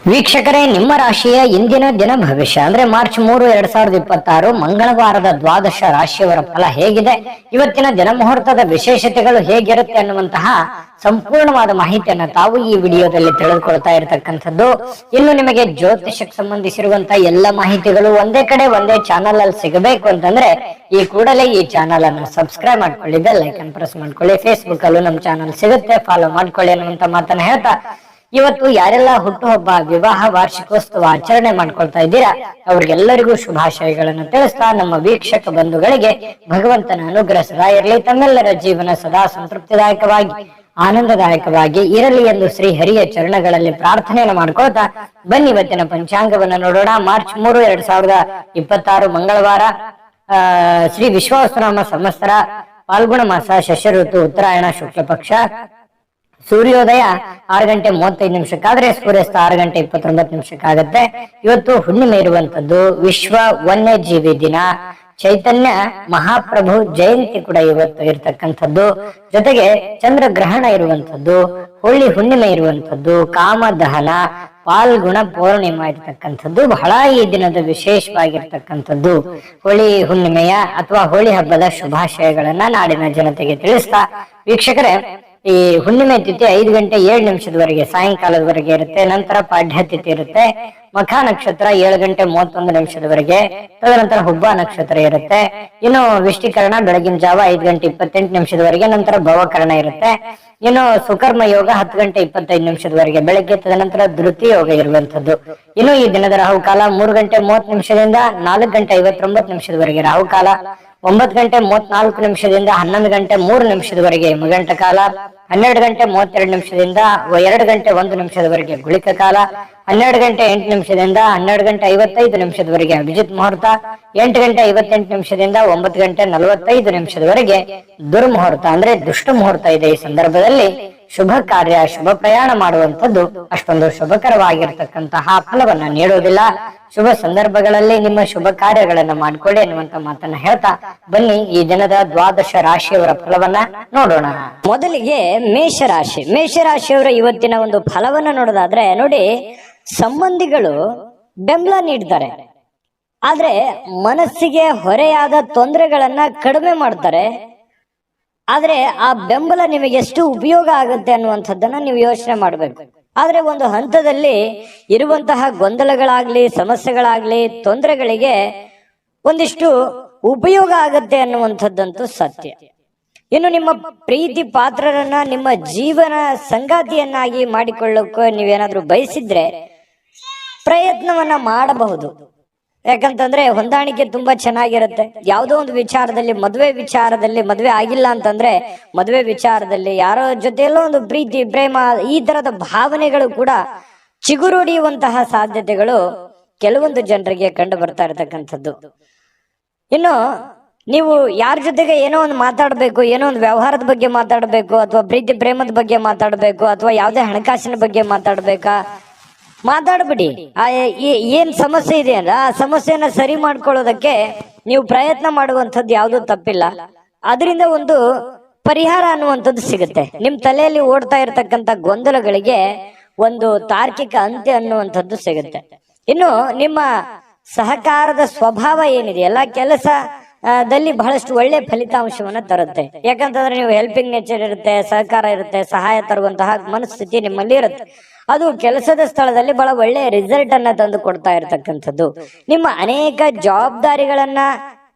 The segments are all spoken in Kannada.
ವೀಕ್ಷಕರೇ, ನಿಮ್ಮ ರಾಶಿಯ ಇಂದಿನ ದಿನ ಭವಿಷ್ಯ ಅಂದ್ರೆ ಮಾರ್ಚ್ 3, 2026 ಮಂಗಳವಾರದ ದ್ವಾದಶ ರಾಶಿಯವರ ಫಲ ಹೇಗಿದೆ, ಇವತ್ತಿನ ದಿನ ಮುಹೂರ್ತದ ವಿಶೇಷತೆಗಳು ಹೇಗಿರುತ್ತೆ ಅನ್ನುವಂತಹ ಸಂಪೂರ್ಣವಾದ ಮಾಹಿತಿಯನ್ನ ತಾವು ಈ ವಿಡಿಯೋದಲ್ಲಿ ತಿಳಿದುಕೊಳ್ತಾ ಇರತಕ್ಕಂಥದ್ದು. ಇನ್ನು ನಿಮಗೆ ಜ್ಯೋತಿಷಕ್ಕೆ ಸಂಬಂಧಿಸಿರುವಂತಹ ಎಲ್ಲ ಮಾಹಿತಿಗಳು ಒಂದೇ ಕಡೆ ಒಂದೇ ಚಾನಲ್ ಅಲ್ಲಿ ಸಿಗಬೇಕು ಅಂತಂದ್ರೆ ಈ ಕೂಡಲೇ ಈ ಚಾನಲ್ ಅನ್ನು ಸಬ್ಸ್ಕ್ರೈಬ್ ಮಾಡ್ಕೊಳ್ಳಿ, ಬೆಲ್ ಐಕಾನ್ ಪ್ರೆಸ್ ಮಾಡ್ಕೊಳ್ಳಿ. ಫೇಸ್ಬುಕ್ ಅಲ್ಲೂ ನಮ್ಮ ಚಾನಲ್ ಸಿಗುತ್ತೆ, ಫಾಲೋ ಮಾಡ್ಕೊಳ್ಳಿ ಅನ್ನುವಂತ ಮಾತನ್ನ ಹೇಳ್ತಾ, ಇವತ್ತು ಯಾರೆಲ್ಲ ಹುಟ್ಟುಹಬ್ಬ, ವಿವಾಹ, ವಾರ್ಷಿಕೋತ್ಸವ ಆಚರಣೆ ಮಾಡ್ಕೊಳ್ತಾ ಇದ್ದೀರಾ ಅವ್ರಿಗೆಲ್ಲರಿಗೂ ಶುಭಾಶಯಗಳನ್ನು ತಿಳಿಸ್ತಾ, ನಮ್ಮ ವೀಕ್ಷಕ ಬಂಧುಗಳಿಗೆ ಭಗವಂತನ ಅನುಗ್ರಹ ಸದಾ ಇರಲಿ, ತಮ್ಮೆಲ್ಲರ ಜೀವನ ಸದಾ ಸಂತೃಪ್ತಿದಾಯಕವಾಗಿ ಆನಂದದಾಯಕವಾಗಿ ಇರಲಿ ಎಂದು ಶ್ರೀ ಹರಿಯ ಚರಣಗಳಲ್ಲಿ ಪ್ರಾರ್ಥನೆಯನ್ನು ಮಾಡ್ಕೊಳ್ತಾ ಬನ್ನಿ ಇವತ್ತಿನ ಪಂಚಾಂಗವನ್ನು ನೋಡೋಣ. ಮಾರ್ಚ್ 3, 2026 ಮಂಗಳವಾರ, ಶ್ರೀ ವಿಶ್ವಾವಸುನಾಮ ಸಂವತ್ಸರ, ಫಾಲ್ಗುಣ ಮಾಸ, ಶಶ ಋತು, ಉತ್ತರಾಯಣ, ಶುಕ್ಲ ಪಕ್ಷ, ಸೂರ್ಯೋದಯ 6 ಗಂಟೆ 35 ನಿಮಿಷಕ್ಕಾದ್ರೆ ಸೂರ್ಯಾಸ್ತ 6 ಗಂಟೆ 29 ನಿಮಿಷಕ್ಕಾಗತ್ತೆ. ಇವತ್ತು ಹುಣ್ಣಿಮೆ ಇರುವಂತದ್ದು, ವಿಶ್ವ ವನ್ಯಜೀವಿ ದಿನ, ಚೈತನ್ಯ ಮಹಾಪ್ರಭು ಜಯಂತಿ ಕೂಡ ಇವತ್ತು ಇರ್ತಕ್ಕಂಥದ್ದು, ಜೊತೆಗೆ ಚಂದ್ರಗ್ರಹಣ ಇರುವಂತದ್ದು, ಹೋಳಿ ಹುಣ್ಣಿಮೆ ಇರುವಂತದ್ದು, ಕಾಮದಹನ, ಫಾಲ್ಗುಣ ಪೌರ್ಣಿಮಾ ಇರ್ತಕ್ಕಂಥದ್ದು ಬಹಳ ಈ ದಿನದ ವಿಶೇಷವಾಗಿರ್ತಕ್ಕಂಥದ್ದು. ಹೋಳಿ ಹುಣ್ಣಿಮೆಯ ಅಥವಾ ಹೋಳಿ ಹಬ್ಬದ ಶುಭಾಶಯಗಳನ್ನ ನಾಡಿನ ಜನತೆಗೆ ತಿಳಿಸ್ತಾ, ವೀಕ್ಷಕರೇ, ಈ ಹುಣ್ಣಿಮೆ ತಿಥಿ 5 ಗಂಟೆ 7 ನಿಮಿಷದವರೆಗೆ ಸಾಯಂಕಾಲದವರೆಗೆ ಇರುತ್ತೆ. ನಂತರ ಪಾಡ್ಯ ತಿಥಿ ಇರುತ್ತೆ. ಮಖ ನಕ್ಷತ್ರ 7 ಗಂಟೆ 31 ನಿಮಿಷದವರೆಗೆ, ತದನಂತರ ಹುಬ್ಬ ನಕ್ಷತ್ರ ಇರುತ್ತೆ. ಇನ್ನು ವಿಷ್ಟಿಕರಣ ಬೆಳಗಿನ ಜಾವ 5 ಗಂಟೆ 28 ನಿಮಿಷದವರೆಗೆ, ನಂತರ ಭವಕರಣ ಇರುತ್ತೆ. ಇನ್ನು ಸುಕರ್ಮ ಯೋಗ 10 ಗಂಟೆ 25 ನಿಮಿಷದವರೆಗೆ ಬೆಳಗ್ಗೆ, ತದನಂತರ ಧೃತಿ ಯೋಗ ಇರುವಂತದ್ದು. ಇನ್ನು ಈ ದಿನದ ರಾಹುಕಾಲ 3 ಗಂಟೆ 30 ನಿಮಿಷದಿಂದ 4 ಗಂಟೆ 59 ನಿಮಿಷದವರೆಗೆ ರಾಹುಕಾಲ, 9 ಗಂಟೆ 34 ನಿಮಿಷದಿಂದ 11 ಗಂಟೆ 3 ನಿಮಿಷದವರೆಗೆ ಯಮಗಂಟ ಕಾಲ, 12 ಗಂಟೆ 32 ನಿಮಿಷದಿಂದ 2 ಗಂಟೆ 1 ನಿಮಿಷದವರೆಗೆ ಗುಳಿಕ ಕಾಲ, 12 ಗಂಟೆ 8 ನಿಮಿಷದಿಂದ 12 ಗಂಟೆ 55 ನಿಮಿಷದವರೆಗೆ ಅಭಿಜಿತ್ ಮುಹೂರ್ತ, 8 ಗಂಟೆ 58 ನಿಮಿಷದಿಂದ 9 ಗಂಟೆ 45 ನಿಮಿಷದವರೆಗೆ ದುರ್ಮುಹೂರ್ತ ಅಂದ್ರೆ ದುಷ್ಟ ಮುಹೂರ್ತ ಇದೆ. ಈ ಸಂದರ್ಭದಲ್ಲಿ ಶುಭ ಕಾರ್ಯ, ಶುಭ ಪ್ರಯಾಣ ಮಾಡುವಂತದ್ದು ಅಷ್ಟೊಂದು ಶುಭಕರವಾಗಿರ್ತಕ್ಕಂತಹ ಫಲವನ್ನ ನೀಡೋದಿಲ್ಲ. ಶುಭ ಸಂದರ್ಭಗಳಲ್ಲಿ ನಿಮ್ಮ ಶುಭ ಕಾರ್ಯಗಳನ್ನ ಮಾಡ್ಕೊಳ್ಳಿ ಅನ್ನುವಂತ ಮಾತನ್ನ ಹೇಳ್ತಾ ಬನ್ನಿ ಈ ದಿನದ ದ್ವಾದಶ ರಾಶಿಯವರ ಫಲವನ್ನ ನೋಡೋಣ. ಮೊದಲಿಗೆ ಮೇಷರಾಶಿ. ಮೇಷರಾಶಿಯವರ ಇವತ್ತಿನ ಒಂದು ಫಲವನ್ನ ನೋಡೋದಾದ್ರೆ, ನೋಡಿ, ಸಂಬಂಧಿಗಳು ಬೆಂಬಲ ನೀಡ್ತಾರೆ, ಆದ್ರೆ ಮನಸ್ಸಿಗೆ ಹೊರೆಯಾದ ತೊಂದರೆಗಳನ್ನ ಕಡಿಮೆ ಮಾಡ್ತಾರೆ. ಆದ್ರೆ ಆ ಬೆಂಬಲ ನಿಮಗೆ ಎಷ್ಟು ಉಪಯೋಗ ಆಗುತ್ತೆ ಅನ್ನುವಂಥದ್ದನ್ನ ನೀವು ಯೋಚನೆ ಮಾಡಬೇಕು. ಆದ್ರೆ ಒಂದು ಹಂತದಲ್ಲಿ ಇರುವಂತಹ ಗೊಂದಲಗಳಾಗ್ಲಿ, ಸಮಸ್ಯೆಗಳಾಗ್ಲಿ, ತೊಂದರೆಗಳಿಗೆ ಒಂದಿಷ್ಟು ಉಪಯೋಗ ಆಗತ್ತೆ ಅನ್ನುವಂಥದ್ದಂತೂ ಸತ್ಯ. ಇನ್ನು ನಿಮ್ಮ ಪ್ರೀತಿ ಪಾತ್ರರನ್ನ ನಿಮ್ಮ ಜೀವನ ಸಂಗಾತಿಯನ್ನಾಗಿ ಮಾಡಿಕೊಳ್ಳೋಕೆ ನೀವೇನಾದ್ರೂ ಬಯಸಿದ್ರೆ ಪ್ರಯತ್ನವನ್ನ ಮಾಡಬಹುದು. ಯಾಕಂತಂದ್ರೆ ಹೊಂದಾಣಿಕೆ ತುಂಬಾ ಚೆನ್ನಾಗಿರುತ್ತೆ. ಯಾವುದೋ ಒಂದು ವಿಚಾರದಲ್ಲಿ, ಮದುವೆ ಆಗಿಲ್ಲ ಅಂತಂದ್ರೆ ಮದುವೆ ವಿಚಾರದಲ್ಲಿ ಯಾರೋ ಜೊತೆಯಲ್ಲೋ ಒಂದು ಪ್ರೀತಿ, ಪ್ರೇಮ, ಈ ತರದ ಭಾವನೆಗಳು ಕೂಡ ಚಿಗುರೊಡೆಯುವಂತಹ ಸಾಧ್ಯತೆಗಳು ಕೆಲವೊಂದು ಜನರಿಗೆ ಕಂಡು ಬರ್ತಾ ಇರತಕ್ಕಂಥದ್ದು. ಇನ್ನು ನೀವು ಯಾರ ಜೊತೆಗೆ ಏನೋ ಒಂದು ಮಾತಾಡಬೇಕು, ಏನೋ ಒಂದು ವ್ಯವಹಾರದ ಬಗ್ಗೆ ಮಾತಾಡಬೇಕು, ಅಥವಾ ಪ್ರೀತಿ ಪ್ರೇಮದ ಬಗ್ಗೆ ಮಾತಾಡಬೇಕು, ಅಥವಾ ಯಾವುದೇ ಹಣಕಾಸಿನ ಬಗ್ಗೆ ಮಾತಾಡ್ಬಿಡಿ. ಏನ್ ಸಮಸ್ಯೆ ಇದೆಯಲ್ಲ ಆ ಸಮಸ್ಯೆನ ಸರಿ ಮಾಡ್ಕೊಳ್ಳೋದಕ್ಕೆ ನೀವು ಪ್ರಯತ್ನ ಮಾಡುವಂಥದ್ದು ಯಾವ್ದು ತಪ್ಪಿಲ್ಲ. ಅದರಿಂದ ಒಂದು ಪರಿಹಾರ ಅನ್ನುವಂಥದ್ದು ಸಿಗುತ್ತೆ. ನಿಮ್ ತಲೆಯಲ್ಲಿ ಓಡ್ತಾ ಇರತಕ್ಕಂತ ಗೊಂದಲಗಳಿಗೆ ಒಂದು ತಾರ್ಕಿಕ ಅಂತ್ಯ ಅನ್ನುವಂಥದ್ದು ಸಿಗುತ್ತೆ. ಇನ್ನು ನಿಮ್ಮ ಸಹಕಾರದ ಸ್ವಭಾವ ಏನಿದೆಯಲ್ಲ, ಕೆಲಸದಲ್ಲಿ ಬಹಳಷ್ಟು ಒಳ್ಳೆ ಫಲಿತಾಂಶವನ್ನ ತರುತ್ತೆ. ಯಾಕಂತಂದ್ರೆ ನೀವು ಹೆಲ್ಪಿಂಗ್ ನೇಚರ್ ಇರುತ್ತೆ, ಸಹಕಾರ ಇರುತ್ತೆ, ಸಹಾಯ ತರುವಂತಹ ಮನಸ್ಥಿತಿ ನಿಮ್ಮಲ್ಲಿ ಇರುತ್ತೆ. ಅದು ಕೆಲಸದ ಸ್ಥಳದಲ್ಲಿ ಬಹಳ ಒಳ್ಳೆಯ ರಿಸಲ್ಟ್ ಅನ್ನ ತಂದು ಕೊಡ್ತಾ ಇರತಕ್ಕಂಥದ್ದು. ನಿಮ್ಮ ಅನೇಕ ಜವಾಬ್ದಾರಿಗಳನ್ನ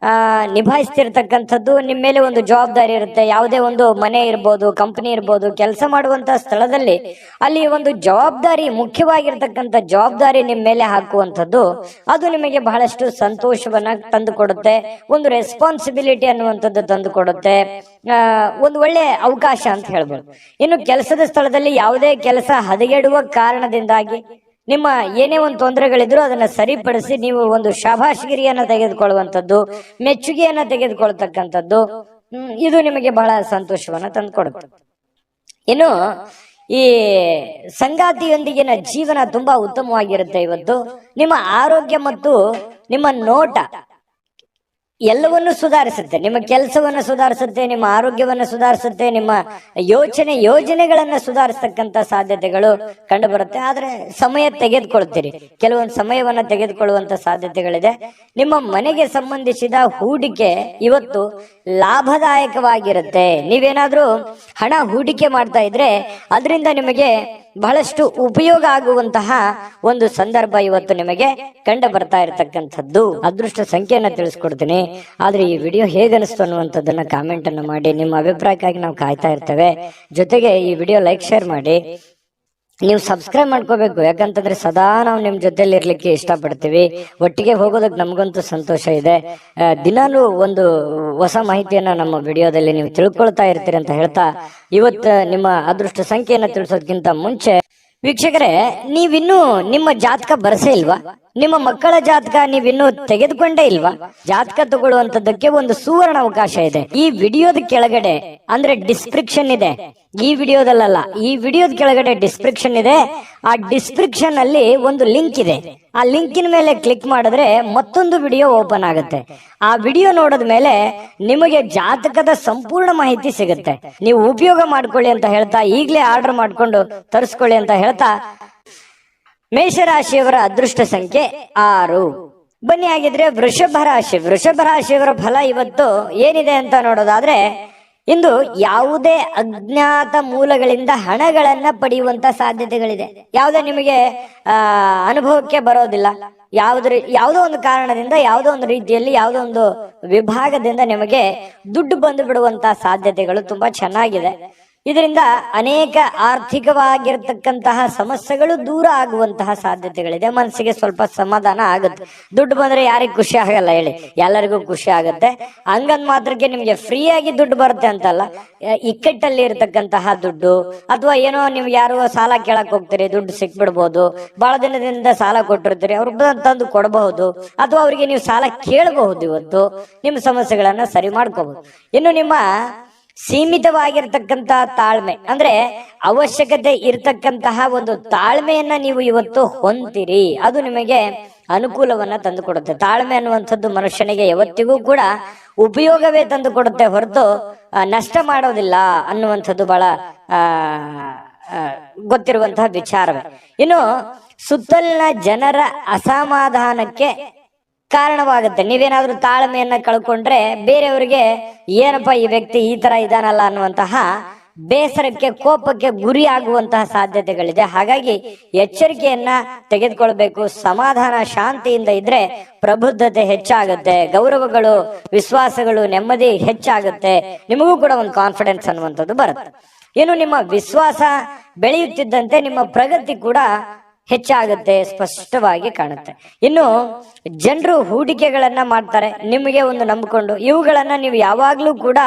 ನಿಭಾಯಿಸ್ತಿರ್ತಕ್ಕಂಥದ್ದು. ನಿಮ್ಮ ಮೇಲೆ ಒಂದು ಜವಾಬ್ದಾರಿ ಇರುತ್ತೆ. ಯಾವುದೇ ಒಂದು ಮನೆ ಇರ್ಬೋದು, ಕಂಪನಿ ಇರ್ಬೋದು, ಕೆಲಸ ಮಾಡುವಂತಹ ಸ್ಥಳದಲ್ಲಿ ಅಲ್ಲಿ ಒಂದು ಜವಾಬ್ದಾರಿ, ಮುಖ್ಯವಾಗಿರ್ತಕ್ಕಂಥ ಜವಾಬ್ದಾರಿ ನಿಮ್ಮ ಮೇಲೆ ಹಾಕುವಂಥದ್ದು, ಅದು ನಿಮಗೆ ಬಹಳಷ್ಟು ಸಂತೋಷವನ್ನ ತಂದು ಕೊಡುತ್ತೆ. ಒಂದು ರೆಸ್ಪಾನ್ಸಿಬಿಲಿಟಿ ಅನ್ನುವಂಥದ್ದು ತಂದು ಕೊಡುತ್ತೆ. ಒಂದು ಒಳ್ಳೆ ಅವಕಾಶ ಅಂತ ಹೇಳ್ಬೋದು. ಇನ್ನು ಕೆಲಸದ ಸ್ಥಳದಲ್ಲಿ ಯಾವುದೇ ಕೆಲಸ ಹದಗೆಡುವ ಕಾರಣದಿಂದಾಗಿ ನಿಮ್ಮ ಏನೇ ಒಂದು ತೊಂದರೆಗಳಿದ್ರು ಅದನ್ನ ಸರಿಪಡಿಸಿ ನೀವು ಒಂದು ಶಾಬಾಷ್ಗಿರಿಯನ್ನ ತೆಗೆದುಕೊಳ್ಳುವಂಥದ್ದು, ಮೆಚ್ಚುಗೆಯನ್ನ ತೆಗೆದುಕೊಳ್ತಕ್ಕಂಥದ್ದು, ಇದು ನಿಮಗೆ ಬಹಳ ಸಂತೋಷವನ್ನ ತಂದುಕೊಡುತ್ತೆ. ಇನ್ನು ಈ ಸಂಗಾತಿಯೊಂದಿಗಿನ ಜೀವನ ತುಂಬಾ ಉತ್ತಮವಾಗಿರುತ್ತೆ. ಇವತ್ತು ನಿಮ್ಮ ಆರೋಗ್ಯ ಮತ್ತು ನಿಮ್ಮ ನೋಟ ಎಲ್ಲವನ್ನು ಸುಧಾರಿಸುತ್ತೆ. ನಿಮ್ಮ ಕೆಲಸವನ್ನ ಸುಧಾರಿಸುತ್ತೆ, ನಿಮ್ಮ ಆರೋಗ್ಯವನ್ನ ಸುಧಾರಿಸುತ್ತೆ, ನಿಮ್ಮ ಯೋಜನೆಗಳನ್ನ ಸುಧಾರಿಸತಕ್ಕಂತ ಸಾಧ್ಯತೆಗಳು ಕಂಡು ಬರುತ್ತೆ. ಆದ್ರೆ ಸಮಯ ತೆಗೆದುಕೊಳ್ತೀರಿ, ಕೆಲವೊಂದು ಸಮಯವನ್ನ ತೆಗೆದುಕೊಳ್ಳುವಂತ ಸಾಧ್ಯತೆಗಳಿದೆ. ನಿಮ್ಮ ಮನೆಗೆ ಸಂಬಂಧಿಸಿದ ಹೂಡಿಕೆ ಇವತ್ತು ಲಾಭದಾಯಕವಾಗಿರುತ್ತೆ. ನೀವೇನಾದ್ರೂ ಹಣ ಹೂಡಿಕೆ ಮಾಡ್ತಾ ಇದ್ರೆ ಅದರಿಂದ ನಿಮಗೆ ಬಹಳಷ್ಟು ಉಪಯೋಗ ಆಗುವಂತಹ ಒಂದು ಸಂದರ್ಭ ಇವತ್ತು ನಿಮಗೆ ಕಂಡು ಬರ್ತಾ ಇರತಕ್ಕಂಥದ್ದು. ಅದೃಷ್ಟ ಸಂಖ್ಯೆಯನ್ನ ತಿಳಿಸ್ಕೊಡ್ತೀನಿ. ಆದ್ರೆ ಈ ವಿಡಿಯೋ ಹೇಗನಿಸ್ತು ಅನ್ನುವಂಥದ್ದನ್ನ ಕಾಮೆಂಟ್ ಅನ್ನು ಮಾಡಿ. ನಿಮ್ಮ ಅಭಿಪ್ರಾಯಕ್ಕಾಗಿ ನಾವು ಕಾಯ್ತಾ ಇರ್ತೇವೆ. ಜೊತೆಗೆ ಈ ವಿಡಿಯೋ ಲೈಕ್ ಶೇರ್ ಮಾಡಿ. ನೀವು ಸಬ್ಸ್ಕ್ರೈಬ್ ಮಾಡ್ಕೋಬೇಕು, ಯಾಕಂತಂದ್ರೆ ಸದಾ ನಾವು ನಿಮ್ ಜೊತೆಲಿ ಇರ್ಲಿಕ್ಕೆ ಇಷ್ಟಪಡ್ತೀವಿ. ಒಟ್ಟಿಗೆ ಹೋಗೋದಕ್ಕೆ ನಮಗಂತೂ ಸಂತೋಷ ಇದೆ. ದಿನಾಲೂ ಒಂದು ಹೊಸ ಮಾಹಿತಿಯನ್ನ ನಮ್ಮ ವಿಡಿಯೋದಲ್ಲಿ ನೀವು ತಿಳ್ಕೊಳ್ತಾ ಇರ್ತೀರಿ ಅಂತ ಹೇಳ್ತಾ, ಇವತ್ತು ನಿಮ್ಮ ಅದೃಷ್ಟ ಸಂಖ್ಯೆಯನ್ನ ತಿಳಿಸೋದಕ್ಕಿಂತ ಮುಂಚೆ ವೀಕ್ಷಕರೇ, ನೀವಿನ್ನೂ ನಿಮ್ಮ ಜಾತಕ ಬರಸೇ ಇಲ್ವಾ? ನಿಮ್ಮ ಮಕ್ಕಳ ಜಾತಕ ನೀವಿನ್ನೂ ತೆಗೆದುಕೊಂಡೇ ಇಲ್ವಾ? ಜಾತಕ ತಗೊಳ್ಳುವಂತದ್ದಕ್ಕೆ ಒಂದು ಸುವರ್ಣ ಅವಕಾಶ ಇದೆ. ಈ ವಿಡಿಯೋದ ಕೆಳಗಡೆ ಅಂದ್ರೆ ಡಿಸ್ಕ್ರಿಪ್ಷನ್ ಇದೆ, ಈ ವಿಡಿಯೋದಲ್ಲ, ಈ ವಿಡಿಯೋದ ಕೆಳಗಡೆ ಡಿಸ್ಕ್ರಿಪ್ಷನ್ ಇದೆ. ಆ ಡಿಸ್ಕ್ರಿಪ್ಷನ್ ಅಲ್ಲಿ ಒಂದು ಲಿಂಕ್ ಇದೆ. ಆ ಲಿಂಕಿನ ಮೇಲೆ ಕ್ಲಿಕ್ ಮಾಡಿದ್ರೆ ಮತ್ತೊಂದು ವಿಡಿಯೋ ಓಪನ್ ಆಗುತ್ತೆ. ಆ ವಿಡಿಯೋ ನೋಡಿದ ಮೇಲೆ ನಿಮಗೆ ಜಾತಕದ ಸಂಪೂರ್ಣ ಮಾಹಿತಿ ಸಿಗುತ್ತೆ. ನೀವು ಉಪಯೋಗ ಮಾಡ್ಕೊಳ್ಳಿ ಅಂತ ಹೇಳ್ತಾ, ಈಗಲೇ ಆರ್ಡರ್ ಮಾಡ್ಕೊಂಡು ತರಿಸ್ಕೊಳ್ಳಿ ಅಂತ ಹೇಳ್ತಾ, ಮೇಷರಾಶಿಯವರ ಅದೃಷ್ಟ ಸಂಖ್ಯೆ 6. ಬನ್ನಿ ಹಾಗಿದ್ರೆ ವೃಷಭ ರಾಶಿಯವರ ಫಲ ಇವತ್ತು ಏನಿದೆ ಅಂತ ನೋಡೋದಾದ್ರೆ, ಇಂದು ಯಾವುದೇ ಅಜ್ಞಾತ ಮೂಲಗಳಿಂದ ಹಣಗಳನ್ನ ಪಡೆಯುವಂತ ಸಾಧ್ಯತೆಗಳಿದೆ. ಯಾವುದೇ ನಿಮಗೆ ಅನುಭವಕ್ಕೆ ಬರೋದಿಲ್ಲ. ಯಾವುದೋ ಒಂದು ಕಾರಣದಿಂದ, ಯಾವುದೋ ಒಂದು ರೀತಿಯಲ್ಲಿ, ಯಾವುದೋ ಒಂದು ವಿಭಾಗದಿಂದ ನಿಮಗೆ ದುಡ್ಡು ಬಂದು ಬಿಡುವಂತ ಸಾಧ್ಯತೆಗಳು ತುಂಬಾ ಚೆನ್ನಾಗಿದೆ. ಇದರಿಂದ ಅನೇಕ ಆರ್ಥಿಕವಾಗಿರ್ತಕ್ಕಂತಹ ಸಮಸ್ಯೆಗಳು ದೂರ ಆಗುವಂತಹ ಸಾಧ್ಯತೆಗಳಿದೆ. ಮನಸ್ಸಿಗೆ ಸ್ವಲ್ಪ ಸಮಾಧಾನ ಆಗುತ್ತೆ. ದುಡ್ಡು ಬಂದ್ರೆ ಯಾರಿಗೂ ಖುಷಿ ಆಗಲ್ಲ ಹೇಳಿ, ಎಲ್ಲರಿಗೂ ಖುಷಿ ಆಗುತ್ತೆ. ಹಂಗಂದ್ ಮಾತ್ರಕ್ಕೆ ನಿಮ್ಗೆ ಫ್ರೀ ಆಗಿ ದುಡ್ಡು ಬರುತ್ತೆ ಅಂತಲ್ಲ, ಇಕ್ಕಟ್ಟಲ್ಲಿ ಇರ್ತಕ್ಕಂತಹ ದುಡ್ಡು, ಅಥವಾ ಏನೋ ನೀವು ಯಾರು ಸಾಲ ಕೇಳಕ್ ಹೋಗ್ತೀರಿ, ದುಡ್ಡು ಸಿಕ್ಬಿಡ್ಬೋದು. ಬಹಳ ದಿನದಿಂದ ಸಾಲ ಕೊಟ್ಟಿರ್ತೀರಿ, ಅವ್ರಿಗೆ ತಂದು ಕೊಡಬಹುದು, ಅಥವಾ ಅವರಿಗೆ ನೀವು ಸಾಲ ಕೇಳಬಹುದು. ಇವತ್ತು ನಿಮ್ಮ ಸಮಸ್ಯೆಗಳನ್ನ ಸರಿ ಮಾಡ್ಕೋಬಹುದು. ಇನ್ನು ನಿಮ್ಮ ಸೀಮಿತವಾಗಿರ್ತಕ್ಕಂತಹ ತಾಳ್ಮೆ, ಅಂದ್ರೆ ಅವಶ್ಯಕತೆ ಇರ್ತಕ್ಕಂತಹ ಒಂದು ತಾಳ್ಮೆಯನ್ನ ನೀವು ಇವತ್ತು ಹೊಂದಿರಿ, ಅದು ನಿಮಗೆ ಅನುಕೂಲವನ್ನ ತಂದು ಕೊಡುತ್ತೆ. ತಾಳ್ಮೆ ಅನ್ನುವಂಥದ್ದು ಮನುಷ್ಯನಿಗೆ ಯಾವತ್ತಿಗೂ ಕೂಡ ಉಪಯೋಗವೇ ತಂದು ಕೊಡುತ್ತೆ, ಹೊರತು ನಷ್ಟ ಮಾಡೋದಿಲ್ಲ ಅನ್ನುವಂಥದ್ದು ಬಹಳ ಗೊತ್ತಿರುವಂತಹ ವಿಚಾರವೇ. ಇನ್ನು ಸುತ್ತಲಿನ ಜನರ ಅಸಮಾಧಾನಕ್ಕೆ ಕಾರಣವಾಗುತ್ತೆ. ನೀವೇನಾದ್ರೂ ತಾಳ್ಮೆಯನ್ನ ಕಳ್ಕೊಂಡ್ರೆ ಬೇರೆಯವರಿಗೆ ಏನಪ್ಪಾ ಈ ವ್ಯಕ್ತಿ ಈ ತರ ಇದಾನಲ್ಲ ಅನ್ನುವಂತಹ ಬೇಸರಕ್ಕೆ, ಕೋಪಕ್ಕೆ ಗುರಿ ಆಗುವಂತಹ ಸಾಧ್ಯತೆಗಳಿದೆ. ಹಾಗಾಗಿ ಎಚ್ಚರಿಕೆಯನ್ನ ತೆಗೆದುಕೊಳ್ಬೇಕು. ಸಮಾಧಾನ, ಶಾಂತಿಯಿಂದ ಇದ್ರೆ ಪ್ರಬುದ್ಧತೆ ಹೆಚ್ಚಾಗುತ್ತೆ, ಗೌರವಗಳು, ವಿಶ್ವಾಸಗಳು, ನೆಮ್ಮದಿ ಹೆಚ್ಚಾಗುತ್ತೆ. ನಿಮಗೂ ಕೂಡ ಒಂದು ಕಾನ್ಫಿಡೆನ್ಸ್ ಅನ್ನುವಂಥದ್ದು ಬರುತ್ತೆ. ಇನ್ನು ನಿಮ್ಮ ವಿಶ್ವಾಸ ಬೆಳೆಯುತ್ತಿದ್ದಂತೆ ನಿಮ್ಮ ಪ್ರಗತಿ ಕೂಡ ಹೆಚ್ಚಾಗುತ್ತೆ, ಸ್ಪಷ್ಟವಾಗಿ ಕಾಣುತ್ತೆ. ಇನ್ನು ಜನರು ಹೂಡಿಕೆಗಳನ್ನ ಮಾಡ್ತಾರೆ ನಿಮಗೆ ಒಂದು ನಂಬಿಕೊಂಡು. ಇವುಗಳನ್ನ ನೀವು ಯಾವಾಗ್ಲೂ ಕೂಡ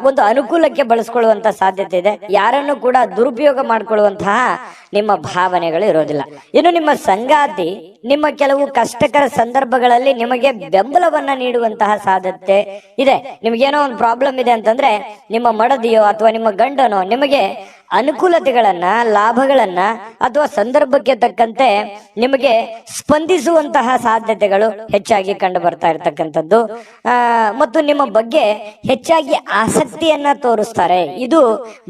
ಒಂದು ಅನುಕೂಲಕ್ಕೆ ಬಳಸ್ಕೊಳ್ಳುವಂತ ಸಾಧ್ಯತೆ ಇದೆ. ಯಾರನ್ನು ಕೂಡ ದುರುಪಯೋಗ ಮಾಡ್ಕೊಳ್ಳುವಂತಹ ನಿಮ್ಮ ಭಾವನೆಗಳು ಇರೋದಿಲ್ಲ. ಇನ್ನು ನಿಮ್ಮ ಸಂಗಾತಿ ನಿಮ್ಮ ಕೆಲವು ಕಷ್ಟಕರ ಸಂದರ್ಭಗಳಲ್ಲಿ ನಿಮಗೆ ಬೆಂಬಲವನ್ನ ನೀಡುವಂತಹ ಸಾಧ್ಯತೆ ಇದೆ. ನಿಮ್ಗೇನೋ ಒಂದು ಪ್ರಾಬ್ಲಮ್ ಇದೆ ಅಂತಂದ್ರೆ ನಿಮ್ಮ ಮಡದಿಯೋ ಅಥವಾ ನಿಮ್ಮ ಗಂಡನೋ ನಿಮಗೆ ಅನುಕೂಲತೆಗಳನ್ನ, ಲಾಭಗಳನ್ನ ಅಥವಾ ಸಂದರ್ಭಕ್ಕೆ ತಕ್ಕಂತೆ ನಿಮಗೆ ಸ್ಪಂದಿಸುವಂತಹ ಸಾಧ್ಯತೆಗಳು ಹೆಚ್ಚಾಗಿ ಕಂಡು ಬರ್ತಾ ಇರತಕ್ಕಂಥದ್ದು. ಮತ್ತು ನಿಮ್ಮ ಬಗ್ಗೆ ಹೆಚ್ಚಾಗಿ ಆಸಕ್ತಿಯನ್ನ ತೋರಿಸ್ತಾರೆ. ಇದು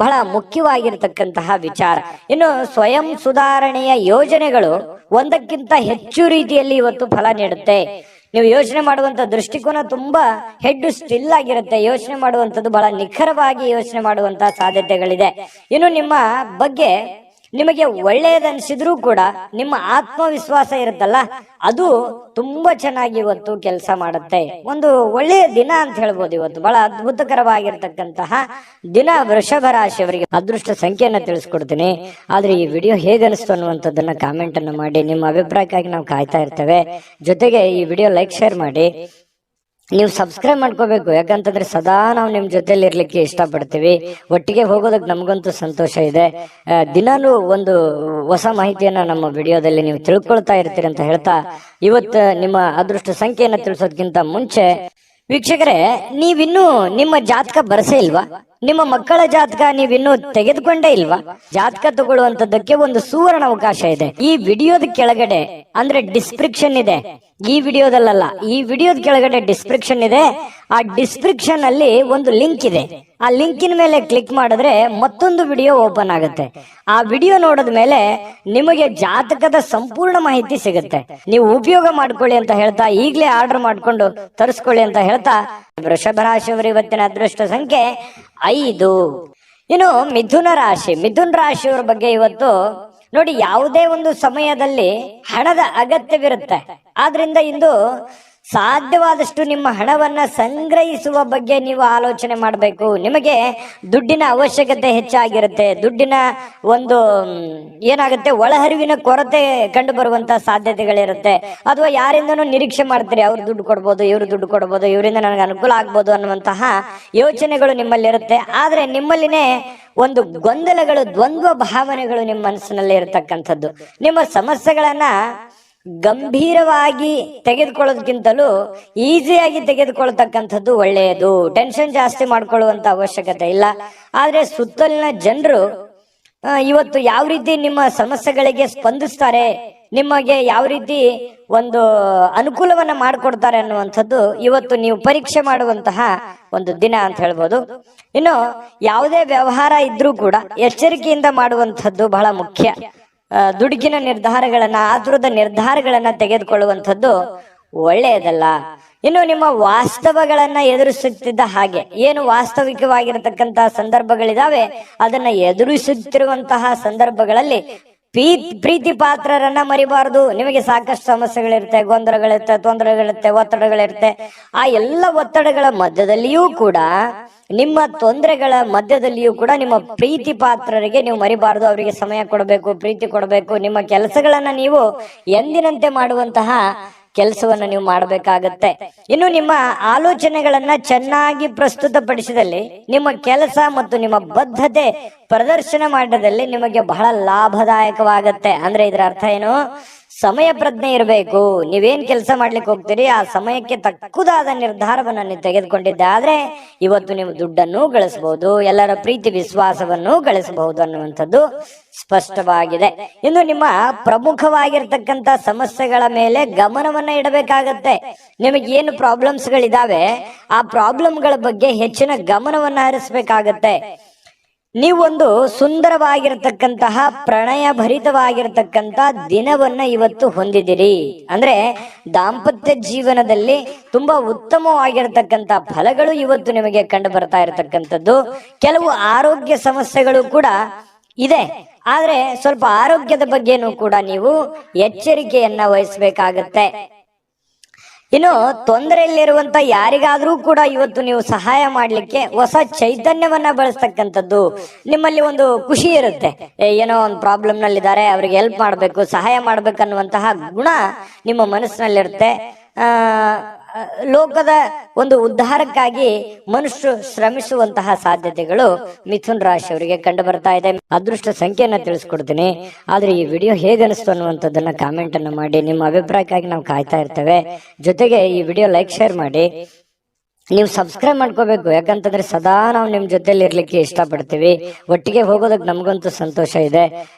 ಬಹಳ ಮುಖ್ಯವಾಗಿರ್ತಕ್ಕಂತಹ ವಿಚಾರ. ಇನ್ನು ಸ್ವಯಂ ಸುಧಾರಣೆಯ ಯೋಜನೆಗಳು ಒಂದಕ್ಕಿಂತ ಹೆಚ್ಚು ರೀತಿಯಲ್ಲಿ ಇವತ್ತು ಫಲ ನೀಡುತ್ತೆ. ನೀವು ಯೋಚನೆ ಮಾಡುವಂತ ದೃಷ್ಟಿಕೋನ ತುಂಬಾ ಹೆಡ್ ಸ್ಟಿಲ್ ಆಗಿರುತ್ತೆ. ಯೋಚನೆ ಮಾಡುವಂತದ್ದು ಬಹಳ ನಿಖರವಾಗಿ ಯೋಚನೆ ಮಾಡುವಂತಹ ಸಾಧ್ಯತೆಗಳಿದೆ. ಇನ್ನು ನಿಮ್ಮ ಬಗ್ಗೆ ನಿಮಗೆ ಒಳ್ಳೆಯದನ್ಸಿದ್ರೂ ಕೂಡ ನಿಮ್ಮ ಆತ್ಮವಿಶ್ವಾಸ ಇರುತ್ತಲ್ಲ, ಅದು ತುಂಬಾ ಚೆನ್ನಾಗಿ ಇವತ್ತು ಕೆಲಸ ಮಾಡುತ್ತೆ. ಒಂದು ಒಳ್ಳೆಯ ದಿನ ಅಂತ ಹೇಳ್ಬೋದು. ಇವತ್ತು ಬಹಳ ಅದ್ಭುತಕರವಾಗಿರ್ತಕ್ಕಂತಹ ದಿನ ವೃಷಭ ರಾಶಿಯವರಿಗೆ. ಅದೃಷ್ಟ ಸಂಖ್ಯೆಯನ್ನ ತಿಳಿಸ್ಕೊಡ್ತೀನಿ. ಆದ್ರೆ ಈ ವಿಡಿಯೋ ಹೇಗನಿಸ್ತು ಅನ್ನುವಂಥದ್ದನ್ನ ಕಾಮೆಂಟ್ ಅನ್ನು ಮಾಡಿ. ನಿಮ್ಮ ಅಭಿಪ್ರಾಯಕ್ಕಾಗಿ ನಾವು ಕಾಯ್ತಾ ಇರ್ತೇವೆ. ಜೊತೆಗೆ ಈ ವಿಡಿಯೋ ಲೈಕ್ ಶೇರ್ ಮಾಡಿ. ನೀವು ಸಬ್ಸ್ಕ್ರೈಬ್ ಮಾಡ್ಕೋಬೇಕು, ಯಾಕಂತಂದ್ರೆ ಸದಾ ನಾವು ನಿಮ್ ಜೊತೆಲಿ ಇರ್ಲಿಕ್ಕೆ ಇಷ್ಟಪಡ್ತೀವಿ. ಒಟ್ಟಿಗೆ ಹೋಗೋದಕ್ಕೆ ನಮಗಂತೂ ಸಂತೋಷ ಇದೆ. ದಿನಾಲೂ ಒಂದು ಹೊಸ ಮಾಹಿತಿಯನ್ನ ನಮ್ಮ ವಿಡಿಯೋದಲ್ಲಿ ನೀವು ತಿಳ್ಕೊಳ್ತಾ ಇರ್ತೀರಿ ಅಂತ ಹೇಳ್ತಾ, ಇವತ್ತು ನಿಮ್ಮ ಅದೃಷ್ಟ ಸಂಖ್ಯೆಯನ್ನ ತಿಳಿಸೋದಕ್ಕಿಂತ ಮುಂಚೆ ವೀಕ್ಷಕರೇ, ನೀವಿನ್ನೂ ನಿಮ್ಮ ಜಾತಕ ಬರಸೇ ಇಲ್ವಾ? ನಿಮ್ಮ ಮಕ್ಕಳ ಜಾತಕ ನೀವಿನ್ನೂ ತೆಗೆದುಕೊಂಡೇ ಇಲ್ವಾ? ಜಾತಕ ತಗೊಳ್ಳುವಂತದ್ದಕ್ಕೆ ಒಂದು ಸುವರ್ಣ ಅವಕಾಶ ಇದೆ. ಈ ವಿಡಿಯೋದ ಕೆಳಗಡೆ ಅಂದ್ರೆ ಡಿಸ್ಕ್ರಿಪ್ಷನ್ ಇದೆ, ಈ ವಿಡಿಯೋದಲ್ಲ, ಈ ವಿಡಿಯೋದ ಕೆಳಗಡೆ ಡಿಸ್ಕ್ರಿಪ್ಷನ್ ಇದೆ. ಆ ಡಿಸ್ಕ್ರಿಪ್ಷನ್ ಅಲ್ಲಿ ಒಂದು ಲಿಂಕ್ ಇದೆ. ಆ ಲಿಂಕಿನ ಮೇಲೆ ಕ್ಲಿಕ್ ಮಾಡಿದ್ರೆ ಮತ್ತೊಂದು ವಿಡಿಯೋ ಓಪನ್ ಆಗುತ್ತೆ. ಆ ವಿಡಿಯೋ ನೋಡಿದ ಮೇಲೆ ನಿಮಗೆ ಜಾತಕದ ಸಂಪೂರ್ಣ ಮಾಹಿತಿ ಸಿಗುತ್ತೆ. ನೀವು ಉಪಯೋಗ ಮಾಡ್ಕೊಳ್ಳಿ ಅಂತ ಹೇಳ್ತಾ, ಈಗಲೇ ಆರ್ಡರ್ ಮಾಡ್ಕೊಂಡು ತರಿಸ್ಕೊಳ್ಳಿ ಅಂತ ಹೇಳ್ತಾ, ವೃಷಭ ರಾಶಿಯವರು ಇವತ್ತಿನ ಅದೃಷ್ಟ ಸಂಖ್ಯೆ 5. ಇನ್ನು ಮಿಥುನ ರಾಶಿ, ಮಿಥುನ್ ರಾಶಿಯವರ ಬಗ್ಗೆ ಇವತ್ತು ನೋಡಿ, ಯಾವುದೇ ಒಂದು ಸಮಯದಲ್ಲಿ ಹಣದ ಅಗತ್ಯವಿರುತ್ತೆ. ಆದ್ರಿಂದ ಇಂದು ಸಾಧ್ಯವಾದಷ್ಟು ನಿಮ್ಮ ಹಣವನ್ನ ಸಂಗ್ರಹಿಸುವ ಬಗ್ಗೆ ನೀವು ಆಲೋಚನೆ ಮಾಡಬೇಕು. ನಿಮಗೆ ದುಡ್ಡಿನ ಅವಶ್ಯಕತೆ ಹೆಚ್ಚಾಗಿರುತ್ತೆ. ದುಡ್ಡಿನ ಒಂದು ಏನಾಗುತ್ತೆ, ಒಳಹರಿವಿನ ಕೊರತೆ ಕಂಡು ಬರುವಂತಹ ಸಾಧ್ಯತೆಗಳಿರುತ್ತೆ. ಅಥವಾ ಯಾರಿಂದನೂ ನಿರೀಕ್ಷೆ ಮಾಡ್ತೀರಿ, ಅವ್ರು ದುಡ್ಡು ಕೊಡ್ಬೋದು, ಇವ್ರು ದುಡ್ಡು ಕೊಡ್ಬೋದು, ಇವರಿಂದ ನನಗೆ ಅನುಕೂಲ ಆಗ್ಬೋದು ಅನ್ನುವಂತಹ ಯೋಚನೆಗಳು ನಿಮ್ಮಲ್ಲಿರುತ್ತೆ. ಆದ್ರೆ ನಿಮ್ಮಲ್ಲಿನೇ ಒಂದು ಗೊಂದಲಗಳು, ದ್ವಂದ್ವ ಭಾವನೆಗಳು ನಿಮ್ಮ ಮನಸ್ಸಿನಲ್ಲಿ ಇರತಕ್ಕಂಥದ್ದು. ನಿಮ್ಮ ಸಮಸ್ಯೆಗಳನ್ನ ಗಂಭೀರವಾಗಿ ತೆಗೆದುಕೊಳ್ಳೋದಕ್ಕಿಂತಲೂ ಈಸಿಯಾಗಿ ತೆಗೆದುಕೊಳ್ತಕ್ಕಂಥದ್ದು ಒಳ್ಳೆಯದು. ಟೆನ್ಷನ್ ಜಾಸ್ತಿ ಮಾಡ್ಕೊಳ್ಳುವಂತ ಅವಶ್ಯಕತೆ ಇಲ್ಲ. ಆದ್ರೆ ಸುತ್ತಲಿನ ಜನರು ಇವತ್ತು ಯಾವ ರೀತಿ ನಿಮ್ಮ ಸಮಸ್ಯೆಗಳಿಗೆ ಸ್ಪಂದಿಸ್ತಾರೆ, ನಿಮಗೆ ಯಾವ ರೀತಿ ಒಂದು ಅನುಕೂಲವನ್ನ ಮಾಡಿಕೊಡ್ತಾರೆ ಅನ್ನುವಂಥದ್ದು ಇವತ್ತು ನೀವು ಪರೀಕ್ಷೆ ಮಾಡುವಂತಹ ಒಂದು ದಿನ ಅಂತ ಹೇಳ್ಬೋದು. ಇನ್ನು ಯಾವುದೇ ವ್ಯವಹಾರ ಇದ್ರೂ ಕೂಡ ಎಚ್ಚರಿಕೆಯಿಂದ ಮಾಡುವಂಥದ್ದು ಬಹಳ ಮುಖ್ಯ. ದುಡುಕಿನ ನಿರ್ಧಾರಗಳನ್ನ, ಆತುರದ ನಿರ್ಧಾರಗಳನ್ನ ತೆಗೆದುಕೊಳ್ಳುವಂಥದ್ದು ಒಳ್ಳೆಯದಲ್ಲ. ಇನ್ನು ನಿಮ್ಮ ವಾಸ್ತವಗಳನ್ನ ಎದುರಿಸುತ್ತಿದ್ದ ಹಾಗೆ, ಏನು ವಾಸ್ತವಿಕವಾಗಿರತಕ್ಕಂತಹ ಸಂದರ್ಭಗಳಿದಾವೆ ಅದನ್ನ ಎದುರಿಸುತ್ತಿರುವಂತಹ ಸಂದರ್ಭಗಳಲ್ಲಿ ಪ್ರೀತಿ ಪಾತ್ರರನ್ನ ಮರಿಬಾರದು. ನಿಮಗೆ ಸಾಕಷ್ಟು ಸಮಸ್ಯೆಗಳಿರುತ್ತೆ, ಗೊಂದಲಗಳಿರುತ್ತೆ, ತೊಂದರೆಗಳಿರುತ್ತೆ, ಒತ್ತಡಗಳಿರುತ್ತೆ. ಆ ಎಲ್ಲ ಒತ್ತಡಗಳ ಮಧ್ಯದಲ್ಲಿಯೂ ಕೂಡ, ನಿಮ್ಮ ತೊಂದರೆಗಳ ಮಧ್ಯದಲ್ಲಿಯೂ ಕೂಡ ನಿಮ್ಮ ಪ್ರೀತಿ ಪಾತ್ರರಿಗೆ ನೀವು ಮರಿಬಾರದು. ಅವರಿಗೆ ಸಮಯ ಕೊಡಬೇಕು, ಪ್ರೀತಿ ಕೊಡಬೇಕು. ನಿಮ್ಮ ಕೆಲಸಗಳನ್ನ ನೀವು ಎಂದಿನಂತೆ ಮಾಡುವಂತಹ ಕೆಲಸವನ್ನ ನೀವು ಮಾಡಬೇಕಾಗತ್ತೆ. ಇನ್ನು ನಿಮ್ಮ ಆಲೋಚನೆಗಳನ್ನ ಚೆನ್ನಾಗಿ ಪ್ರಸ್ತುತಪಡಿಸಿದಲ್ಲಿ, ನಿಮ್ಮ ಕೆಲಸ ಮತ್ತು ನಿಮ್ಮ ಬದ್ಧತೆ ಪ್ರದರ್ಶನ ಮಾಡಿದಲ್ಲಿ ನಿಮಗೆ ಬಹಳ ಲಾಭದಾಯಕವಾಗತ್ತೆ. ಅಂದ್ರೆ ಇದರ ಅರ್ಥ ಏನು? ಸಮಯ ಪ್ರಜ್ಞೆ ಇರಬೇಕು. ನೀವೇನ್ ಕೆಲಸ ಮಾಡ್ಲಿಕ್ಕೆ ಹೋಗ್ತೀರಿ ಆ ಸಮಯಕ್ಕೆ ತಕ್ಕುದಾದ ನಿರ್ಧಾರವನ್ನ ನೀವು ತೆಗೆದುಕೊಂಡಿದ್ದೆ ಆದ್ರೆ ಇವತ್ತು ನೀವು ದುಡ್ಡನ್ನು ಗಳಿಸಬಹುದು, ಎಲ್ಲರ ಪ್ರೀತಿ ವಿಶ್ವಾಸವನ್ನು ಗಳಿಸಬಹುದು ಅನ್ನುವಂಥದ್ದು ಸ್ಪಷ್ಟವಾಗಿದೆ. ಇನ್ನು ನಿಮ್ಮ ಪ್ರಮುಖವಾಗಿರ್ತಕ್ಕಂಥ ಸಮಸ್ಯೆಗಳ ಮೇಲೆ ಗಮನವನ್ನ ಇಡಬೇಕಾಗತ್ತೆ. ನಿಮಗೆ ಏನು ಪ್ರಾಬ್ಲಮ್ಸ್ ಗಳಿದಾವೆ ಆ ಪ್ರಾಬ್ಲಮ್ಗಳ ಬಗ್ಗೆ ಹೆಚ್ಚಿನ ಗಮನವನ್ನ ಹರಿಸಬೇಕಾಗತ್ತೆ. ನೀವೊಂದು ಸುಂದರವಾಗಿರತಕ್ಕಂತಹ ಪ್ರಣಯ ಭರಿತವಾಗಿರತಕ್ಕಂತ ದಿನವನ್ನ ಇವತ್ತು ಹೊಂದಿದಿರಿ. ಅಂದ್ರೆ ದಾಂಪತ್ಯ ಜೀವನದಲ್ಲಿ ತುಂಬಾ ಉತ್ತಮವಾಗಿರತಕ್ಕಂತ ಫಲಗಳು ಇವತ್ತು ನಿಮಗೆ ಕಂಡು ಬರ್ತಾ ಇರತಕ್ಕಂಥದ್ದು. ಕೆಲವು ಆರೋಗ್ಯ ಸಮಸ್ಯೆಗಳು ಕೂಡ ಇದೆ, ಆದ್ರೆ ಸ್ವಲ್ಪ ಆರೋಗ್ಯದ ಬಗ್ಗೆನೂ ಕೂಡ ನೀವು ಎಚ್ಚರಿಕೆಯನ್ನ ವಹಿಸಬೇಕಾಗತ್ತೆ. ಇನ್ನು ತೊಂದರೆಯಲ್ಲಿರುವಂತ ಯಾರಿಗಾದ್ರೂ ಕೂಡ ಇವತ್ತು ನೀವು ಸಹಾಯ ಮಾಡ್ಲಿಕ್ಕೆ ಹೊಸ ಚೈತನ್ಯವನ್ನ ಬಳಸ್ತಕ್ಕಂಥದ್ದು, ನಿಮ್ಮಲ್ಲಿ ಒಂದು ಖುಷಿ ಇರುತ್ತೆ. ಏನೋ ಒಂದು ಪ್ರಾಬ್ಲಮ್ ನಲ್ಲಿದ್ದಾರೆ, ಅವ್ರಿಗೆ ಹೆಲ್ಪ್ ಮಾಡ್ಬೇಕು, ಸಹಾಯ ಮಾಡ್ಬೇಕನ್ನುವಂತಹ ಗುಣ ನಿಮ್ಮ ಮನಸ್ಸಿನಲ್ಲಿರುತ್ತೆ. ಲೋಕದ ಒಂದು ಉದ್ಧಾರಕ್ಕಾಗಿ ಮನುಷ್ಯರು ಶ್ರಮಿಸುವಂತಹ ಸಾಧ್ಯತೆಗಳು ಮಿಥುನ್ ರಾಶಿಯವರಿಗೆ ಕಂಡು ಬರ್ತಾ ಇದೆ. ಅದೃಷ್ಟ ಸಂಖ್ಯೆಯನ್ನ ತಿಳಿಸ್ಕೊಡ್ತೀನಿ. ಆದ್ರೆ ಈ ವಿಡಿಯೋ ಹೇಗನಿಸ್ತು ಅನ್ನುವಂಥದ್ದನ್ನ ಕಾಮೆಂಟ್ ಅನ್ನ ಮಾಡಿ. ನಿಮ್ಮ ಅಭಿಪ್ರಾಯಕ್ಕಾಗಿ ನಾವು ಕಾಯ್ತಾ ಇರ್ತೇವೆ. ಜೊತೆಗೆ ಈ ವಿಡಿಯೋ ಲೈಕ್, ಶೇರ್ ಮಾಡಿ. ನೀವು ಸಬ್ಸ್ಕ್ರೈಬ್ ಮಾಡ್ಕೋಬೇಕು, ಯಾಕಂತಂದ್ರೆ ಸದಾ ನಾವು ನಿಮ್ ಜೊತೆಲಿ ಇರ್ಲಿಕ್ಕೆ ಇಷ್ಟಪಡ್ತೀವಿ. ಒಟ್ಟಿಗೆ ಹೋಗೋದಕ್ಕೆ ನಮಗಂತೂ ಸಂತೋಷ ಇದೆ.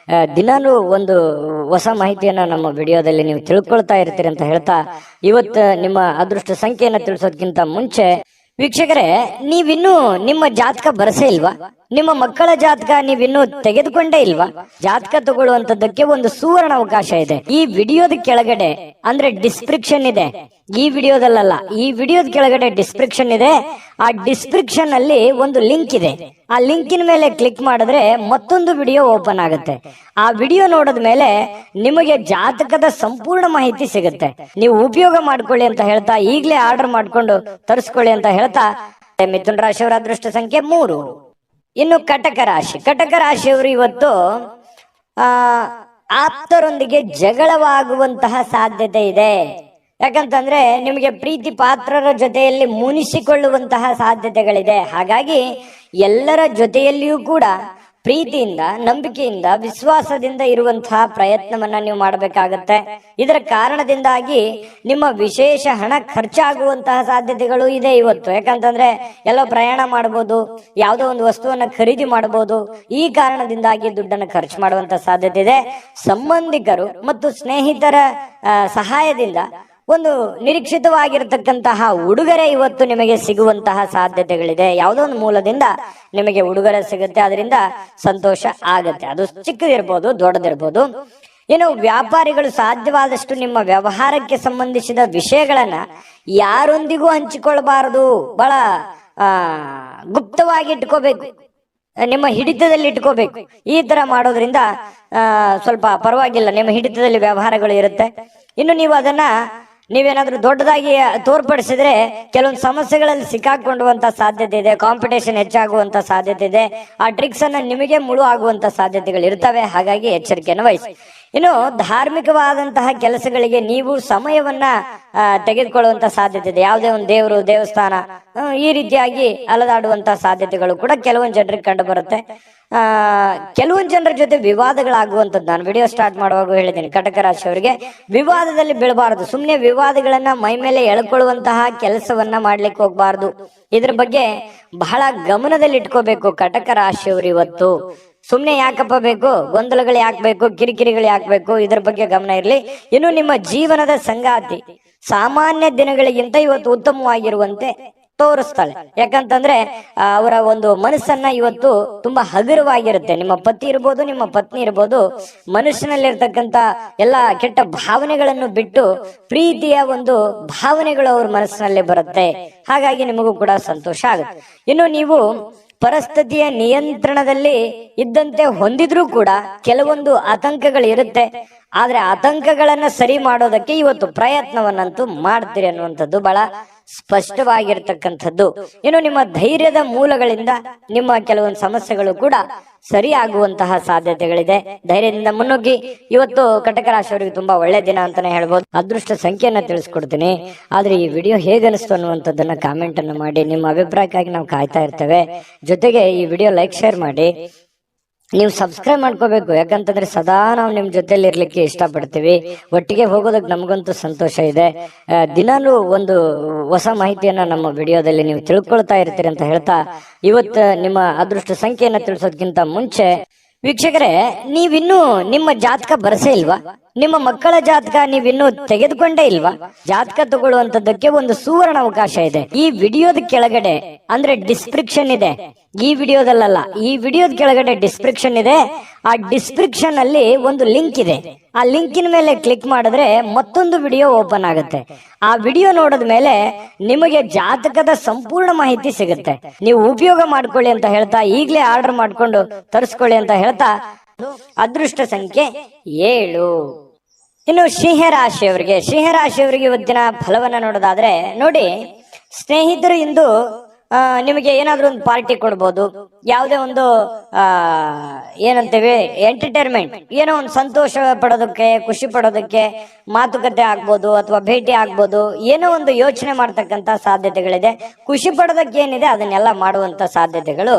ದಿನಾನು ಒಂದು ಹೊಸ ಮಾಹಿತಿಯನ್ನ ನಮ್ಮ ವಿಡಿಯೋದಲ್ಲಿ ನೀವು ತಿಳ್ಕೊಳ್ತಾ ಇರ್ತೀರಿ ಅಂತ ಹೇಳ್ತಾ, ಇವತ್ತು ನಿಮ್ಮ ಅದೃಷ್ಟ ಸಂಖ್ಯೆಯನ್ನ ತಿಳಿಸೋದಕ್ಕಿಂತ ಮುಂಚೆ ವೀಕ್ಷಕರೇ, ನೀವಿನ್ನೂ ನಿಮ್ಮ ಜಾತಕ ಬರಸೇ ಇಲ್ವಾ? ನಿಮ್ಮ ಮಕ್ಕಳ ಜಾತಕ ನೀವಿನ್ನೂ ತೆಗೆದುಕೊಂಡೇ ಇಲ್ವಾ? ಜಾತಕ ತಗೊಳ್ಳುವಂತದ್ದಕ್ಕೆ ಒಂದು ಸುವರ್ಣ ಅವಕಾಶ ಇದೆ. ಈ ವಿಡಿಯೋದ ಕೆಳಗಡೆ ಅಂದ್ರೆ ಡಿಸ್ಕ್ರಿಪ್ಷನ್ ಇದೆ, ಈ ವಿಡಿಯೋದಲ್ಲ, ಈ ವಿಡಿಯೋದ ಕೆಳಗಡೆ ಡಿಸ್ಕ್ರಿಪ್ಷನ್ ಇದೆ. ಆ ಡಿಸ್ಕ್ರಿಪ್ಷನ್ ಅಲ್ಲಿ ಒಂದು ಲಿಂಕ್ ಇದೆ. ಆ ಲಿಂಕಿನ ಮೇಲೆ ಕ್ಲಿಕ್ ಮಾಡಿದ್ರೆ ಮತ್ತೊಂದು ವಿಡಿಯೋ ಓಪನ್ ಆಗುತ್ತೆ. ಆ ವಿಡಿಯೋ ನೋಡಿದ ಮೇಲೆ ನಿಮಗೆ ಜಾತಕದ ಸಂಪೂರ್ಣ ಮಾಹಿತಿ ಸಿಗುತ್ತೆ. ನೀವು ಉಪಯೋಗ ಮಾಡ್ಕೊಳ್ಳಿ ಅಂತ ಹೇಳ್ತಾ, ಈಗಲೇ ಆರ್ಡರ್ ಮಾಡ್ಕೊಂಡು ತರಿಸ್ಕೊಳ್ಳಿ ಅಂತ ಹೇಳ್ತಾ, ಮಿಥುನ್ ರಾಶಿಯವರ ಅದೃಷ್ಟ ಸಂಖ್ಯೆ 3. ಇನ್ನು ಕಟಕ ರಾಶಿ, ಕಟಕ ರಾಶಿಯವರು ಇವತ್ತು ಆಪ್ತರೊಂದಿಗೆ ಜಗಳವಾಗುವಂತಹ ಸಾಧ್ಯತೆ ಇದೆ. ಯಾಕಂತಂದ್ರೆ ನಿಮಗೆ ಪ್ರೀತಿ ಪಾತ್ರರ ಜೊತೆಯಲ್ಲಿ ಮುನಿಸಿಕೊಳ್ಳುವಂತಹ ಸಾಧ್ಯತೆಗಳಿದೆ. ಹಾಗಾಗಿ ಎಲ್ಲರ ಜೊತೆಯಲ್ಲಿಯೂ ಕೂಡ ಪ್ರೀತಿಯಿಂದ, ನಂಬಿಕೆಯಿಂದ, ವಿಶ್ವಾಸದಿಂದ ಇರುವಂತಹ ಪ್ರಯತ್ನವನ್ನ ನೀವು ಮಾಡಬೇಕಾಗತ್ತೆ. ಇದರ ಕಾರಣದಿಂದಾಗಿ ನಿಮ್ಮ ವಿಶೇಷ ಹಣ ಖರ್ಚಾಗುವಂತಹ ಸಾಧ್ಯತೆಗಳು ಇದೆ ಇವತ್ತು. ಯಾಕಂತಂದ್ರೆ ಎಲ್ಲೋ ಪ್ರಯಾಣ ಮಾಡಬಹುದು, ಯಾವುದೋ ಒಂದು ವಸ್ತುವನ್ನ ಖರೀದಿ ಮಾಡಬಹುದು. ಈ ಕಾರಣದಿಂದಾಗಿ ದುಡ್ಡನ್ನು ಖರ್ಚು ಮಾಡುವಂತ ಸಾಧ್ಯತೆ ಇದೆ. ಸಂಬಂಧಿಕರು ಮತ್ತು ಸ್ನೇಹಿತರ ಸಹಾಯದಿಂದ ಒಂದು ನಿರೀಕ್ಷಿತವಾಗಿರತಕ್ಕಂತಹ ಉಡುಗೊರೆ ಇವತ್ತು ನಿಮಗೆ ಸಿಗುವಂತಹ ಸಾಧ್ಯತೆಗಳಿದೆ. ಯಾವುದೋ ಒಂದು ಮೂಲದಿಂದ ನಿಮಗೆ ಉಡುಗೊರೆ ಸಿಗುತ್ತೆ, ಅದರಿಂದ ಸಂತೋಷ ಆಗತ್ತೆ. ಅದು ಚಿಕ್ಕದಿರ್ಬೋದು, ದೊಡ್ಡದಿರ್ಬೋದು. ಇನ್ನು ವ್ಯಾಪಾರಿಗಳು ಸಾಧ್ಯವಾದಷ್ಟು ನಿಮ್ಮ ವ್ಯವಹಾರಕ್ಕೆ ಸಂಬಂಧಿಸಿದ ವಿಷಯಗಳನ್ನ ಯಾರೊಂದಿಗೂ ಹಂಚಿಕೊಳ್ಬಾರದು. ಬಹಳ ಗುಪ್ತವಾಗಿ ಇಟ್ಕೋಬೇಕು, ನಿಮ್ಮ ಹಿಡಿತದಲ್ಲಿ ಇಟ್ಕೋಬೇಕು. ಈ ತರ ಮಾಡೋದ್ರಿಂದ ಸ್ವಲ್ಪ ಪರವಾಗಿಲ್ಲ, ನಿಮ್ಮ ಹಿಡಿತದಲ್ಲಿ ವ್ಯವಹಾರಗಳು ಇರುತ್ತೆ. ಇನ್ನು ನೀವು ಅದನ್ನ ನೀವೇನಾದ್ರೂ ದೊಡ್ಡದಾಗಿ ತೋರ್ಪಡಿಸಿದ್ರೆ ಕೆಲವೊಂದು ಸಮಸ್ಯೆಗಳಲ್ಲಿ ಸಿಕ್ಕಾಕೊಳ್ಳುವಂತ ಸಾಧ್ಯತೆ ಇದೆ. ಕಾಂಪಿಟೇಷನ್ ಹೆಚ್ಚಾಗುವಂತ ಸಾಧ್ಯತೆ ಇದೆ. ಆ ಟ್ರಿಕ್ಸ್ ಅನ್ನ ನಿಮಗೆ ಮುಳು ಆಗುವಂತ ಸಾಧ್ಯತೆಗಳು ಇರ್ತವೆ. ಹಾಗಾಗಿ ಎಚ್ಚರಿಕೆಯನ್ನು ವಹಿಸಿ. ಇನ್ನು ಧಾರ್ಮಿಕವಾದಂತಹ ಕೆಲಸಗಳಿಗೆ ನೀವು ಸಮಯವನ್ನ ತೆಗೆದುಕೊಳ್ಳುವಂತ ಸಾಧ್ಯತೆ ಇದೆ. ಯಾವುದೇ ಒಂದು ದೇವರು, ದೇವಸ್ಥಾನ ಈ ರೀತಿಯಾಗಿ ಅಲದಾಡುವಂತಹ ಸಾಧ್ಯತೆಗಳು ಕೂಡ ಕೆಲವೊಂದು ಜನರಿಗೆ ಕಂಡು ಬರುತ್ತೆ. ಕೆಲವೊಂದು ಜನರ ಜೊತೆ ವಿವಾದಗಳಾಗುವಂಥದ್ದು ನಾನು ವಿಡಿಯೋ ಸ್ಟಾರ್ಟ್ ಮಾಡುವಾಗ ಹೇಳಿದ್ದೀನಿ. ಕಟಕ ರಾಶಿಯವರಿಗೆ ವಿವಾದದಲ್ಲಿ ಬೀಳಬಾರದು. ಸುಮ್ಮನೆ ವಿವಾದಗಳನ್ನ ಮೈ ಮೇಲೆ ಎಳ್ಕೊಳ್ಳುವಂತಹ ಕೆಲಸವನ್ನ ಮಾಡ್ಲಿಕ್ಕೆ ಹೋಗ್ಬಾರ್ದು. ಇದ್ರ ಬಗ್ಗೆ ಬಹಳ ಗಮನದಲ್ಲಿ ಇಟ್ಕೋಬೇಕು ಕಟಕ ರಾಶಿಯವರು. ಇವತ್ತು ಸುಮ್ನೆ ಯಾಕಪ್ಪ ಬೇಕು, ಗೊಂದಲಗಳು ಯಾಕೆ ಬೇಕು, ಕಿರಿಕಿರಿಗಳು ಯಾಕೆ ಬೇಕು, ಇದ್ರ ಬಗ್ಗೆ ಗಮನ ಇರಲಿ. ಇನ್ನು ನಿಮ್ಮ ಜೀವನದ ಸಂಗಾತಿ ಸಾಮಾನ್ಯ ದಿನಗಳಿಗಿಂತ ಇವತ್ತು ಉತ್ತಮವಾಗಿರುವಂತೆ ತೋರಿಸ್ತಾಳೆ. ಯಾಕಂತಂದ್ರೆ ಅವರ ಒಂದು ಮನಸ್ಸನ್ನ ಇವತ್ತು ತುಂಬಾ ಹಗುರವಾಗಿರುತ್ತೆ. ನಿಮ್ಮ ಪತಿ ಇರ್ಬೋದು, ನಿಮ್ಮ ಪತ್ನಿ ಇರ್ಬೋದು, ಮನುಷ್ಯನಲ್ಲಿರ್ತಕ್ಕಂಥ ಎಲ್ಲ ಕೆಟ್ಟ ಭಾವನೆಗಳನ್ನು ಬಿಟ್ಟು ಪ್ರೀತಿಯ ಒಂದು ಭಾವನೆಗಳು ಅವ್ರ ಮನಸ್ಸಿನಲ್ಲಿ ಬರುತ್ತೆ. ಹಾಗಾಗಿ ನಿಮಗೂ ಕೂಡ ಸಂತೋಷ ಆಗುತ್ತೆ. ಇನ್ನು ನೀವು ಪರಿಸ್ಥಿತಿಯ ನಿಯಂತ್ರಣದಲ್ಲಿ ಇದ್ದಂತೆ ಹೊಂದಿದ್ರೂ ಕೂಡ ಕೆಲವೊಂದು ಆತಂಕಗಳು ಇರುತ್ತೆ. ಆದ್ರೆ ಆತಂಕಗಳನ್ನ ಸರಿ ಮಾಡೋದಕ್ಕೆ ಇವತ್ತು ಪ್ರಯತ್ನವನ್ನಂತೂ ಮಾಡ್ತೀರಿ ಅನ್ನುವಂಥದ್ದು ಬಹಳ ಸ್ಪಷ್ಟವಾಗಿರ್ತಕ್ಕಂಥದ್ದು. ಇನ್ನು ನಿಮ್ಮ ಧೈರ್ಯದ ಮೂಲಗಳಿಂದ ನಿಮ್ಮ ಕೆಲವೊಂದು ಸಮಸ್ಯೆಗಳು ಕೂಡ ಸರಿ ಆಗುವಂತಹ ಸಾಧ್ಯತೆಗಳಿದೆ. ಧೈರ್ಯದಿಂದ ಮುನ್ನುಗ್ಗಿ. ಇವತ್ತು ಕಟಕ ರಾಶಿಯವರಿಗೆ ತುಂಬಾ ಒಳ್ಳೆ ದಿನ ಅಂತಾನೆ ಹೇಳ್ಬೋದು. ಅದೃಷ್ಟ ಸಂಖ್ಯೆಯನ್ನ ತಿಳಿಸ್ಕೊಡ್ತೀನಿ. ಆದ್ರೆ ಈ ವಿಡಿಯೋ ಹೇಗನಿಸ್ತು ಅನ್ನುವಂಥದ್ದನ್ನ ಕಾಮೆಂಟ್ ಅನ್ನು ಮಾಡಿ. ನಿಮ್ಮ ಅಭಿಪ್ರಾಯಕ್ಕಾಗಿ ನಾವು ಕಾಯ್ತಾ ಇರ್ತೇವೆ. ಜೊತೆಗೆ ಈ ವಿಡಿಯೋ ಲೈಕ್, ಶೇರ್ ಮಾಡಿ. ನೀವು ಸಬ್ಸ್ಕ್ರೈಬ್ ಮಾಡ್ಕೋಬೇಕು. ಯಾಕಂತಂದ್ರೆ ಸದಾ ನಾವು ನಿಮ್ ಜೊತೆಲಿ ಇರ್ಲಿಕ್ಕೆ ಇಷ್ಟಪಡ್ತೀವಿ. ಒಟ್ಟಿಗೆ ಹೋಗೋದಕ್ಕೆ ನಮಗಂತೂ ಸಂತೋಷ ಇದೆ. ದಿನಾಲೂ ಒಂದು ಹೊಸ ಮಾಹಿತಿಯನ್ನ ನಮ್ಮ ವಿಡಿಯೋದಲ್ಲಿ ನೀವು ತಿಳ್ಕೊಳ್ತಾ ಇರ್ತೀರಿ ಅಂತ ಹೇಳ್ತಾ, ಇವತ್ತು ನಿಮ್ಮ ಅದೃಷ್ಟ ಸಂಖ್ಯೆಯನ್ನ ತಿಳಿಸೋದಕ್ಕಿಂತ ಮುಂಚೆ ವೀಕ್ಷಕರೇ, ನೀವಿನ್ನೂ ನಿಮ್ಮ ಜಾತಕ ಬರಸೇ ಇಲ್ವಾ? ನಿಮ್ಮ ಮಕ್ಕಳ ಜಾತಕ ನೀವಿನ್ನೂ ತೆಗೆದುಕೊಂಡೇ ಇಲ್ವಾ? ಜಾತಕ ತಗೊಳ್ಳುವಂತದ್ದಕ್ಕೆ ಒಂದು ಸುವರ್ಣ ಅವಕಾಶ ಇದೆ. ಈ ವಿಡಿಯೋದ ಕೆಳಗಡೆ ಅಂದ್ರೆ ಡಿಸ್ಕ್ರಿಪ್ಷನ್ ಇದೆ. ಈ ವಿಡಿಯೋದಲ್ಲ, ಈ ವಿಡಿಯೋದ ಕೆಳಗಡೆ ಡಿಸ್ಕ್ರಿಪ್ಷನ್ ಇದೆ. ಆ ಡಿಸ್ಕ್ರಿಪ್ಷನ್ ಅಲ್ಲಿ ಒಂದು ಲಿಂಕ್ ಇದೆ. ಆ ಲಿಂಕಿನ ಮೇಲೆ ಕ್ಲಿಕ್ ಮಾಡಿದ್ರೆ ಮತ್ತೊಂದು ವಿಡಿಯೋ ಓಪನ್ ಆಗುತ್ತೆ. ಆ ವಿಡಿಯೋ ನೋಡಿದ ಮೇಲೆ ನಿಮಗೆ ಜಾತಕದ ಸಂಪೂರ್ಣ ಮಾಹಿತಿ ಸಿಗುತ್ತೆ. ನೀವು ಉಪಯೋಗ ಮಾಡ್ಕೊಳ್ಳಿ ಅಂತ ಹೇಳ್ತಾ, ಈಗಲೇ ಆರ್ಡರ್ ಮಾಡ್ಕೊಂಡು ತರಿಸ್ಕೊಳ್ಳಿ ಅಂತ ಹೇಳ್ತಾ, ಅದೃಷ್ಟ ಸಂಖ್ಯೆ 7. ಇನ್ನು ಸಿಂಹರಾಶಿಯವರಿಗೆ ಇವತ್ತಿನ ಫಲವನ್ನ ನೋಡೋದಾದ್ರೆ, ನೋಡಿ ಸ್ನೇಹಿತರು ಇಂದು ನಿಮಗೆ ಏನಾದ್ರೂ ಒಂದು ಪಾರ್ಟಿ ಕೊಡ್ಬೋದು. ಯಾವುದೇ ಒಂದು ಏನಂತೇವೆ ಎಂಟರ್ಟೈನ್ಮೆಂಟ್, ಏನೋ ಒಂದು ಸಂತೋಷ ಪಡೋದಕ್ಕೆ, ಖುಷಿ ಪಡೋದಕ್ಕೆ ಮಾತುಕತೆ ಆಗ್ಬೋದು ಅಥವಾ ಭೇಟಿ ಆಗ್ಬೋದು. ಏನೋ ಒಂದು ಯೋಚನೆ ಮಾಡ್ತಕ್ಕಂತ ಸಾಧ್ಯತೆಗಳಿದೆ. ಖುಷಿ ಪಡೋದಕ್ಕೆ ಏನಿದೆ ಅದನ್ನೆಲ್ಲ ಮಾಡುವಂತ ಸಾಧ್ಯತೆಗಳು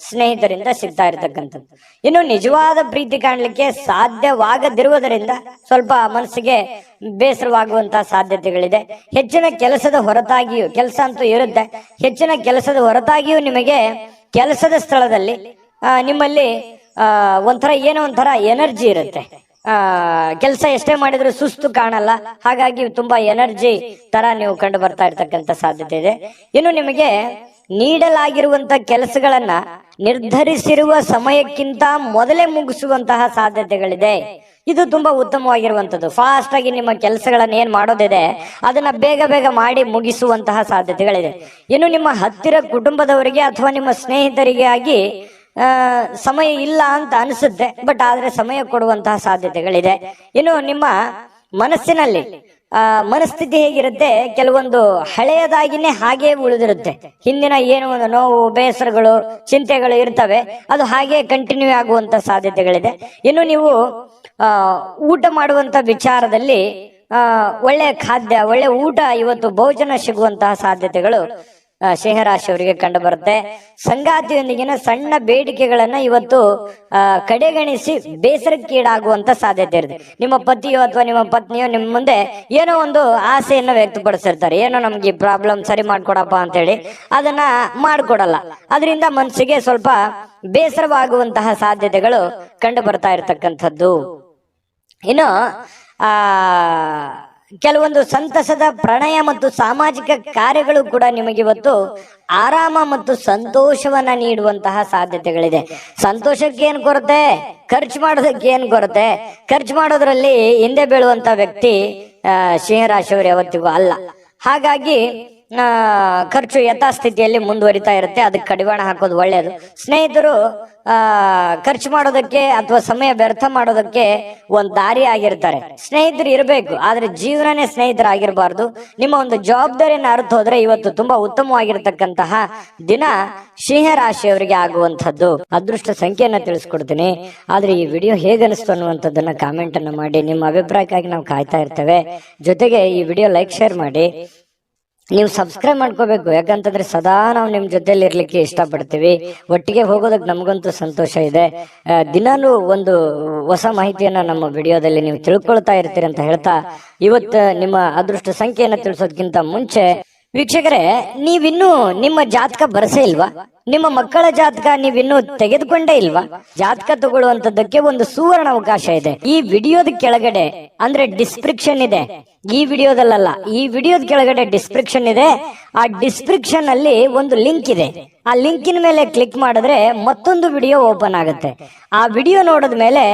ಸ್ನೇಹಿತರಿಂದ ಸಿಗ್ತಾ ಇರತಕ್ಕಂಥದ್ದು. ಇನ್ನು ನಿಜವಾದ ಪ್ರೀತಿ ಕಾಣಲಿಕ್ಕೆ ಸಾಧ್ಯವಾಗದಿರುವುದರಿಂದ ಸ್ವಲ್ಪ ಮನಸ್ಸಿಗೆ ಬೇಸರವಾಗುವಂತಹ ಸಾಧ್ಯತೆಗಳಿದೆ. ಹೆಚ್ಚಿನ ಕೆಲಸದ ಹೊರತಾಗಿಯೂ, ಕೆಲಸ ಅಂತೂ ಇರುತ್ತೆ, ಹೆಚ್ಚಿನ ಕೆಲಸದ ಹೊರತಾಗಿಯೂ ನಿಮಗೆ ಕೆಲಸದ ಸ್ಥಳದಲ್ಲಿ ನಿಮ್ಮಲ್ಲಿ ಏನೋ ಒಂಥರ ಎನರ್ಜಿ ಇರುತ್ತೆ. ಕೆಲಸ ಎಷ್ಟೇ ಮಾಡಿದ್ರು ಸುಸ್ತು ಕಾಣಲ್ಲ. ಹಾಗಾಗಿ ತುಂಬಾ ಎನರ್ಜಿ ತರ ನೀವು ಕಂಡು ಬರ್ತಾ ಇರ್ತಕ್ಕಂಥ ಸಾಧ್ಯತೆ ಇದೆ. ಇನ್ನು ನಿಮಗೆ ನೀಡಲಾಗಿರುವಂತ ಕೆಲಸಗಳನ್ನ ನಿರ್ಧರಿಸಿರುವ ಸಮಯಕ್ಕಿಂತ ಮೊದಲೇ ಮುಗಿಸುವಂತಹ ಸಾಧ್ಯತೆಗಳಿದೆ. ಇದು ತುಂಬಾ ಉತ್ತಮವಾಗಿರುವಂತದ್ದು. ಫಾಸ್ಟ್ ಆಗಿ ನಿಮ್ಮ ಕೆಲಸಗಳನ್ನ ಏನ್ ಮಾಡೋದಿದೆ ಅದನ್ನ ಬೇಗ ಬೇಗ ಮಾಡಿ ಮುಗಿಸುವಂತಹ ಸಾಧ್ಯತೆಗಳಿದೆ. ಇನ್ನು ನಿಮ್ಮ ಹತ್ತಿರ ಕುಟುಂಬದವರಿಗೆ ಅಥವಾ ನಿಮ್ಮ ಸ್ಥಿತರಿಗೆ ಆಗಿ ಸಮಯ ಇಲ್ಲ ಅಂತ ಅನಿಸುತ್ತೆ, ಬಟ್ ಆದ್ರೆ ಸಮಯ ಕೊಡುವಂತಹ ಸಾಧ್ಯತೆಗಳಿದೆ. ಇನ್ನು ನಿಮ್ಮ ಮನಸ್ಸಿನಲ್ಲಿ ಮನಸ್ಥಿತಿ ಹೇಗಿರುತ್ತೆ, ಕೆಲವೊಂದು ಹಳೆಯದಾಗಿನೇ ಹಾಗೆ ಉಳಿದಿರುತ್ತೆ. ಹಿಂದಿನ ಏನೋ ಒಂದು ನೋವು, ಬೇಸರಗಳು, ಚಿಂತೆಗಳು ಇರ್ತವೆ, ಅದು ಹಾಗೆ ಕಂಟಿನ್ಯೂ ಆಗುವಂತ ಸಾಧ್ಯತೆಗಳಿದೆ. ಇನ್ನು ನೀವು ಊಟ ಮಾಡುವಂತ ವಿಚಾರದಲ್ಲಿ ಒಳ್ಳೆ ಖಾದ್ಯ, ಒಳ್ಳೆ ಊಟ, ಇವತ್ತು ಭೋಜನ ಸಿಗುವಂತಹ ಸಾಧ್ಯತೆಗಳು ಸಿಂಹರಾಶಿಯವರಿಗೆ ಕಂಡು ಬರುತ್ತೆ. ಸಂಗಾತಿಯೊಂದಿಗಿನ ಸಣ್ಣ ಬೇಡಿಕೆಗಳನ್ನ ಇವತ್ತು ಕಡೆಗಣಿಸಿ ಬೇಸರಕ್ಕೀಡಾಗುವಂತ ಸಾಧ್ಯತೆ ಇರುತ್ತೆ. ನಿಮ್ಮ ಪತಿಯೋ ಅಥವಾ ನಿಮ್ಮ ಪತ್ನಿಯೋ ನಿಮ್ಮ ಮುಂದೆ ಏನೋ ಒಂದು ಆಸೆಯನ್ನು ವ್ಯಕ್ತಪಡಿಸಿರ್ತಾರೆ, ಏನೋ ನಮ್ಗೆ ಈ ಪ್ರಾಬ್ಲಮ್ ಸರಿ ಮಾಡ್ಕೊಡಪ್ಪ ಅಂತ ಹೇಳಿ, ಅದನ್ನ ಮಾಡ್ಕೊಡಲ್ಲ. ಅದರಿಂದ ಮನಸ್ಸಿಗೆ ಸ್ವಲ್ಪ ಬೇಸರವಾಗುವಂತಹ ಸಾಧ್ಯತೆಗಳು ಕಂಡು ಬರ್ತಾ ಇರತಕ್ಕಂಥದ್ದು. ಇನ್ನು ಕೆಲವೊಂದು ಸಂತಸದ ಪ್ರಣಯ ಮತ್ತು ಸಾಮಾಜಿಕ ಕಾರ್ಯಗಳು ಕೂಡ ನಿಮಗೆ ಇವತ್ತು ಆರಾಮ ಮತ್ತು ಸಂತೋಷವನ್ನ ನೀಡುವಂತಹ ಸಾಧ್ಯತೆಗಳಿದೆ. ಸಂತೋಷಕ್ಕೆ ಏನ್ ಕೊರತೆ, ಖರ್ಚು ಮಾಡೋದಕ್ಕೆ ಏನ್ ಕೊರತೆ? ಖರ್ಚು ಮಾಡೋದ್ರಲ್ಲಿ ಹಿಂದೆ ಬೀಳುವಂತ ವ್ಯಕ್ತಿ ಸಿಂಹರಾಶಿಯವರು ಯಾವತ್ತಿಗೂ ಅಲ್ಲ. ಹಾಗಾಗಿ ಖರ್ಚು ಯಥಾಸ್ಥಿತಿಯಲ್ಲಿ ಮುಂದುವರಿತಾ ಇರುತ್ತೆ. ಅದಕ್ಕೆ ಕಡಿವಾಣ ಹಾಕೋದು ಒಳ್ಳೆಯದು. ಸ್ನೇಹಿತರು ಖರ್ಚು ಮಾಡೋದಕ್ಕೆ ಅಥವಾ ಸಮಯ ವ್ಯರ್ಥ ಮಾಡೋದಕ್ಕೆ ಒಂದ್ ದಾರಿ ಆಗಿರ್ತಾರೆ. ಸ್ನೇಹಿತರು ಇರಬೇಕು, ಆದ್ರೆ ಜೀವನನೇ ಸ್ನೇಹಿತರಾಗಿರ್ಬಾರ್ದು. ನಿಮ್ಮ ಒಂದು ಜವಾಬ್ದಾರಿಯನ್ನು ಅರ್ಥ ಹೋದ್ರೆ ಇವತ್ತು ತುಂಬಾ ಉತ್ತಮವಾಗಿರ್ತಕ್ಕಂತಹ ದಿನ ಸಿಂಹರಾಶಿಯವರಿಗೆ ಆಗುವಂತದ್ದು. ಅದೃಷ್ಟ ಸಂಖ್ಯೆಯನ್ನ ತಿಳಿಸ್ಕೊಡ್ತೀನಿ. ಆದ್ರೆ ಈ ವಿಡಿಯೋ ಹೇಗನಿಸ್ತು ಅನ್ನುವಂಥದ್ದನ್ನ ಕಾಮೆಂಟ್ ಅನ್ನ ಮಾಡಿ. ನಿಮ್ಮ ಅಭಿಪ್ರಾಯಕ್ಕಾಗಿ ನಾವು ಕಾಯ್ತಾ ಇರ್ತೇವೆ. ಜೊತೆಗೆ ಈ ವಿಡಿಯೋ ಲೈಕ್ ಶೇರ್ ಮಾಡಿ. ನೀವು ಸಬ್ಸ್ಕ್ರೈಬ್ ಮಾಡ್ಕೋಬೇಕು, ಯಾಕಂತಂದ್ರೆ ಸದಾ ನಾವು ನಿಮ್ ಜೊತೆಲಿ ಇರ್ಲಿಕ್ಕೆ ಇಷ್ಟಪಡ್ತೀವಿ. ಒಟ್ಟಿಗೆ ಹೋಗೋದಕ್ಕೆ ನಮಗಂತೂ ಸಂತೋಷ ಇದೆ. ದಿನಾನು ಒಂದು ಹೊಸ ಮಾಹಿತಿಯನ್ನ ನಮ್ಮ ವಿಡಿಯೋದಲ್ಲಿ ನೀವು ತಿಳ್ಕೊಳ್ತಾ ಇರ್ತೀರಿ ಅಂತ ಹೇಳ್ತಾ, ಇವತ್ತು ನಿಮ್ಮ ಅದೃಷ್ಟ ಸಂಖ್ಯೆಯನ್ನ ತಿಳಿಸೋದಕ್ಕಿಂತ ಮುಂಚೆ ವೀಕ್ಷಕರೇ, ನೀವಿನ್ನೂ ನಿಮ್ಮ ಜಾತಕ ಬರಸೇ ಇಲ್ವಾ? ನಿಮ್ಮ ಮಕ್ಕಳ ಜಾತಕ ನೀವಿನ್ನೂ ತೆಗೆದುಕೊಂಡೇ ಇಲ್ವಾ? ಜಾತಕ ತಗೊಳ್ಳುವಂತದ್ದಕ್ಕೆ ಒಂದು ಸುವರ್ಣ ಅವಕಾಶ ಇದೆ. ಈ ವಿಡಿಯೋದ ಕೆಳಗಡೆ ಅಂದ್ರೆ ಡಿಸ್ಕ್ರಿಪ್ಷನ್ ಇದೆ, ಈ ವಿಡಿಯೋದಲ್ಲ, ಈ ವಿಡಿಯೋದ ಕೆಳಗಡೆ ಡಿಸ್ಕ್ರಿಪ್ಷನ್ ಇದೆ. ಆ ಡಿಸ್ಕ್ರಿಪ್ಷನ್ ಅಲ್ಲಿ ಒಂದು ಲಿಂಕ್ ಇದೆ. ಆ ಲಿಂಕಿನ ಮೇಲೆ ಕ್ಲಿಕ್ ಮಾಡಿದ್ರೆ ಮತ್ತೊಂದು ವಿಡಿಯೋ ಓಪನ್ ಆಗುತ್ತೆ. ಆ ವಿಡಿಯೋ ನೋಡಿದ ಮೇಲೆ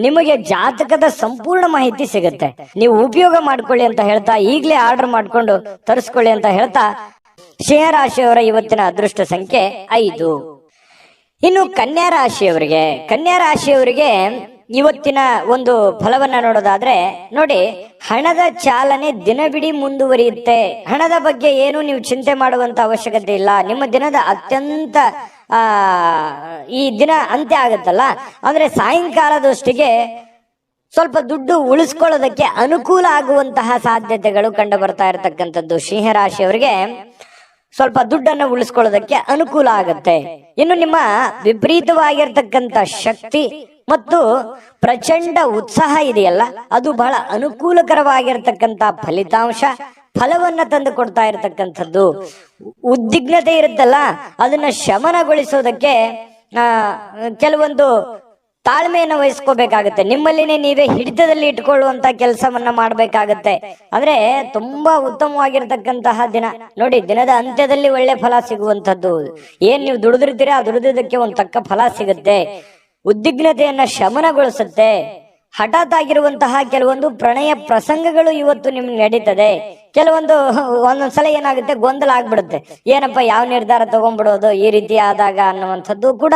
ನಿಮಗೆ ಜಾತಕದ ಸಂಪೂರ್ಣ ಮಾಹಿತಿ ಸಿಗುತ್ತೆ. ನೀವು ಉಪಯೋಗ ಮಾಡ್ಕೊಳ್ಳಿ ಅಂತ ಹೇಳ್ತಾ, ಈಗಲೇ ಆರ್ಡರ್ ಮಾಡ್ಕೊಂಡು ತರಿಸ್ಕೊಳ್ಳಿ ಅಂತ ಹೇಳ್ತಾ, ಸಿಂಹರಾಶಿಯವರ ಇವತ್ತಿನ ಅದೃಷ್ಟ ಸಂಖ್ಯೆ 5. ಇನ್ನು ಕನ್ಯಾ ರಾಶಿಯವರಿಗೆ ಇವತ್ತಿನ ಒಂದು ಫಲವನ್ನ ನೋಡೋದಾದ್ರೆ ನೋಡಿ, ಹಣದ ಚಾಲನೆ ದಿನವಿಡೀ ಮುಂದುವರಿಯುತ್ತೆ. ಹಣದ ಬಗ್ಗೆ ಏನು ನೀವು ಚಿಂತೆ ಮಾಡುವಂತ ಅವಶ್ಯಕತೆ ಇಲ್ಲ. ನಿಮ್ಮ ದಿನದ ಅತ್ಯಂತ ಈ ದಿನ ಅಂತ್ಯ ಆಗುತ್ತಲ್ಲ, ಅಂದ್ರೆ ಸಾಯಂಕಾಲದಷ್ಟಿಗೆ ಸ್ವಲ್ಪ ದುಡ್ಡು ಉಳಿಸ್ಕೊಳ್ಳೋದಕ್ಕೆ ಅನುಕೂಲ ಆಗುವಂತಹ ಸಾಧ್ಯತೆಗಳು ಕಂಡು ಬರ್ತಾ ಇರತಕ್ಕಂಥದ್ದು. ಸಿಂಹರಾಶಿಯವರಿಗೆ ಸ್ವಲ್ಪ ದುಡ್ಡನ್ನು ಉಳಿಸ್ಕೊಳ್ಳೋದಕ್ಕೆ ಅನುಕೂಲ ಆಗುತ್ತೆ. ಇನ್ನು ನಿಮ್ಮ ವಿಪರೀತವಾಗಿರ್ತಕ್ಕಂಥ ಶಕ್ತಿ ಮತ್ತು ಪ್ರಚಂಡ ಉತ್ಸಾಹ ಇದೆಯಲ್ಲ, ಅದು ಬಹಳ ಅನುಕೂಲಕರವಾಗಿರ್ತಕ್ಕಂಥ ಫಲವನ್ನ ತಂದು ಕೊಡ್ತಾ ಇರತಕ್ಕಂಥದ್ದು. ಉದ್ವಿಗ್ನತೆ ಇರುತ್ತಲ್ಲ, ಅದನ್ನ ಶಮನಗೊಳಿಸೋದಕ್ಕೆ ಕೆಲವೊಂದು ತಾಳ್ಮೆಯನ್ನು ವಹಿಸ್ಕೋಬೇಕಾಗತ್ತೆ. ನಿಮ್ಮಲ್ಲಿನೇ ನೀವೇ ಹಿಡಿತದಲ್ಲಿ ಇಟ್ಕೊಳ್ಳುವಂತ ಕೆಲಸವನ್ನ ಮಾಡ್ಬೇಕಾಗತ್ತೆ. ಅಂದ್ರೆ ತುಂಬಾ ಉತ್ತಮವಾಗಿರ್ತಕ್ಕಂತಹ ದಿನ ನೋಡಿ. ದಿನದ ಅಂತ್ಯದಲ್ಲಿ ಒಳ್ಳೆ ಫಲ ಸಿಗುವಂತದ್ದು. ಏನ್ ನೀವು ದುಡಿದಿರ್ತೀರಾ, ಆ ದುಡಿದಕ್ಕೆ ಒಂದು ತಕ್ಕ ಫಲ ಸಿಗುತ್ತೆ. ಉದ್ವಿಗ್ನತೆಯನ್ನ ಶಮನಗೊಳಿಸುತ್ತೆ. ಹಠಾತ್ ಆಗಿರುವಂತಹ ಕೆಲವೊಂದು ಪ್ರಣಯ ಪ್ರಸಂಗಗಳು ಇವತ್ತು ನಿಮ್ಗೆ ನಡೀತದೆ. ಒಂದೊಂದ್ಸಲ ಏನಾಗುತ್ತೆ, ಗೊಂದಲ ಆಗ್ಬಿಡುತ್ತೆ. ಏನಪ್ಪ, ಯಾವ ನಿರ್ಧಾರ ತಗೊಂಡ್ಬಿಡೋದು ಈ ರೀತಿ ಆದಾಗ ಅನ್ನುವಂಥದ್ದು ಕೂಡ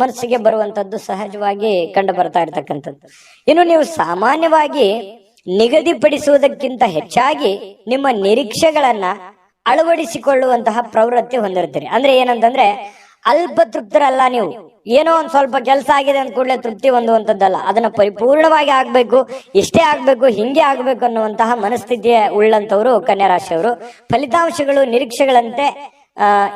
ಮನಸ್ಸಿಗೆ ಬರುವಂತದ್ದು ಸಹಜವಾಗಿ ಕಂಡು ಬರ್ತಾ ಇರ್ತಕ್ಕಂಥದ್ದು. ಇನ್ನು ನೀವು ಸಾಮಾನ್ಯವಾಗಿ ನಿಗದಿಪಡಿಸುವುದಕ್ಕಿಂತ ಹೆಚ್ಚಾಗಿ ನಿಮ್ಮ ನಿರೀಕ್ಷೆಗಳನ್ನ ಅಳವಡಿಸಿಕೊಳ್ಳುವಂತಹ ಪ್ರವೃತ್ತಿ ಹೊಂದಿರ್ತೀರಿ. ಅಂದ್ರೆ ಏನಂತಂದ್ರೆ ಅಲ್ಪ ತೃಪ್ತರಲ್ಲ ನೀವು. ಏನೋ ಒಂದ್ ಸ್ವಲ್ಪ ಕೆಲಸ ಆಗಿದೆ ಅಂದ ಕೂಡಲೇ ತೃಪ್ತಿ ಹೊಂದುವಂತದ್ದಲ್ಲ. ಅದನ್ನ ಪರಿಪೂರ್ಣವಾಗಿ ಆಗ್ಬೇಕು, ಇಷ್ಟೇ ಆಗ್ಬೇಕು, ಹಿಂಗೆ ಆಗ್ಬೇಕು ಅನ್ನುವಂತಹ ಮನಸ್ಥಿತಿಯ ಉಳ್ಳಂತವ್ರು ಕನ್ಯಾ ರಾಶಿಯವರು. ಫಲಿತಾಂಶಗಳು ನಿರೀಕ್ಷೆಗಳಂತೆ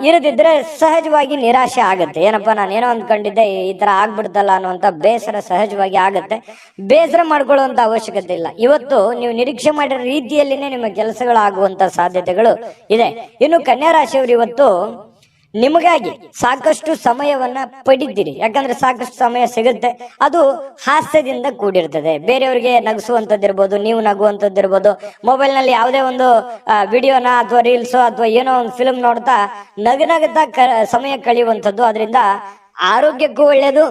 ಇರದಿದ್ರೆ ಸಹಜವಾಗಿ ನಿರಾಶೆ ಆಗತ್ತೆ. ಏನಪ್ಪಾ, ನಾನೇನೋ ಅಂದ್ಕೊಂಡಿದ್ದೆ, ಈ ತರ ಆಗ್ಬಿಡ್ತಲ್ಲ ಅನ್ನುವಂತ ಬೇಸರ ಸಹಜವಾಗಿ ಆಗತ್ತೆ. ಬೇಸರ ಮಾಡ್ಕೊಳ್ಳುವಂತ ಅವಶ್ಯಕತೆ ಇಲ್ಲ. ಇವತ್ತು ನೀವು ನಿರೀಕ್ಷೆ ಮಾಡಿರೋ ರೀತಿಯಲ್ಲಿನೇ ನಿಮ್ಮ ಕೆಲಸಗಳು ಆಗುವಂತ ಸಾಧ್ಯತೆಗಳು ಇದೆ. ಇನ್ನು ಕನ್ಯಾ ರಾಶಿಯವರು ಇವತ್ತು ನಿಮಗಾಗಿ ಸಾಕಷ್ಟು ಸಮಯವನ್ನ ಪಡಿತೀರಿ. ಯಾಕಂದ್ರೆ ಸಾಕಷ್ಟು ಸಮಯ ಸಿಗುತ್ತೆ. ಅದು ಹಾಸ್ಯದಿಂದ ಕೂಡಿರ್ತದೆ. ಬೇರೆಯವರಿಗೆ ನಗಿಸುವಂತದ್ದಿರ್ಬೋದು, ನೀವು ನಗುವಂತದ್ದಿರ್ಬೋದು. ಮೊಬೈಲ್ ನಲ್ಲಿ ಯಾವುದೇ ಒಂದು ವಿಡಿಯೋನ ಅಥವಾ ರೀಲ್ಸ್ ಅಥವಾ ಏನೋ ಒಂದು ಫಿಲ್ಮ್ ನೋಡ್ತಾ ನಗನಗುತ್ತಾ ಸಮಯ ಕಳೆಯುವಂಥದ್ದು. ಅದರಿಂದ ಆರೋಗ್ಯಕ್ಕೂ ಒಳ್ಳೆಯದು,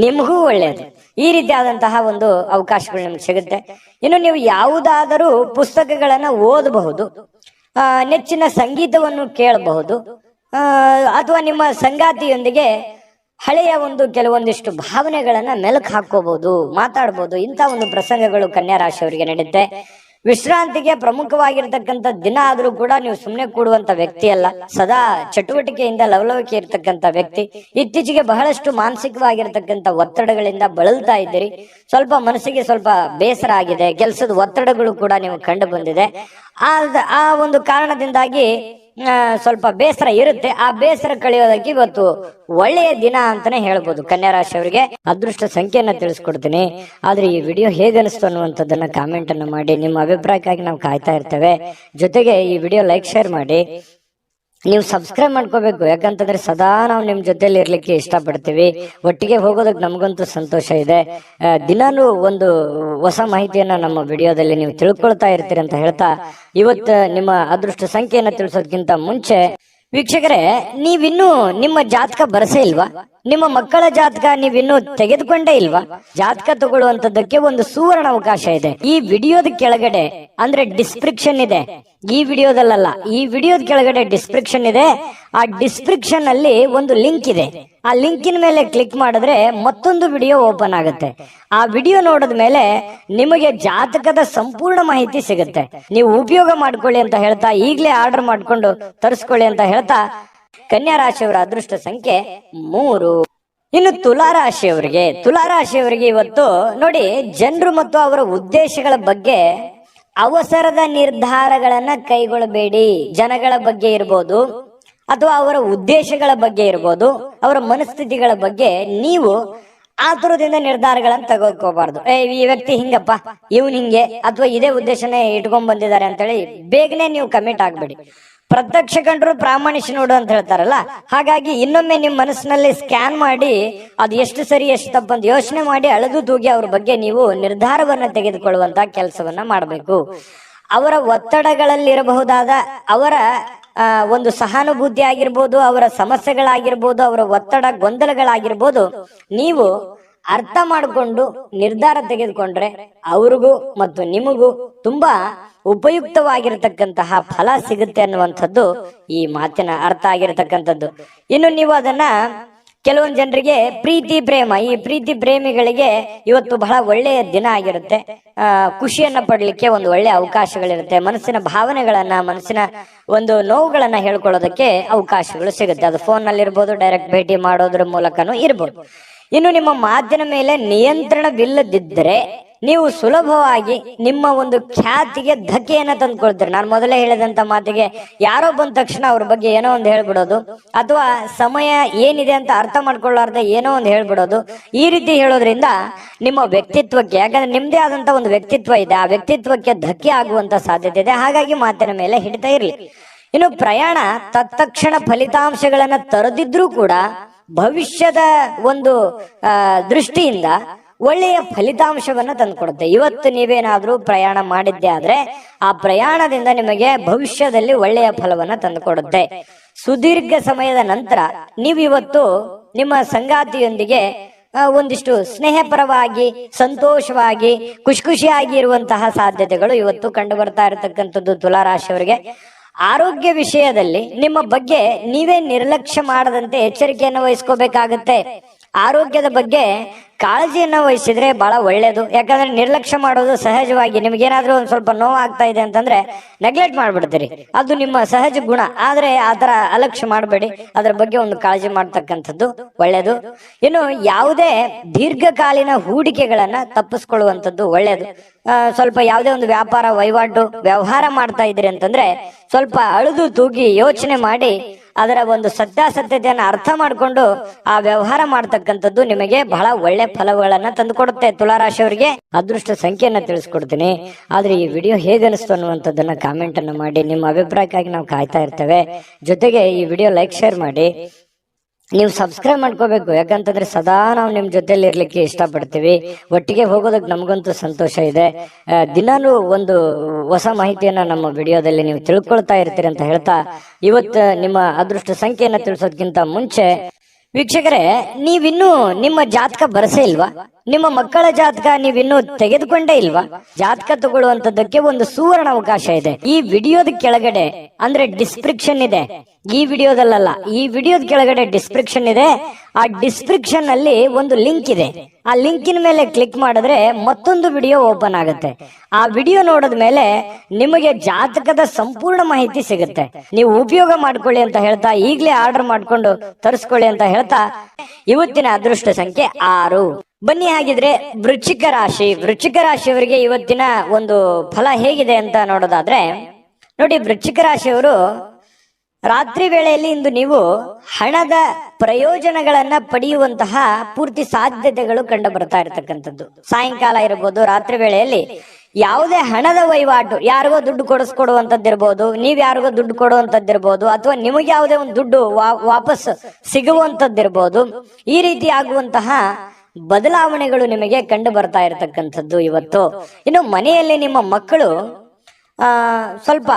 ನಿಮಗೂ ಒಳ್ಳೆಯದು. ಈ ರೀತಿಯಾದಂತಹ ಒಂದು ಅವಕಾಶಗಳು ನಿಮ್ಗೆ ಸಿಗುತ್ತೆ. ಇನ್ನು ನೀವು ಯಾವುದಾದರೂ ಪುಸ್ತಕಗಳನ್ನ ಓದಬಹುದು, ನೆಚ್ಚಿನ ಸಂಗೀತವನ್ನು ಕೇಳಬಹುದು, ಅಥವಾ ನಿಮ್ಮ ಸಂಗಾತಿಯೊಂದಿಗೆ ಹಳೆಯ ಒಂದು ಕೆಲವೊಂದಿಷ್ಟು ಭಾವನೆಗಳನ್ನ ಮೆಲುಕು ಹಾಕೋಬಹುದು, ಮಾತಾಡಬಹುದು. ಇಂಥ ಒಂದು ಪ್ರಸಂಗಗಳು ಕನ್ಯಾ ರಾಶಿಯವರಿಗೆ ನಡೆಯುತ್ತೆ. ವಿಶ್ರಾಂತಿಗೆ ಪ್ರಮುಖವಾಗಿರ್ತಕ್ಕಂಥ ದಿನ ಆದ್ರೂ ಕೂಡ ನೀವು ಸುಮ್ಮನೆ ಕೂಡುವಂತ ವ್ಯಕ್ತಿ ಅಲ್ಲ. ಸದಾ ಚಟುವಟಿಕೆಯಿಂದ ಲವಲವಿಕೆ ಇರ್ತಕ್ಕಂಥ ವ್ಯಕ್ತಿ. ಇತ್ತೀಚೆಗೆ ಬಹಳಷ್ಟು ಮಾನಸಿಕವಾಗಿರ್ತಕ್ಕಂಥ ಒತ್ತಡಗಳಿಂದ ಬಳಲ್ತಾ ಇದ್ದೀರಿ. ಸ್ವಲ್ಪ ಮನಸ್ಸಿಗೆ ಸ್ವಲ್ಪ ಬೇಸರ ಆಗಿದೆ. ಕೆಲಸದ ಒತ್ತಡಗಳು ಕೂಡ ನೀವು ಕಂಡು ಬಂದಿದೆ. ಆ ಒಂದು ಕಾರಣದಿಂದಾಗಿ ಸ್ವಲ್ಪ ಬೇಸರ ಇರುತ್ತೆ. ಆ ಬೇಸರ ಕಳೆಯೋದಕ್ಕೆ ಇವತ್ತು ಒಳ್ಳೆಯ ದಿನ ಅಂತಾನೆ ಹೇಳ್ಬೋದು. ಕನ್ಯಾ ರಾಶಿಯವರಿಗೆ ಅದೃಷ್ಟ ಸಂಖ್ಯೆಯನ್ನ ತಿಳಿಸ್ಕೊಡ್ತೀನಿ. ಆದ್ರೆ ಈ ವಿಡಿಯೋ ಹೇಗೆ ಅನಿಸ್ತು ಅನ್ನುವಂಥದ್ದನ್ನ ಕಾಮೆಂಟ್ ಅನ್ನು ಮಾಡಿ. ನಿಮ್ಮ ಅಭಿಪ್ರಾಯಕ್ಕಾಗಿ ನಾವು ಕಾಯ್ತಾ ಇರ್ತೇವೆ. ಜೊತೆಗೆ ಈ ವಿಡಿಯೋ ಲೈಕ್ ಶೇರ್ ಮಾಡಿ. ನೀವು ಸಬ್ಸ್ಕ್ರೈಬ್ ಮಾಡ್ಕೋಬೇಕು, ಯಾಕಂತಂದ್ರೆ ಸದಾ ನಾವು ನಿಮ್ ಜೊತೆಲಿ ಇರ್ಲಿಕ್ಕೆ ಇಷ್ಟಪಡ್ತೀವಿ. ಒಟ್ಟಿಗೆ ಹೋಗೋದಕ್ಕೆ ನಮಗಂತೂ ಸಂತೋಷ ಇದೆ. ದಿನಾನು ಒಂದು ಹೊಸ ಮಾಹಿತಿಯನ್ನ ನಮ್ಮ ವಿಡಿಯೋದಲ್ಲಿ ನೀವು ತಿಳ್ಕೊಳ್ತಾ ಇರ್ತೀರಿ ಅಂತ ಹೇಳ್ತಾ, ಇವತ್ತು ನಿಮ್ಮ ಅದೃಷ್ಟ ಸಂಖ್ಯೆಯನ್ನ ತಿಳಿಸೋದಕ್ಕಿಂತ ಮುಂಚೆ ವೀಕ್ಷಕರೇ, ನೀವಿನ್ನೂ ನಿಮ್ಮ ಜಾತಕ ಬರಸೇ ಇಲ್ವಾ? ನಿಮ್ಮ ಮಕ್ಕಳ ಜಾತಕ ನೀವಿನ್ನೂ ತೆಗೆದುಕೊಂಡೇ ಇಲ್ವಾ? ಜಾತಕ ತಗೊಳ್ಳುವಂತದ್ದಕ್ಕೆ ಒಂದು ಸುವರ್ಣ ಅವಕಾಶ ಇದೆ. ಈ ವಿಡಿಯೋದ ಕೆಳಗಡೆ ಅಂದ್ರೆ ಡಿಸ್ಕ್ರಿಪ್ಷನ್ ಇದೆ. ಈ ವಿಡಿಯೋದಲ್ಲ, ಈ ವಿಡಿಯೋದ ಕೆಳಗಡೆ ಡಿಸ್ಕ್ರಿಪ್ಷನ್ ಇದೆ. ಆ ಡಿಸ್ಕ್ರಿಪ್ಷನ್ ಅಲ್ಲಿ ಒಂದು ಲಿಂಕ್ ಇದೆ. ಆ ಲಿಂಕಿನ ಮೇಲೆ ಕ್ಲಿಕ್ ಮಾಡಿದ್ರೆ ಮತ್ತೊಂದು ವಿಡಿಯೋ ಓಪನ್ ಆಗುತ್ತೆ. ಆ ವಿಡಿಯೋ ನೋಡಿದ ಮೇಲೆ ನಿಮಗೆ ಜಾತಕದ ಸಂಪೂರ್ಣ ಮಾಹಿತಿ ಸಿಗುತ್ತೆ. ನೀವು ಉಪಯೋಗ ಮಾಡ್ಕೊಳ್ಳಿ ಅಂತ ಹೇಳ್ತಾ, ಈಗಲೇ ಆರ್ಡರ್ ಮಾಡ್ಕೊಂಡು ತರಿಸ್ಕೊಳ್ಳಿ ಅಂತ ಹೇಳ್ತಾ, ಕನ್ಯಾ ರಾಶಿಯವರ ಅದೃಷ್ಟ ಸಂಖ್ಯೆ 3. ಇನ್ನು ತುಲಾರಾಶಿಯವರಿಗೆ ಇವತ್ತು ನೋಡಿ, ಜನರು ಮತ್ತು ಅವರ ಉದ್ದೇಶಗಳ ಬಗ್ಗೆ ಅವಸರದ ನಿರ್ಧಾರಗಳನ್ನ ಕೈಗೊಳ್ಳಬೇಡಿ. ಜನಗಳ ಬಗ್ಗೆ ಇರ್ಬೋದು ಅಥವಾ ಅವರ ಉದ್ದೇಶಗಳ ಬಗ್ಗೆ ಇರ್ಬೋದು, ಅವರ ಮನಸ್ಥಿತಿಗಳ ಬಗ್ಗೆ ನೀವು ಆತುರದಿಂದ ನಿರ್ಧಾರಗಳನ್ನ ತಗೋಕೋಬಾರ್ದು. ಈ ವ್ಯಕ್ತಿ ಹಿಂಗಪ್ಪ, ಇವನ್ ಹಿಂಗೆ, ಅಥವಾ ಇದೇ ಉದ್ದೇಶನೇ ಇಟ್ಕೊಂಡ್ ಬಂದಿದ್ದಾರೆ ಅಂತೇಳಿ ಬೇಗನೆ ನೀವು ಕಮಿಟ್ ಆಗ್ಬೇಡಿ. ಪ್ರತ್ಯಕ್ಷ ಕಂಡ್ರು ಪ್ರಾಮಾಣಿಕ ನೋಡು ಅಂತ ಹೇಳ್ತಾರಲ್ಲ, ಹಾಗಾಗಿ ಇನ್ನೊಮ್ಮೆ ನಿಮ್ ಮನಸ್ಸಿನಲ್ಲಿ ಸ್ಕ್ಯಾನ್ ಮಾಡಿ ಅದು ಎಷ್ಟು ಸರಿ ಎಷ್ಟು ತಪ್ಪಂತ ಯೋಚನೆ ಮಾಡಿ ಅಳೆದು ತೂಗಿ ಅವ್ರ ಬಗ್ಗೆ ನೀವು ನಿರ್ಧಾರವನ್ನ ತೆಗೆದುಕೊಳ್ಳುವಂತ ಕೆಲಸವನ್ನ ಮಾಡಬೇಕು. ಅವರ ಒತ್ತಡಗಳಲ್ಲಿರಬಹುದಾದ ಅವರ ಒಂದು ಸಹಾನುಭೂತಿ ಆಗಿರ್ಬೋದು, ಅವರ ಸಮಸ್ಯೆಗಳಾಗಿರ್ಬೋದು, ಅವರ ಒತ್ತಡ ಗೊಂದಲಗಳಾಗಿರ್ಬೋದು, ನೀವು ಅರ್ಥ ಮಾಡಿಕೊಂಡು ನಿರ್ಧಾರ ತೆಗೆದುಕೊಂಡ್ರೆ ಅವ್ರಿಗೂ ಮತ್ತು ನಿಮಗೂ ತುಂಬಾ ಉಪಯುಕ್ತವಾಗಿರತಕ್ಕಂತಹ ಫಲ ಸಿಗುತ್ತೆ ಅನ್ನುವಂಥದ್ದು ಈ ಮಾತಿನ ಅರ್ಥ ಆಗಿರತಕ್ಕಂಥದ್ದು. ಇನ್ನು ನೀವು ಅದನ್ನ ಕೆಲವೊಂದು ಜನರಿಗೆ ಪ್ರೀತಿ ಪ್ರೇಮ, ಈ ಪ್ರೀತಿ ಪ್ರೇಮಿಗಳಿಗೆ ಇವತ್ತು ಬಹಳ ಒಳ್ಳೆಯ ದಿನ ಆಗಿರುತ್ತೆ. ಖುಷಿಯನ್ನ ಪಡ್ಲಿಕ್ಕೆ ಒಂದು ಒಳ್ಳೆಯ ಅವಕಾಶಗಳಿರುತ್ತೆ. ಮನಸ್ಸಿನ ಭಾವನೆಗಳನ್ನ, ಮನಸ್ಸಿನ ಒಂದು ನೋವುಗಳನ್ನ ಹೇಳ್ಕೊಳ್ಳೋದಕ್ಕೆ ಅವಕಾಶಗಳು ಸಿಗುತ್ತೆ. ಅದು ಫೋನ್ ನಲ್ಲಿ ಇರ್ಬೋದು, ಡೈರೆಕ್ಟ್ ಭೇಟಿ ಮಾಡೋದ್ರ ಮೂಲಕನೂ ಇರ್ಬೋದು. ಇನ್ನು ನಿಮ್ಮ ಮಾತಿನ ಮೇಲೆ ನಿಯಂತ್ರಣವಿಲ್ಲದಿದ್ದರೆ ನೀವು ಸುಲಭವಾಗಿ ನಿಮ್ಮ ಒಂದು ಖ್ಯಾತಿಗೆ ಧಕ್ಕೆಯನ್ನ ತಂದ್ಕೊಳ್ತೀರಿ. ನಾನು ಮೊದಲೇ ಹೇಳಿದಂತ ಮಾತಿಗೆ ಯಾರೋ ಬಂದ ತಕ್ಷಣ ಅವ್ರ ಬಗ್ಗೆ ಏನೋ ಒಂದು ಹೇಳ್ಬಿಡೋದು, ಅಥವಾ ಸಮಯ ಏನಿದೆ ಅಂತ ಅರ್ಥ ಮಾಡ್ಕೊಳ್ಳಾರ್ದೆ ಏನೋ ಒಂದು ಹೇಳ್ಬಿಡೋದು. ಈ ರೀತಿ ಹೇಳೋದ್ರಿಂದ ನಿಮ್ಮ ವ್ಯಕ್ತಿತ್ವಕ್ಕೆ, ಯಾಕಂದ್ರೆ ನಿಮ್ದೇ ಆದಂತ ಒಂದು ವ್ಯಕ್ತಿತ್ವ ಇದೆ, ಆ ವ್ಯಕ್ತಿತ್ವಕ್ಕೆ ಧಕ್ಕೆ ಆಗುವಂತ ಸಾಧ್ಯತೆ ಇದೆ. ಹಾಗಾಗಿ ಮಾತಿನ ಮೇಲೆ ಹಿಡಿತಾ ಇರ್ಲಿ. ಇನ್ನು ಪ್ರಯಾಣ ತತ್ಕ್ಷಣ ಫಲಿತಾಂಶಗಳನ್ನ ತರದಿದ್ರೂ ಕೂಡ ಭವಿಷ್ಯದ ಒಂದು ದೃಷ್ಟಿಯಿಂದ ಒಳ್ಳೆಯ ಫಲಿತಾಂಶವನ್ನ ತಂದುಕೊಡುತ್ತೆ. ಇವತ್ತು ನೀವೇನಾದ್ರೂ ಪ್ರಯಾಣ ಮಾಡಿದ್ದೆ ಆದ್ರೆ ಆ ಪ್ರಯಾಣದಿಂದ ನಿಮಗೆ ಭವಿಷ್ಯದಲ್ಲಿ ಒಳ್ಳೆಯ ಫಲವನ್ನ ತಂದುಕೊಡುತ್ತೆ. ಸುದೀರ್ಘ ಸಮಯದ ನಂತರ ನೀವು ಇವತ್ತು ನಿಮ್ಮ ಸಂಗಾತಿಯೊಂದಿಗೆ ಒಂದಿಷ್ಟು ಸ್ನೇಹಪರವಾಗಿ, ಸಂತೋಷವಾಗಿ, ಖುಷಿಯಾಗಿ ಇರುವಂತಹ ಸಾಧ್ಯತೆಗಳು ಇವತ್ತು ಕಂಡು ಬರ್ತಾ ಇರತಕ್ಕಂಥದ್ದು ತುಲಾರಾಶಿಯವರಿಗೆ. ಆರೋಗ್ಯ ವಿಷಯದಲ್ಲಿ ನಿಮ್ಮ ಬಗ್ಗೆ ನೀವೇ ನಿರ್ಲಕ್ಷ್ಯ ಮಾಡದಂತೆ ಎಚ್ಚರಿಕೆಯನ್ನು ವಹಿಸ್ಕೋಬೇಕಾಗತ್ತೆ. ಆರೋಗ್ಯದ ಬಗ್ಗೆ ಕಾಳಜಿಯನ್ನು ವಹಿಸಿದ್ರೆ ಬಹಳ ಒಳ್ಳೇದು. ಯಾಕಂದ್ರೆ ನಿರ್ಲಕ್ಷ್ಯ ಮಾಡೋದು ಸಹಜವಾಗಿ, ನಿಮ್ಗೇನಾದ್ರೂ ಒಂದ್ ಸ್ವಲ್ಪ ನೋವು ಆಗ್ತಾ ಇದೆ ಅಂತಂದ್ರೆ ನೆಗ್ಲೆಕ್ಟ್ ಮಾಡ್ಬಿಡ್ತೀರಿ, ಅದು ನಿಮ್ಮ ಸಹಜ ಗುಣ. ಆದ್ರೆ ಆತರ ಅಲಕ್ಷ್ಯ ಮಾಡಬೇಡಿ, ಅದ್ರ ಬಗ್ಗೆ ಒಂದು ಕಾಳಜಿ ಮಾಡ್ತಕ್ಕಂಥದ್ದು ಒಳ್ಳೇದು. ಇನ್ನು ಯಾವುದೇ ದೀರ್ಘಕಾಲೀನ ಹೂಡಿಕೆಗಳನ್ನ ತಪ್ಪಿಸ್ಕೊಳ್ಳುವಂಥದ್ದು ಒಳ್ಳೇದು. ಸ್ವಲ್ಪ ಯಾವುದೇ ಒಂದು ವ್ಯಾಪಾರ ವಹಿವಾಟು ವ್ಯವಹಾರ ಮಾಡ್ತಾ ಇದ್ರಿ ಅಂತಂದ್ರೆ ಸ್ವಲ್ಪ ಅಳುದು ತೂಗಿ ಯೋಚನೆ ಮಾಡಿ ಅದರ ಒಂದು ಸತ್ಯಾಸತ್ಯತೆಯನ್ನು ಅರ್ಥ ಮಾಡಿಕೊಂಡು ಆ ವ್ಯವಹಾರ ಮಾಡ್ತಕ್ಕಂಥದ್ದು ನಿಮಗೆ ಬಹಳ ಒಳ್ಳೆ ಫಲಗಳನ್ನ ತಂದುಕೊಡುತ್ತೆ. ತುಲಾರಾಶಿಯವರಿಗೆ ಅದೃಷ್ಟ ಸಂಖ್ಯೆಯನ್ನ ತಿಳಿಸ್ಕೊಡ್ತೀನಿ. ಆದ್ರೆ ಈ ವಿಡಿಯೋ ಹೇಗೆ ಅನಿಸ್ತು ಅನ್ನುವಂಥದ್ದನ್ನ ಕಾಮೆಂಟ್ ಅನ್ನು ಮಾಡಿ. ನಿಮ್ಮ ಅಭಿಪ್ರಾಯಕ್ಕಾಗಿ ನಾವು ಕಾಯ್ತಾ ಇರ್ತೇವೆ. ಜೊತೆಗೆ ಈ ವಿಡಿಯೋ ಲೈಕ್ ಶೇರ್ ಮಾಡಿ. ನೀವು ಸಬ್ಸ್ಕ್ರೈಬ್ ಮಾಡ್ಕೋಬೇಕು, ಯಾಕಂತಂದ್ರೆ ಸದಾ ನಾವು ನಿಮ್ ಜೊತೆಲಿ ಇರ್ಲಿಕ್ಕೆ ಇಷ್ಟಪಡ್ತೀವಿ. ಒಟ್ಟಿಗೆ ಹೋಗೋದಕ್ಕೆ ನಮಗಂತೂ ಸಂತೋಷ ಇದೆ. ದಿನಾನು ಒಂದು ಹೊಸ ಮಾಹಿತಿಯನ್ನ ನಮ್ಮ ವಿಡಿಯೋದಲ್ಲಿ ನೀವು ತಿಳ್ಕೊಳ್ತಾ ಇರ್ತೀರಿ ಅಂತ ಹೇಳ್ತಾ, ಇವತ್ತು ನಿಮ್ಮ ಅದೃಷ್ಟ ಸಂಖ್ಯೆಯನ್ನ ತಿಳಿಸೋದಕ್ಕಿಂತ ಮುಂಚೆ ವೀಕ್ಷಕರೇ, ನೀವಿನ್ನೂ ನಿಮ್ಮ ಜಾತಕ ಬರಸೇ ಇಲ್ವಾ? ನಿಮ್ಮ ಮಕ್ಕಳ ಜಾತಕ ನೀವಿನ್ನೂ ತೆಗೆದುಕೊಂಡೇ ಇಲ್ವಾ? ಜಾತಕ ತಗೊಳ್ಳುವಂತದ್ದಕ್ಕೆ ಒಂದು ಸುವರ್ಣ ಅವಕಾಶ ಇದೆ. ಈ ವಿಡಿಯೋದ ಕೆಳಗಡೆ ಅಂದ್ರೆ ಡಿಸ್ಕ್ರಿಪ್ಷನ್ ಇದೆ. ಈ ವಿಡಿಯೋದಲ್ಲ, ಈ ವಿಡಿಯೋದ ಕೆಳಗಡೆ ಡಿಸ್ಕ್ರಿಪ್ಷನ್ ಇದೆ. ಆ ಡಿಸ್ಕ್ರಿಪ್ಷನ್ ಅಲ್ಲಿ ಒಂದು ಲಿಂಕ್ ಇದೆ. ಆ ಲಿಂಕಿನ ಮೇಲೆ ಕ್ಲಿಕ್ ಮಾಡಿದ್ರೆ ಮತ್ತೊಂದು ವಿಡಿಯೋ ಓಪನ್ ಆಗುತ್ತೆ. ಆ ವಿಡಿಯೋ ನೋಡಿದ ಮೇಲೆ ನಿಮಗೆ ಜಾತಕದ ಸಂಪೂರ್ಣ ಮಾಹಿತಿ ಸಿಗುತ್ತೆ. ನೀವು ಉಪಯೋಗ ಮಾಡ್ಕೊಳ್ಳಿ ಅಂತ ಹೇಳ್ತಾ, ಈಗಲೇ ಆರ್ಡರ್ ಮಾಡ್ಕೊಂಡು ತರಿಸ್ಕೊಳ್ಳಿ ಅಂತ ಹೇಳ್ತಾ, ಇವತ್ತಿನ ಅದೃಷ್ಟ ಸಂಖ್ಯೆ 6. ಬನ್ನಿ ಹಾಗಿದ್ರೆ ವೃಶ್ಚಿಕ ರಾಶಿಯವರಿಗೆ ಇವತ್ತಿನ ಒಂದು ಫಲ ಹೇಗಿದೆ ಅಂತ ನೋಡೋದಾದ್ರೆ, ನೋಡಿ, ವೃಶ್ಚಿಕ ರಾಶಿಯವರು ರಾತ್ರಿ ವೇಳೆಯಲ್ಲಿ ಇಂದು ನೀವು ಹಣದ ಪ್ರಯೋಜನಗಳನ್ನ ಪಡೆಯುವಂತಹ ಪೂರ್ತಿ ಸಾಧ್ಯತೆಗಳು ಕಂಡು ಬರ್ತಾ ಇರತಕ್ಕಂಥದ್ದು. ಸಾಯಂಕಾಲ ಇರಬಹುದು, ರಾತ್ರಿ ವೇಳೆಯಲ್ಲಿ ಯಾವುದೇ ಹಣದ ವಹಿವಾಟು, ಯಾರಿಗೋ ದುಡ್ಡು ಕೊಡಿಸ್ಕೊಡುವಂತದ್ದಿರ್ಬೋದು, ನೀವ್ ಯಾರಿಗೋ ದುಡ್ಡು ಕೊಡುವಂತದ್ದಿರ್ಬೋದು, ಅಥವಾ ನಿಮಗೆ ಯಾವುದೇ ಒಂದು ದುಡ್ಡು ವಾಪಸ್ ಸಿಗುವಂತದ್ದಿರ್ಬೋದು. ಈ ರೀತಿ ಆಗುವಂತಹ ಬದಲಾವಣೆಗಳು ನಿಮಗೆ ಕಂಡು ಬರ್ತಾ ಇರತಕ್ಕಂಥದ್ದು ಇವತ್ತು. ಇನ್ನು ಮನೆಯಲ್ಲಿ ನಿಮ್ಮ ಮಕ್ಕಳು ಸ್ವಲ್ಪ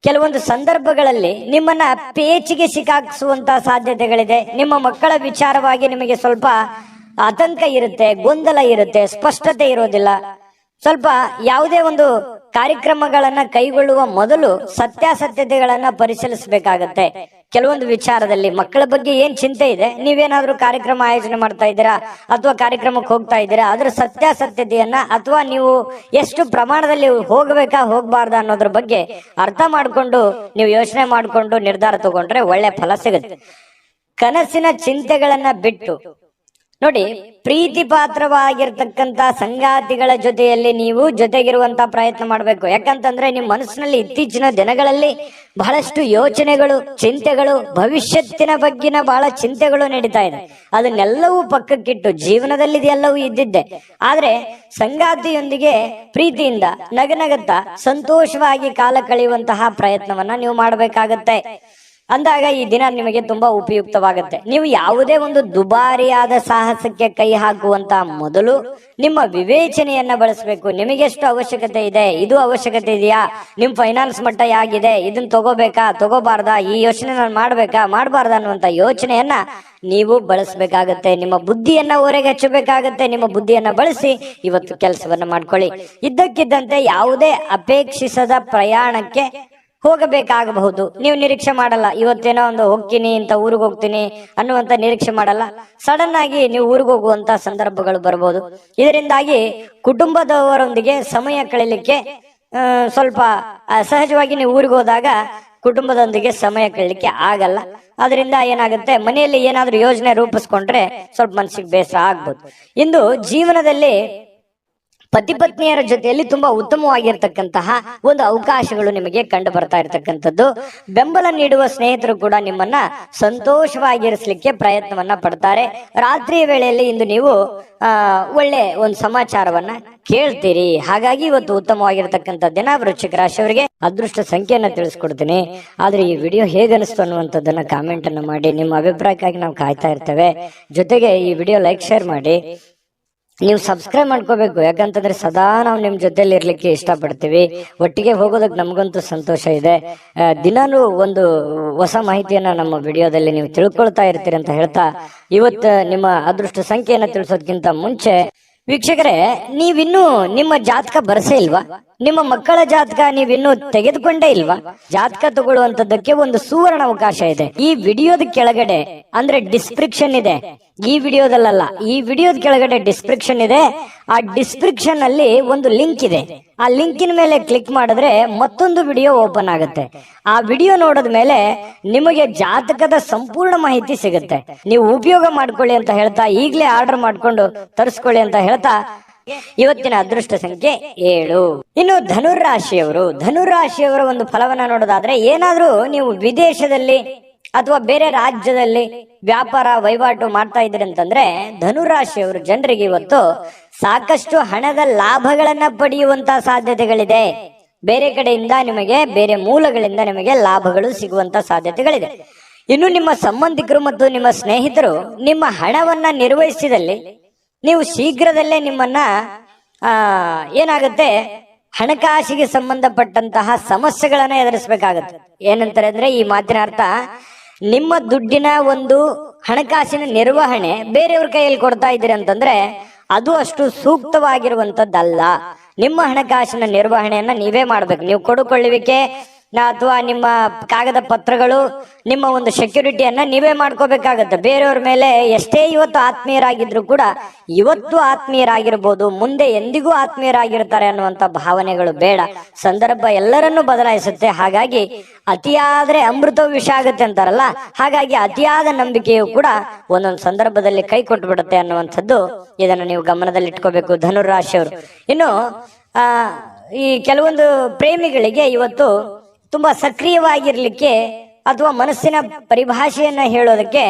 ಕೆಲವೊಂದು ಸಂದರ್ಭಗಳಲ್ಲಿ ನಿಮ್ಮನ್ನ ಪೇಚಿಗೆ ಸಿಕ್ಕಾಕ್ಸುವಂತಹ ಸಾಧ್ಯತೆಗಳಿದೆ. ನಿಮ್ಮ ಮಕ್ಕಳ ವಿಚಾರವಾಗಿ ನಿಮಗೆ ಸ್ವಲ್ಪ ಆತಂಕ ಇರುತ್ತೆ, ಗೊಂದಲ ಇರುತ್ತೆ, ಸ್ಪಷ್ಟತೆ ಇರೋದಿಲ್ಲ. ಸ್ವಲ್ಪ ಯಾವುದೇ ಒಂದು ಕಾರ್ಯಕ್ರಮಗಳನ್ನ ಕೈಗೊಳ್ಳುವ ಮೊದಲು ಸತ್ಯಾಸತ್ಯತೆಗಳನ್ನ ಪರಿಶೀಲಿಸಬೇಕಾಗತ್ತೆ. ಕೆಲವೊಂದು ವಿಚಾರದಲ್ಲಿ ಮಕ್ಕಳ ಬಗ್ಗೆ ಏನ್ ಚಿಂತೆ ಇದೆ, ನೀವೇನಾದ್ರೂ ಕಾರ್ಯಕ್ರಮ ಆಯೋಜನೆ ಮಾಡ್ತಾ ಇದ್ದೀರಾ ಅಥವಾ ಕಾರ್ಯಕ್ರಮಕ್ಕೆ ಹೋಗ್ತಾ ಇದ್ದೀರಾ, ಅದ್ರ ಸತ್ಯಾಸತ್ಯತೆಯನ್ನ ಅಥವಾ ನೀವು ಎಷ್ಟು ಪ್ರಮಾಣದಲ್ಲಿ ಹೋಗ್ಬೇಕಾ ಹೋಗ್ಬಾರ್ದ ಅನ್ನೋದ್ರ ಬಗ್ಗೆ ಅರ್ಥ ಮಾಡ್ಕೊಂಡು ನೀವು ಯೋಚನೆ ಮಾಡ್ಕೊಂಡು ನಿರ್ಧಾರ ತಗೊಂಡ್ರೆ ಒಳ್ಳೆ ಫಲ ಸಿಗುತ್ತೆ. ಕನಸಿನ ಚಿಂತೆಗಳನ್ನ ಬಿಟ್ಟು ನೋಡಿ, ಪ್ರೀತಿ ಪಾತ್ರವಾಗಿರ್ತಕ್ಕಂತ ಸಂಗಾತಿಗಳ ಜೊತೆಯಲ್ಲಿ ನೀವು ಜೊತೆಗಿರುವಂತ ಪ್ರಯತ್ನ ಮಾಡಬೇಕು. ಯಾಕಂತಂದ್ರೆ ನಿಮ್ಮ ಮನಸ್ಸಿನಲ್ಲಿ ಇತ್ತೀಚಿನ ದಿನಗಳಲ್ಲಿ ಬಹಳಷ್ಟು ಯೋಚನೆಗಳು, ಚಿಂತೆಗಳು, ಭವಿಷ್ಯತ್ತಿನ ಬಗ್ಗಿನ ಬಹಳ ಚಿಂತೆಗಳು ನಡೀತಾ ಇದೆ. ಅದನ್ನೆಲ್ಲವೂ ಪಕ್ಕಕ್ಕಿಟ್ಟು ಜೀವನದಲ್ಲಿ ಇದೆಲ್ಲವೂ ಇದ್ದಿದ್ದೆ, ಆದ್ರೆ ಸಂಗಾತಿಯೊಂದಿಗೆ ಪ್ರೀತಿಯಿಂದ ನಗನಗುತ್ತಾ ಸಂತೋಷವಾಗಿ ಕಾಲ ಕಳೆಯುವಂತಹ ಪ್ರಯತ್ನವನ್ನ ನೀವು ಮಾಡಬೇಕಾಗತ್ತೆ. ಅಂದಾಗ ಈ ದಿನ ನಿಮಗೆ ತುಂಬಾ ಉಪಯುಕ್ತವಾಗುತ್ತೆ. ನೀವು ಯಾವುದೇ ಒಂದು ದುಬಾರಿಯಾದ ಸಾಹಸಕ್ಕೆ ಕೈ ಹಾಕುವಂತ ಮೊದಲು ನಿಮ್ಮ ವಿವೇಚನೆಯನ್ನ ಬಳಸಬೇಕು. ನಿಮಗೆಷ್ಟು ಅವಶ್ಯಕತೆ ಇದೆ, ಇದು ಅವಶ್ಯಕತೆ ಇದೆಯಾ, ನಿಮ್ ಫೈನಾನ್ಸ್ ಮಟ್ಟ ಹೇಗಿದೆ, ಇದನ್ನ ತಗೋಬೇಕಾ ತಗೋಬಾರ್ದಾ, ಈ ಯೋಚನೆ ನಾನು ಮಾಡ್ಬೇಕಾ ಮಾಡಬಾರ್ದ ಅನ್ನುವಂತ ಯೋಚನೆಯನ್ನ ನೀವು ಬಳಸಬೇಕಾಗತ್ತೆ. ನಿಮ್ಮ ಬುದ್ಧಿಯನ್ನ ಹೊರಗೆ ಹಚ್ಚಬೇಕಾಗತ್ತೆ. ನಿಮ್ಮ ಬುದ್ಧಿಯನ್ನ ಬಳಸಿ ಇವತ್ತು ಕೆಲಸವನ್ನ ಮಾಡ್ಕೊಳ್ಳಿ. ಇದ್ದಕ್ಕಿದ್ದಂತೆ ಯಾವುದೇ ಅಪೇಕ್ಷಿಸದ ಪ್ರಯಾಣಕ್ಕೆ ಹೋಗಬೇಕಾಗಬಹುದು. ನೀವು ನಿರೀಕ್ಷೆ ಮಾಡಲ್ಲ, ಇವತ್ತೇನೋ ಒಂದು ಹೋಗ್ತೀನಿ ಅಂತ ಊರಿಗೆ ಹೋಗ್ತೀನಿ ಅನ್ನುವಂತ ನಿರೀಕ್ಷೆ ಮಾಡಲ್ಲ. ಸಡನ್ ಆಗಿ ನೀವು ಊರಿಗೆ ಹೋಗುವಂತ ಸಂದರ್ಭಗಳು ಬರಬಹುದು. ಇದರಿಂದಾಗಿ ಕುಟುಂಬದವರೊಂದಿಗೆ ಸಮಯ ಕಳೀಲಿಕ್ಕೆ ಸ್ವಲ್ಪ ಸಹಜವಾಗಿ ನೀವು ಊರಿಗೆ ಹೋದಾಗ ಕುಟುಂಬದೊಂದಿಗೆ ಸಮಯ ಕಳೀಲಿಕ್ಕೆ ಆಗಲ್ಲ. ಅದರಿಂದ ಏನಾಗುತ್ತೆ, ಮನೆಯಲ್ಲಿ ಏನಾದ್ರೂ ಯೋಜನೆ ರೂಪಿಸ್ಕೊಂಡ್ರೆ ಸ್ವಲ್ಪ ಮನಸ್ಸಿಗೆ ಬೇಸರ ಆಗ್ಬೋದು. ಇಂದು ಜೀವನದಲ್ಲಿ ಪತಿ ಪತ್ನಿಯರ ಜೊತೆಯಲ್ಲಿ ತುಂಬಾ ಉತ್ತಮವಾಗಿರ್ತಕ್ಕಂತಹ ಒಂದು ಅವಕಾಶಗಳು ನಿಮಗೆ ಕಂಡು ಬರ್ತಾ ಇರತಕ್ಕಂಥದ್ದು. ಬೆಂಬಲ ನೀಡುವ ಸ್ನೇಹಿತರು ಕೂಡ ನಿಮ್ಮನ್ನ ಸಂತೋಷವಾಗಿರಿಸಲಿಕ್ಕೆ ಪ್ರಯತ್ನವನ್ನ ಪಡ್ತಾರೆ. ರಾತ್ರಿಯ ವೇಳೆಯಲ್ಲಿ ಇಂದು ನೀವು ಒಳ್ಳೆ ಒಂದು ಸಮಾಚಾರವನ್ನ ಕೇಳ್ತೀರಿ. ಹಾಗಾಗಿ ಇವತ್ತು ಉತ್ತಮವಾಗಿರ್ತಕ್ಕಂಥ ದಿನ. ವೃಶ್ಚಿಕ ರಾಶಿಯವರಿಗೆ ಅದೃಷ್ಟ ಸಂಖ್ಯೆಯನ್ನ ತಿಳಿಸ್ಕೊಡ್ತೀನಿ. ಆದ್ರೆ ಈ ವಿಡಿಯೋ ಹೇಗನಿಸ್ತು ಅನ್ನುವಂಥದ್ದನ್ನ ಕಾಮೆಂಟ್ ಅನ್ನ ಮಾಡಿ. ನಿಮ್ಮ ಅಭಿಪ್ರಾಯಕ್ಕಾಗಿ ನಾವು ಕಾಯ್ತಾ ಇರ್ತೇವೆ. ಜೊತೆಗೆ ಈ ವಿಡಿಯೋ ಲೈಕ್ ಶೇರ್ ಮಾಡಿ. ನೀವು ಸಬ್ಸ್ಕ್ರೈಬ್ ಮಾಡ್ಕೋಬೇಕು, ಯಾಕಂತಂದ್ರೆ ಸದಾ ನಾವು ನಿಮ್ ಜೊತೆಲಿ ಇರ್ಲಿಕ್ಕೆ ಇಷ್ಟಪಡ್ತೀವಿ. ಒಟ್ಟಿಗೆ ಹೋಗೋದಕ್ಕೆ ನಮಗಂತೂ ಸಂತೋಷ ಇದೆ. ದಿನಾನು ಒಂದು ಹೊಸ ಮಾಹಿತಿಯನ್ನ ನಮ್ಮ ವಿಡಿಯೋದಲ್ಲಿ ನೀವು ತಿಳ್ಕೊಳ್ತಾ ಇರ್ತೀರಿ ಅಂತ ಹೇಳ್ತಾ, ಇವತ್ತು ನಿಮ್ಮ ಅದೃಷ್ಟ ಸಂಖ್ಯೆಯನ್ನ ತಿಳಿಸೋದಕ್ಕಿಂತ ಮುಂಚೆ ವೀಕ್ಷಕರೇ, ನೀವಿನ್ನೂ ನಿಮ್ಮ ಜಾತಕ ಬರಸೇ ಇಲ್ವಾ? ನಿಮ್ಮ ಮಕ್ಕಳ ಜಾತಕ ನೀವಿನ್ನೂ ತೆಗೆದುಕೊಂಡೇ ಇಲ್ವಾ? ಜಾತಕ ತಗೊಳ್ಳುವಂತದ್ದಕ್ಕೆ ಒಂದು ಸುವರ್ಣ ಅವಕಾಶ ಇದೆ. ಈ ವಿಡಿಯೋದ ಕೆಳಗಡೆ ಅಂದ್ರೆ ಡಿಸ್ಕ್ರಿಪ್ಷನ್ ಇದೆ. ಈ ವಿಡಿಯೋದಲ್ಲ, ಈ ವಿಡಿಯೋದ ಕೆಳಗಡೆ ಡಿಸ್ಕ್ರಿಪ್ಷನ್ ಇದೆ. ಆ ಡಿಸ್ಕ್ರಿಪ್ಷನ್ ಅಲ್ಲಿ ಒಂದು ಲಿಂಕ್ ಇದೆ. ಆ ಲಿಂಕಿನ ಮೇಲೆ ಕ್ಲಿಕ್ ಮಾಡಿದ್ರೆ ಮತ್ತೊಂದು ವಿಡಿಯೋ ಓಪನ್ ಆಗುತ್ತೆ. ಆ ವಿಡಿಯೋ ನೋಡಿದ ಮೇಲೆ ನಿಮಗೆ ಜಾತಕದ ಸಂಪೂರ್ಣ ಮಾಹಿತಿ ಸಿಗುತ್ತೆ. ನೀವು ಉಪಯೋಗ ಮಾಡ್ಕೊಳ್ಳಿ ಅಂತ ಹೇಳ್ತಾ, ಈಗಲೇ ಆರ್ಡರ್ ಮಾಡ್ಕೊಂಡು ತರಿಸ್ಕೊಳ್ಳಿ ಅಂತ ಹೇಳ್ತಾ, ಇವತ್ತಿನ ಅದೃಷ್ಟ ಸಂಖ್ಯೆ 7. ಇನ್ನು ಧನುರಾಶಿಯವರ ಒಂದು ಫಲವನ್ನ ನೋಡೋದಾದ್ರೆ, ಏನಾದ್ರೂ ನೀವು ವಿದೇಶದಲ್ಲಿ ಅಥವಾ ಬೇರೆ ರಾಜ್ಯದಲ್ಲಿ ವ್ಯಾಪಾರ ವಹಿವಾಟು ಮಾಡ್ತಾ ಇದ್ದೀರಿ ಅಂತಂದ್ರೆ, ಧನುರಾಶಿಯವರು ಜನರಿಗೆ ಇವತ್ತು ಸಾಕಷ್ಟು ಹಣದ ಲಾಭಗಳನ್ನ ಪಡೆಯುವಂತಹ ಸಾಧ್ಯತೆಗಳಿದೆ. ಬೇರೆ ಕಡೆಯಿಂದ ನಿಮಗೆ, ಬೇರೆ ಮೂಲಗಳಿಂದ ನಿಮಗೆ ಲಾಭಗಳು ಸಿಗುವಂತ ಸಾಧ್ಯತೆಗಳಿದೆ. ಇನ್ನು ನಿಮ್ಮ ಸಂಬಂಧಿಕರು ಮತ್ತು ನಿಮ್ಮ ಸ್ನೇಹಿತರು ನಿಮ್ಮ ಹಣವನ್ನ ನಿರ್ವಹಿಸಿದಲ್ಲಿ ನೀವು ಶೀಘ್ರದಲ್ಲೇ ನಿಮ್ಮನ್ನ ಏನಾಗುತ್ತೆ, ಹಣಕಾಸಿಗೆ ಸಂಬಂಧಪಟ್ಟಂತಹ ಸಮಸ್ಯೆಗಳನ್ನ ಎದುರಿಸಬೇಕಾಗತ್ತೆ. ಏನಂತಾರೆ ಅಂದ್ರೆ, ಈ ಮಾತಿನ ಅರ್ಥ, ನಿಮ್ಮ ದುಡ್ಡಿನ ಒಂದು ಹಣಕಾಸಿನ ನಿರ್ವಹಣೆ ಬೇರೆಯವ್ರ ಕೈಯಲ್ಲಿ ಕೊಡ್ತಾ ಇದ್ದೀರಿ ಅಂತಂದ್ರೆ ಅದು ಅಷ್ಟು ಸೂಕ್ತವಾಗಿರುವಂತದ್ದಲ್ಲ. ನಿಮ್ಮ ಹಣಕಾಸಿನ ನಿರ್ವಹಣೆಯನ್ನ ನೀವೇ ಮಾಡ್ಬೇಕು. ನೀವು ಕೊಡುಕೊಳ್ಳುವಿಕೆ ಅಥವಾ ನಿಮ್ಮ ಕಾಗದ ಪತ್ರಗಳು, ನಿಮ್ಮ ಒಂದು ಸೆಕ್ಯೂರಿಟಿಯನ್ನ ನೀವೇ ಮಾಡ್ಕೋಬೇಕಾಗತ್ತೆ. ಬೇರೆಯವ್ರ ಮೇಲೆ ಎಷ್ಟೇ ಇವತ್ತು ಆತ್ಮೀಯರಾಗಿದ್ರು ಕೂಡ, ಇವತ್ತು ಆತ್ಮೀಯರಾಗಿರ್ಬೋದು, ಮುಂದೆ ಎಂದಿಗೂ ಆತ್ಮೀಯರಾಗಿರ್ತಾರೆ ಅನ್ನುವಂತ ಭಾವನೆಗಳು ಬೇಡ. ಸಂದರ್ಭ ಎಲ್ಲರನ್ನೂ ಬದಲಾಯಿಸುತ್ತೆ. ಹಾಗಾಗಿ ಅತಿಯಾದ್ರೆ ಅಮೃತ ವಿಷ ಆಗುತ್ತೆ ಅಂತಾರಲ್ಲ, ಹಾಗಾಗಿ ಅತಿಯಾದ ನಂಬಿಕೆಯು ಕೂಡ ಒಂದೊಂದು ಸಂದರ್ಭದಲ್ಲಿ ಕೈ ಕೊಟ್ಟು ಬಿಡುತ್ತೆ ಅನ್ನುವಂಥದ್ದು. ಇದನ್ನು ನೀವು ಗಮನದಲ್ಲಿ ಇಟ್ಕೋಬೇಕು ಧನುರಾಶಿಯವರು. ಇನ್ನು ಈ ಕೆಲವೊಂದು ಪ್ರೇಮಿಗಳಿಗೆ ಇವತ್ತು ತುಂಬಾ ಸಕ್ರಿಯವಾಗಿರ್ಲಿಕ್ಕೆ ಅಥವಾ ಮನಸ್ಸಿನ ಪರಿಭಾಷೆಯನ್ನ ಹೇಳೋದಕ್ಕೆ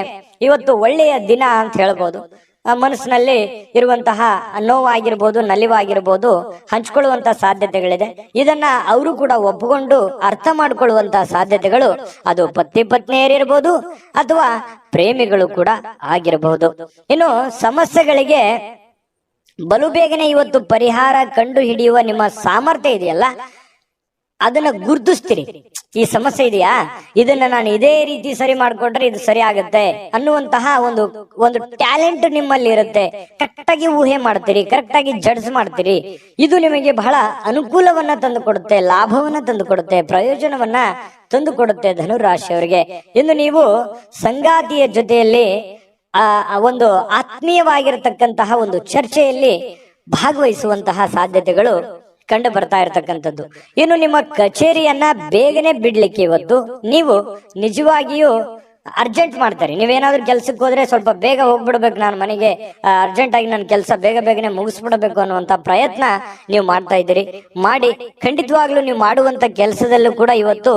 ಇವತ್ತು ಒಳ್ಳೆಯ ದಿನ ಅಂತ ಹೇಳ್ಬೋದು. ಮನಸ್ಸಿನಲ್ಲಿ ಇರುವಂತಹ ನೋವಾಗಿರ್ಬೋದು, ನಲಿವಾಗಿರ್ಬೋದು ಹಂಚ್ಕೊಳ್ಳುವಂತಹ ಸಾಧ್ಯತೆಗಳಿದೆ. ಇದನ್ನ ಅವರು ಕೂಡ ಒಪ್ಪಿಕೊಂಡು ಅರ್ಥ ಮಾಡ್ಕೊಳ್ಳುವಂತಹ ಸಾಧ್ಯತೆಗಳು ಅದು ಪತಿ ಪತ್ನಿಯರಿರ್ಬೋದು ಅಥವಾ ಪ್ರೇಮಿಗಳು ಕೂಡ ಆಗಿರಬಹುದು. ಇನ್ನು ಸಮಸ್ಯೆಗಳಿಗೆ ಬಲು ಬೇಗನೆ ಇವತ್ತು ಪರಿಹಾರ ಕಂಡು ಹಿಡಿಯುವ ನಿಮ್ಮ ಸಾಮರ್ಥ್ಯ ಇದೆಯಲ್ಲ, ಅದನ್ನ ಗುರ್ತಿಸ್ತೀರಿ. ಈ ಸಮಸ್ಯೆ ಇದೆಯಾ, ಇದನ್ನ ನಾನು ಇದೇ ರೀತಿ ಸರಿ ಮಾಡ್ಕೊಂಡ್ರೆ ಇದು ಸರಿ ಆಗುತ್ತೆ ಅನ್ನುವಂತಹ ಒಂದು ಟ್ಯಾಲೆಂಟ್ ನಿಮ್ಮಲ್ಲಿ ಇರುತ್ತೆ. ಕರೆಕ್ಟ್ ಆಗಿ ಊಹೆ ಮಾಡ್ತೀರಿ, ಕರೆಕ್ಟ್ ಆಗಿ ಜಡ್ಜ್ ಮಾಡ್ತೀರಿ. ಇದು ನಿಮಗೆ ಬಹಳ ಅನುಕೂಲವನ್ನ ತಂದು ಕೊಡುತ್ತೆ, ಲಾಭವನ್ನ ತಂದು ಕೊಡುತ್ತೆ, ಪ್ರಯೋಜನವನ್ನ ತಂದು ಕೊಡುತ್ತೆ ಧನುರಾಶಿಯವರಿಗೆ. ಇನ್ನು ನೀವು ಸಂಗಾತಿಯ ಜೊತೆಯಲ್ಲಿ ಒಂದು ಆತ್ಮೀಯವಾಗಿರತಕ್ಕಂತಹ ಒಂದು ಚರ್ಚೆಯಲ್ಲಿ ಭಾಗವಹಿಸುವಂತಹ ಸಾಧ್ಯತೆಗಳು ಕಂಡು ಬರ್ತಾ ಇರತಕ್ಕಂಥದ್ದು. ಇನ್ನು ನಿಮ್ಮ ಕಚೇರಿಯನ್ನ ಬೇಗನೆ ಬಿಡ್ಲಿಕ್ಕೆ ಇವತ್ತು ನೀವು ನಿಜವಾಗಿಯೂ ಅರ್ಜೆಂಟ್ ಮಾಡ್ತಾರೆ. ನೀವೇನಾದ್ರೂ ಕೆಲ್ಸಕ್ಕೆ ಹೋದ್ರೆ ಸ್ವಲ್ಪ ಬೇಗ ಹೋಗ್ಬಿಡ್ಬೇಕು, ನಾನು ಮನೆಗೆ ಅರ್ಜೆಂಟ್ ಆಗಿ ನನ್ನ ಕೆಲಸ ಬೇಗ ಬೇಗನೆ ಮುಗಿಸ್ಬಿಡಬೇಕು ಅನ್ನುವಂತ ಪ್ರಯತ್ನ ನೀವು ಮಾಡ್ತಾ ಇದ್ದೀರಿ. ಮಾಡಿ ಖಂಡಿತವಾಗ್ಲೂ ನೀವು ಮಾಡುವಂತ ಕೆಲಸದಲ್ಲೂ ಕೂಡ ಇವತ್ತು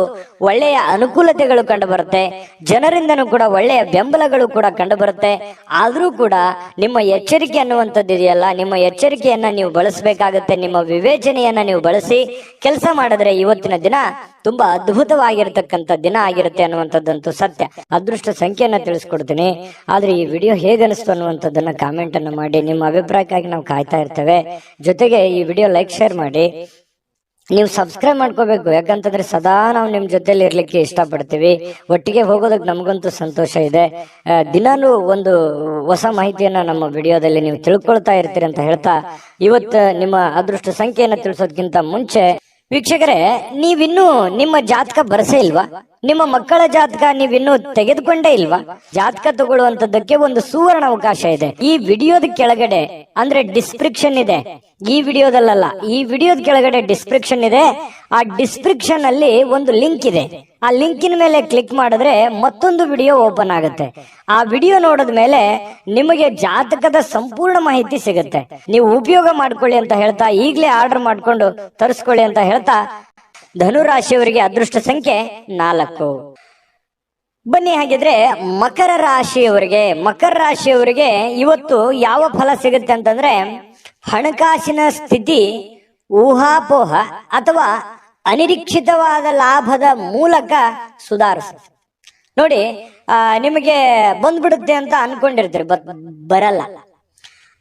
ಒಳ್ಳೆಯ ಅನುಕೂಲತೆಗಳು ಕಂಡು ಬರುತ್ತೆ, ಜನರಿಂದನೂ ಕೂಡ ಒಳ್ಳೆಯ ಬೆಂಬಲಗಳು ಕೂಡ ಕಂಡು ಬರುತ್ತೆ. ಆದ್ರೂ ಕೂಡ ನಿಮ್ಮ ಎಚ್ಚರಿಕೆ ಅನ್ನುವಂಥದ್ದು ಇದೆಯಲ್ಲ, ನಿಮ್ಮ ಎಚ್ಚರಿಕೆಯನ್ನ ನೀವು ಬಳಸಬೇಕಾಗುತ್ತೆ. ನಿಮ್ಮ ವಿವೇಚನೆಯನ್ನ ನೀವು ಬಳಸಿ ಕೆಲಸ ಮಾಡಿದ್ರೆ ಇವತ್ತಿನ ದಿನ ತುಂಬಾ ಅದ್ಭುತವಾಗಿರ್ತಕ್ಕಂಥ ದಿನ ಆಗಿರುತ್ತೆ ಅನ್ನುವಂಥದ್ದಂತೂ ಸತ್ಯ. ಅದೃಷ್ಟ ಸಂಖ್ಯೆಯನ್ನ ತಿಳಿಸ್ಕೊಡ್ತೀನಿ. ಆದ್ರೆ ಈ ವಿಡಿಯೋ ಹೇಗನಿಸ್ತು ಅನ್ನುವಂಥದ್ದನ್ನ ಕಾಮೆಂಟ್ ಅನ್ನು ಮಾಡಿ. ನಿಮ್ಮ ಅಭಿಪ್ರಾಯಕ್ಕಾಗಿ ನಾವು ಕಾಯ್ತಾ ಇರ್ತೇವೆ. ಜೊತೆಗೆ ಈ ವಿಡಿಯೋ ಲೈಕ್ ಶೇರ್ ಮಾಡಿ. ನೀವು ಸಬ್ಸ್ಕ್ರೈಬ್ ಮಾಡ್ಕೋಬೇಕು, ಯಾಕಂತಂದ್ರೆ ಸದಾ ನಾವು ನಿಮ್ ಜೊತೆಲಿ ಇರ್ಲಿಕ್ಕೆ ಇಷ್ಟಪಡ್ತೀವಿ. ಒಟ್ಟಿಗೆ ಹೋಗೋದಕ್ಕೆ ನಮಗಂತೂ ಸಂತೋಷ ಇದೆ. ದಿನಾನು ಒಂದು ಹೊಸ ಮಾಹಿತಿಯನ್ನ ನಮ್ಮ ವಿಡಿಯೋದಲ್ಲಿ ನೀವು ತಿಳ್ಕೊಳ್ತಾ ಇರ್ತೀರಿ ಅಂತ ಹೇಳ್ತಾ, ಇವತ್ತು ನಿಮ್ಮ ಅದೃಷ್ಟ ಸಂಖ್ಯೆಯನ್ನ ತಿಳಿಸೋದಕ್ಕಿಂತ ಮುಂಚೆ ವೀಕ್ಷಕರೇ, ನೀವಿನ್ನೂ ನಿಮ್ಮ ಜಾತಕ ಬರಸೇ ಇಲ್ವಾ? ನಿಮ್ಮ ಮಕ್ಕಳ ಜಾತಕ ನೀವಿನ್ನೂ ತೆಗೆದುಕೊಂಡೇ ಇಲ್ವಾ? ಜಾತಕ ತಗೊಳ್ಳುವಂತದ್ದಕ್ಕೆ ಒಂದು ಸುವರ್ಣ ಅವಕಾಶ ಇದೆ. ಈ ವಿಡಿಯೋದ ಕೆಳಗಡೆ ಅಂದ್ರೆ ಡಿಸ್ಕ್ರಿಪ್ಷನ್ ಇದೆ, ಈ ವಿಡಿಯೋದಲ್ಲ, ಈ ವಿಡಿಯೋದ ಕೆಳಗಡೆ ಡಿಸ್ಕ್ರಿಪ್ಷನ್ ಇದೆ. ಆ ಡಿಸ್ಕ್ರಿಪ್ಷನ್ ಅಲ್ಲಿ ಒಂದು ಲಿಂಕ್ ಇದೆ. ಆ ಲಿಂಕಿನ ಮೇಲೆ ಕ್ಲಿಕ್ ಮಾಡಿದ್ರೆ ಮತ್ತೊಂದು ವಿಡಿಯೋ ಓಪನ್ ಆಗುತ್ತೆ. ಆ ವಿಡಿಯೋ ನೋಡಿದ ಮೇಲೆ ನಿಮಗೆ ಜಾತಕದ ಸಂಪೂರ್ಣ ಮಾಹಿತಿ ಸಿಗುತ್ತೆ. ನೀವು ಉಪಯೋಗ ಮಾಡ್ಕೊಳ್ಳಿ ಅಂತ ಹೇಳ್ತಾ, ಈಗಲೇ ಆರ್ಡರ್ ಮಾಡ್ಕೊಂಡು ತರಿಸ್ಕೊಳ್ಳಿ ಅಂತ ಹೇಳ್ತಾ, ಧನುರಾಶಿಯವರಿಗೆ ಅದೃಷ್ಟ ಸಂಖ್ಯೆ 4. ಬನ್ನಿ ಹಾಗಿದ್ರೆ ಮಕರ ರಾಶಿಯವರಿಗೆ ಇವತ್ತು ಯಾವ ಫಲ ಸಿಗುತ್ತೆ ಅಂತಂದ್ರೆ, ಹಣಕಾಸಿನ ಸ್ಥಿತಿ ಊಹಾಪೋಹ ಅಥವಾ ಅನಿರೀಕ್ಷಿತವಾದ ಲಾಭದ ಮೂಲಕ ಸುಧಾರಿಸುತ್ತೆ. ನೋಡಿ, ನಿಮಗೆ ಬಂದ್ಬಿಡುತ್ತೆ ಅಂತ ಅನ್ಕೊಂಡಿರ್ತೀರಿ, ಬರಲ್ಲ.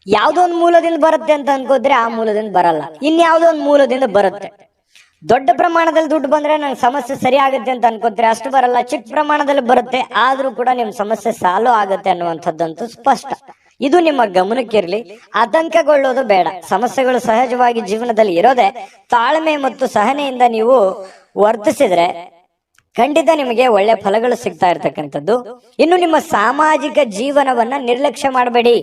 ಯಾವ್ದೋ ಒಂದು ಮೂಲದಿಂದ ಬರುತ್ತೆ ಅಂತ ಅನ್ಕೋದ್ರೆ ಆ ಮೂಲದಿಂದ ಬರಲ್ಲ, ಇನ್ಯಾವುದೋ ಒಂದು ಮೂಲದಿಂದ ಬರುತ್ತೆ. ದೊಡ್ಡ ಪ್ರಮಾಣದಲ್ಲಿ ದುಡ್ಡು ಬಂದ್ರೆ ನಂಗೆ ಸಮಸ್ಯೆ ಸರಿ ಆಗುತ್ತೆ ಅಂತ ಅನ್ಕೋತೀರಿ, ಅಷ್ಟು ಬರಲ್ಲ. ಚಿಕ್ಕ ಪ್ರಮಾಣದಲ್ಲಿ ಬರುತ್ತೆ, ಆದ್ರೂ ಕೂಡ ನಿಮ್ ಸಮಸ್ಯೆ ಸಾಲ್ವ್ ಆಗುತ್ತೆ ಅನ್ನುವಂಥದ್ದಂತೂ ಸ್ಪಷ್ಟ. ಇದು ನಿಮ್ಮ ಗಮನಕ್ಕಿರ್ಲಿ. ಆತಂಕಗೊಳ್ಳೋದು ಬೇಡ. ಸಮಸ್ಯೆಗಳು ಸಹಜವಾಗಿ ಜೀವನದಲ್ಲಿ ಇರೋದೆ. ತಾಳ್ಮೆ ಮತ್ತು ಸಹನೆಯಿಂದ ನೀವು ವರ್ತಿಸಿದ್ರೆ ಖಂಡಿತ ನಿಮಗೆ ಒಳ್ಳೆ ಫಲಗಳು ಸಿಗ್ತಾ ಇರ್ತಕ್ಕಂಥದ್ದು. ಇನ್ನು ನಿಮ್ಮ ಸಾಮಾಜಿಕ ಜೀವನವನ್ನ ನಿರ್ಲಕ್ಷ್ಯ ಮಾಡಬೇಡಿ.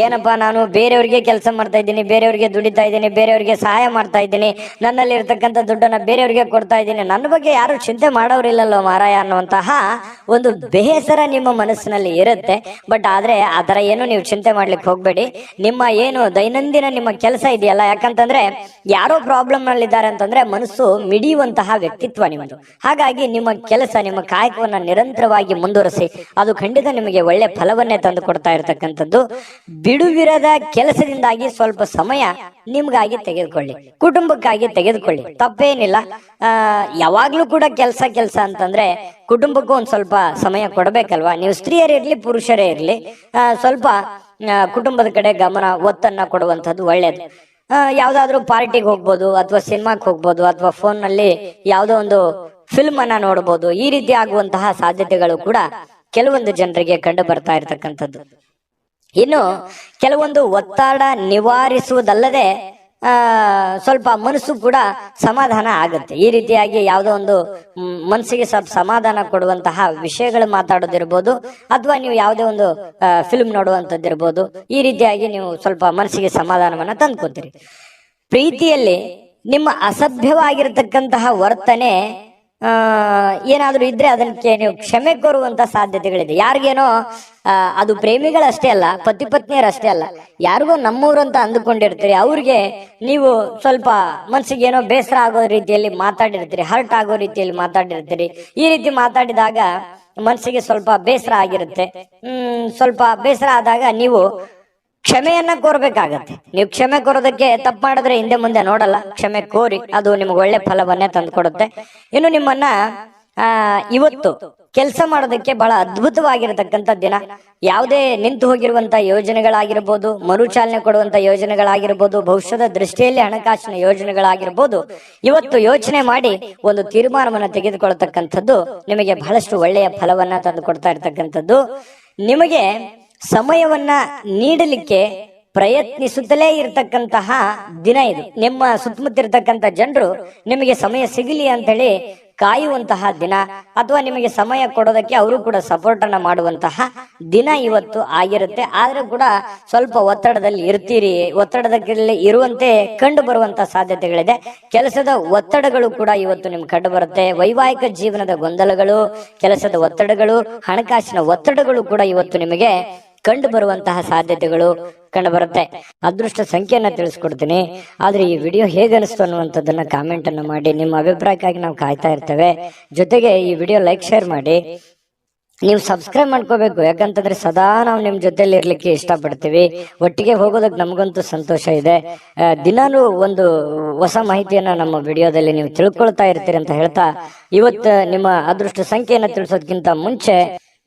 ಏನಪ್ಪಾ, ನಾನು ಬೇರೆಯವ್ರಿಗೆ ಕೆಲಸ ಮಾಡ್ತಾ ಇದ್ದೀನಿ, ಬೇರೆಯವ್ರಿಗೆ ದುಡಿತಾ ಇದ್ದೀನಿ, ಬೇರೆಯವ್ರಿಗೆ ಸಹಾಯ ಮಾಡ್ತಾ ಇದ್ದೀನಿ, ನನ್ನಲ್ಲಿ ಇರ್ತಕ್ಕಂಥ ದುಡ್ಡನ್ನ ಬೇರೆಯವ್ರಿಗೆ ಕೊಡ್ತಾ ಇದ್ದೀನಿ, ನನ್ನ ಬಗ್ಗೆ ಯಾರು ಚಿಂತೆ ಮಾಡೋರಿಲ್ಲಲ್ಲೋ ಮಾರಾಯ ಅನ್ನುವಂತಹ ಒಂದು ಬೇಸರ ನಿಮ್ಮ ಮನಸ್ಸಿನಲ್ಲಿ ಇರುತ್ತೆ. ಬಟ್ ಆದ್ರೆ ಅದರ ಏನು ನೀವು ಚಿಂತೆ ಮಾಡ್ಲಿಕ್ಕೆ ಹೋಗ್ಬೇಡಿ. ನಿಮ್ಮ ಏನು ದೈನಂದಿನ ನಿಮ್ಮ ಕೆಲಸ ಇದೆಯಲ್ಲ, ಯಾಕಂತಂದ್ರೆ ಯಾರೋ ಪ್ರಾಬ್ಲಮ್ ನಲ್ಲಿ ಇದ್ದಾರೆ ಅಂತಂದ್ರೆ ಮನಸ್ಸು ಮಿಡಿಯುವಂತಹ ವ್ಯಕ್ತಿತ್ವ ನಿಮ್ಮದು. ಹಾಗಾಗಿ ನಿಮ್ಮ ಕೆಲಸ, ನಿಮ್ಮ ಕಾಯಕವನ್ನ ನಿರಂತರವಾಗಿ ಮುಂದುವರಿಸಿ, ಅದು ಖಂಡಿತ ನಿಮಗೆ ಒಳ್ಳೆ ಫಲವನ್ನೇ ತಂದು ಕೊಡ್ತಾ ಇರತಕ್ಕಂಥದ್ದು. ಬಿಡುವಿರದ ಕೆಲಸದಿಂದಾಗಿ ಸ್ವಲ್ಪ ಸಮಯ ನಿಮ್ಗಾಗಿ ತೆಗೆದುಕೊಳ್ಳಿ, ಕುಟುಂಬಕ್ಕಾಗಿ ತೆಗೆದುಕೊಳ್ಳಿ, ತಪ್ಪೇನಿಲ್ಲ. ಯಾವಾಗ್ಲೂ ಕೂಡ ಕೆಲಸ ಅಂತಂದ್ರೆ ಕುಟುಂಬಕ್ಕೂ ಒಂದ್ ಸ್ವಲ್ಪ ಸಮಯ ಕೊಡ್ಬೇಕಲ್ವಾ? ನೀವು ಸ್ತ್ರೀಯರಿರ್ಲಿ ಪುರುಷರೇ ಇರ್ಲಿ, ಸ್ವಲ್ಪ ಕುಟುಂಬದ ಕಡೆ ಗಮನ ಒತ್ತನ್ನ ಕೊಡುವಂಥದ್ದು ಒಳ್ಳೇದು. ಯಾವ್ದಾದ್ರು ಪಾರ್ಟಿಗೆ ಹೋಗ್ಬೋದು, ಅಥವಾ ಸಿನಿಮಾಕ್ಕೆ ಹೋಗ್ಬೋದು, ಅಥವಾ ಫೋನ್ ನಲ್ಲಿ ಯಾವ್ದೋ ಒಂದು ಫಿಲ್ಮ್ ಅನ್ನ ನೋಡಬಹುದು. ಈ ರೀತಿ ಆಗುವಂತಹ ಸಾಧ್ಯತೆಗಳು ಕೂಡ ಕೆಲವೊಂದು ಜನರಿಗೆ ಕಂಡು ಬರ್ತಾ ಇರತಕ್ಕಂಥದ್ದು. ಇನ್ನು ಕೆಲವೊಂದು ಒತ್ತಡ ನಿವಾರಿಸುವುದಲ್ಲದೆ ಸ್ವಲ್ಪ ಮನಸ್ಸು ಕೂಡ ಸಮಾಧಾನ ಆಗುತ್ತೆ. ಈ ರೀತಿಯಾಗಿ ಯಾವುದೋ ಒಂದು ಮನಸ್ಸಿಗೆ ಸ್ವಲ್ಪ ಸಮಾಧಾನ ಕೊಡುವಂತಹ ವಿಷಯಗಳು ಮಾತಾಡೋದಿರ್ಬೋದು, ಅಥವಾ ನೀವು ಯಾವುದೇ ಒಂದು ಫಿಲ್ಮ್ ನೋಡುವಂಥದ್ದಿರ್ಬೋದು. ಈ ರೀತಿಯಾಗಿ ನೀವು ಸ್ವಲ್ಪ ಮನಸ್ಸಿಗೆ ಸಮಾಧಾನವನ್ನ ತಂದ್ಕೊತೀರಿ. ಪ್ರೀತಿಯಲ್ಲಿ ನಿಮ್ಮ ಅಸಭ್ಯವಾಗಿರತಕ್ಕಂತಹ ವರ್ತನೆ ಏನಾದ್ರೂ ಇದ್ರೆ ಅದಕ್ಕೆ ನೀವು ಕ್ಷಮೆ ಕೋರುವಂತ ಸಾಧ್ಯತೆಗಳಿದೆ. ಯಾರಿಗೇನೋ ಅದು ಪ್ರೇಮಿಗಳಷ್ಟೇ ಅಲ್ಲ, ಪತಿ ಪತ್ನಿಯರಷ್ಟೇ ಅಲ್ಲ, ಯಾರಿಗೋ ನಮ್ಮೂರು ಅಂತ ಅಂದುಕೊಂಡಿರ್ತೀರಿ, ಅವ್ರಿಗೆ ನೀವು ಸ್ವಲ್ಪ ಮನ್ಸಿಗೆ ಏನೋ ಬೇಸರ ಆಗೋ ರೀತಿಯಲ್ಲಿ ಮಾತಾಡಿರ್ತೀರಿ, ಹರ್ಟ್ ಆಗೋ ರೀತಿಯಲ್ಲಿ ಮಾತಾಡಿರ್ತೀರಿ. ಈ ರೀತಿ ಮಾತಾಡಿದಾಗ ಮನಸ್ಸಿಗೆ ಸ್ವಲ್ಪ ಬೇಸರ ಆಗಿರುತ್ತೆ. ಸ್ವಲ್ಪ ಬೇಸರ ಆದಾಗ ನೀವು ಕ್ಷಮೆಯನ್ನ ಕೋರ್ಬೇಕಾಗತ್ತೆ. ನೀವು ಕ್ಷಮೆ ಕೋರೋದಕ್ಕೆ ತಪ್ಪು ಮಾಡಿದ್ರೆ ಹಿಂದೆ ಮುಂದೆ ನೋಡಲ್ಲ, ಕ್ಷಮೆ ಕೋರಿ, ಅದು ನಿಮ್ಗೆ ಒಳ್ಳೆ ಫಲವನ್ನೇ ತಂದುಕೊಡುತ್ತೆ. ಇನ್ನು ನಿಮ್ಮನ್ನ ಇವತ್ತು ಕೆಲಸ ಮಾಡೋದಕ್ಕೆ ಬಹಳ ಅದ್ಭುತವಾಗಿರತಕ್ಕಂಥ ದಿನ. ಯಾವುದೇ ನಿಂತು ಹೋಗಿರುವಂತ ಯೋಜನೆಗಳಾಗಿರ್ಬೋದು, ಮರುಚಾಲನೆ ಕೊಡುವಂತ ಯೋಜನೆಗಳಾಗಿರ್ಬೋದು, ಭವಿಷ್ಯದ ದೃಷ್ಟಿಯಲ್ಲಿ ಹಣಕಾಸಿನ ಯೋಜನೆಗಳಾಗಿರ್ಬೋದು, ಇವತ್ತು ಯೋಚನೆ ಮಾಡಿ ಒಂದು ತೀರ್ಮಾನವನ್ನ ತೆಗೆದುಕೊಳ್ತಕ್ಕಂಥದ್ದು ನಿಮಗೆ ಬಹಳಷ್ಟು ಒಳ್ಳೆಯ ಫಲವನ್ನ ತಂದು ಕೊಡ್ತಾ ಇರ್ತಕ್ಕಂಥದ್ದು. ನಿಮಗೆ ಸಮಯವನ್ನ ನೀಡಲಿಕ್ಕೆ ಪ್ರಯತ್ನಿಸುತ್ತಲೇ ಇರತಕ್ಕಂತಹ ದಿನ ಇದು. ನಿಮ್ಮ ಸುತ್ತಮುತ್ತ ಇರತಕ್ಕಂತ ಜನರು ನಿಮಗೆ ಸಮಯ ಸಿಗಲಿ ಅಂತ ಹೇಳಿ ಕಾಯುವಂತಹ ದಿನ, ಅಥವಾ ನಿಮಗೆ ಸಮಯ ಕೊಡೋದಕ್ಕೆ ಅವರು ಕೂಡ ಸಪೋರ್ಟ್ ಅನ್ನ ಮಾಡುವಂತಹ ದಿನ ಇವತ್ತು ಆಗಿರುತ್ತೆ. ಆದ್ರೂ ಕೂಡ ಸ್ವಲ್ಪ ಒತ್ತಡದಲ್ಲಿ ಇರ್ತೀರಿ, ಒತ್ತಡದಲ್ಲಿ ಇರುವಂತೆ ಕಂಡು ಬರುವಂತಹ ಸಾಧ್ಯತೆಗಳಿದೆ. ಕೆಲಸದ ಒತ್ತಡಗಳು ಕೂಡ ಇವತ್ತು ನಿಮ್ಗೆ ಕಂಡು ಬರುತ್ತೆ. ವೈವಾಹಿಕ ಜೀವನದ ಗೊಂದಲಗಳು, ಕೆಲಸದ ಒತ್ತಡಗಳು, ಹಣಕಾಸಿನ ಒತ್ತಡಗಳು ಕೂಡ ಇವತ್ತು ನಿಮಗೆ ಕಂಡು ಬರುವಂತಹ ಸಾಧ್ಯತೆಗಳು ಕಂಡು ಬರುತ್ತೆ. ಅದೃಷ್ಟ ಸಂಖ್ಯೆಯನ್ನ ತಿಳಿಸ್ಕೊಡ್ತೀನಿ. ಆದ್ರೆ ಈ ವಿಡಿಯೋ ಹೇಗೆ ಅನಿಸ್ತು ಅನ್ನುವಂಥದ್ದನ್ನ ಕಾಮೆಂಟ್ ಅನ್ನು ಮಾಡಿ. ನಿಮ್ಮ ಅಭಿಪ್ರಾಯಕ್ಕಾಗಿ ನಾವು ಕಾಯ್ತಾ ಇರ್ತೇವೆ. ಜೊತೆಗೆ ಈ ವಿಡಿಯೋ ಲೈಕ್, ಶೇರ್ ಮಾಡಿ. ನೀವು ಸಬ್ಸ್ಕ್ರೈಬ್ ಮಾಡ್ಕೋಬೇಕು, ಯಾಕಂತಂದ್ರೆ ಸದಾ ನಾವು ನಿಮ್ ಜೊತೆಲಿ ಇರ್ಲಿಕ್ಕೆ ಇಷ್ಟಪಡ್ತೀವಿ. ಒಟ್ಟಿಗೆ ಹೋಗೋದಕ್ಕೆ ನಮಗಂತೂ ಸಂತೋಷ ಇದೆ. ದಿನಾನು ಒಂದು ಹೊಸ ಮಾಹಿತಿಯನ್ನ ನಮ್ಮ ವಿಡಿಯೋದಲ್ಲಿ ನೀವು ತಿಳ್ಕೊಳ್ತಾ ಇರ್ತೀರಿ ಅಂತ ಹೇಳ್ತಾ, ಇವತ್ತು ನಿಮ್ಮ ಅದೃಷ್ಟ ಸಂಖ್ಯೆಯನ್ನ ತಿಳಿಸೋದಕ್ಕಿಂತ ಮುಂಚೆ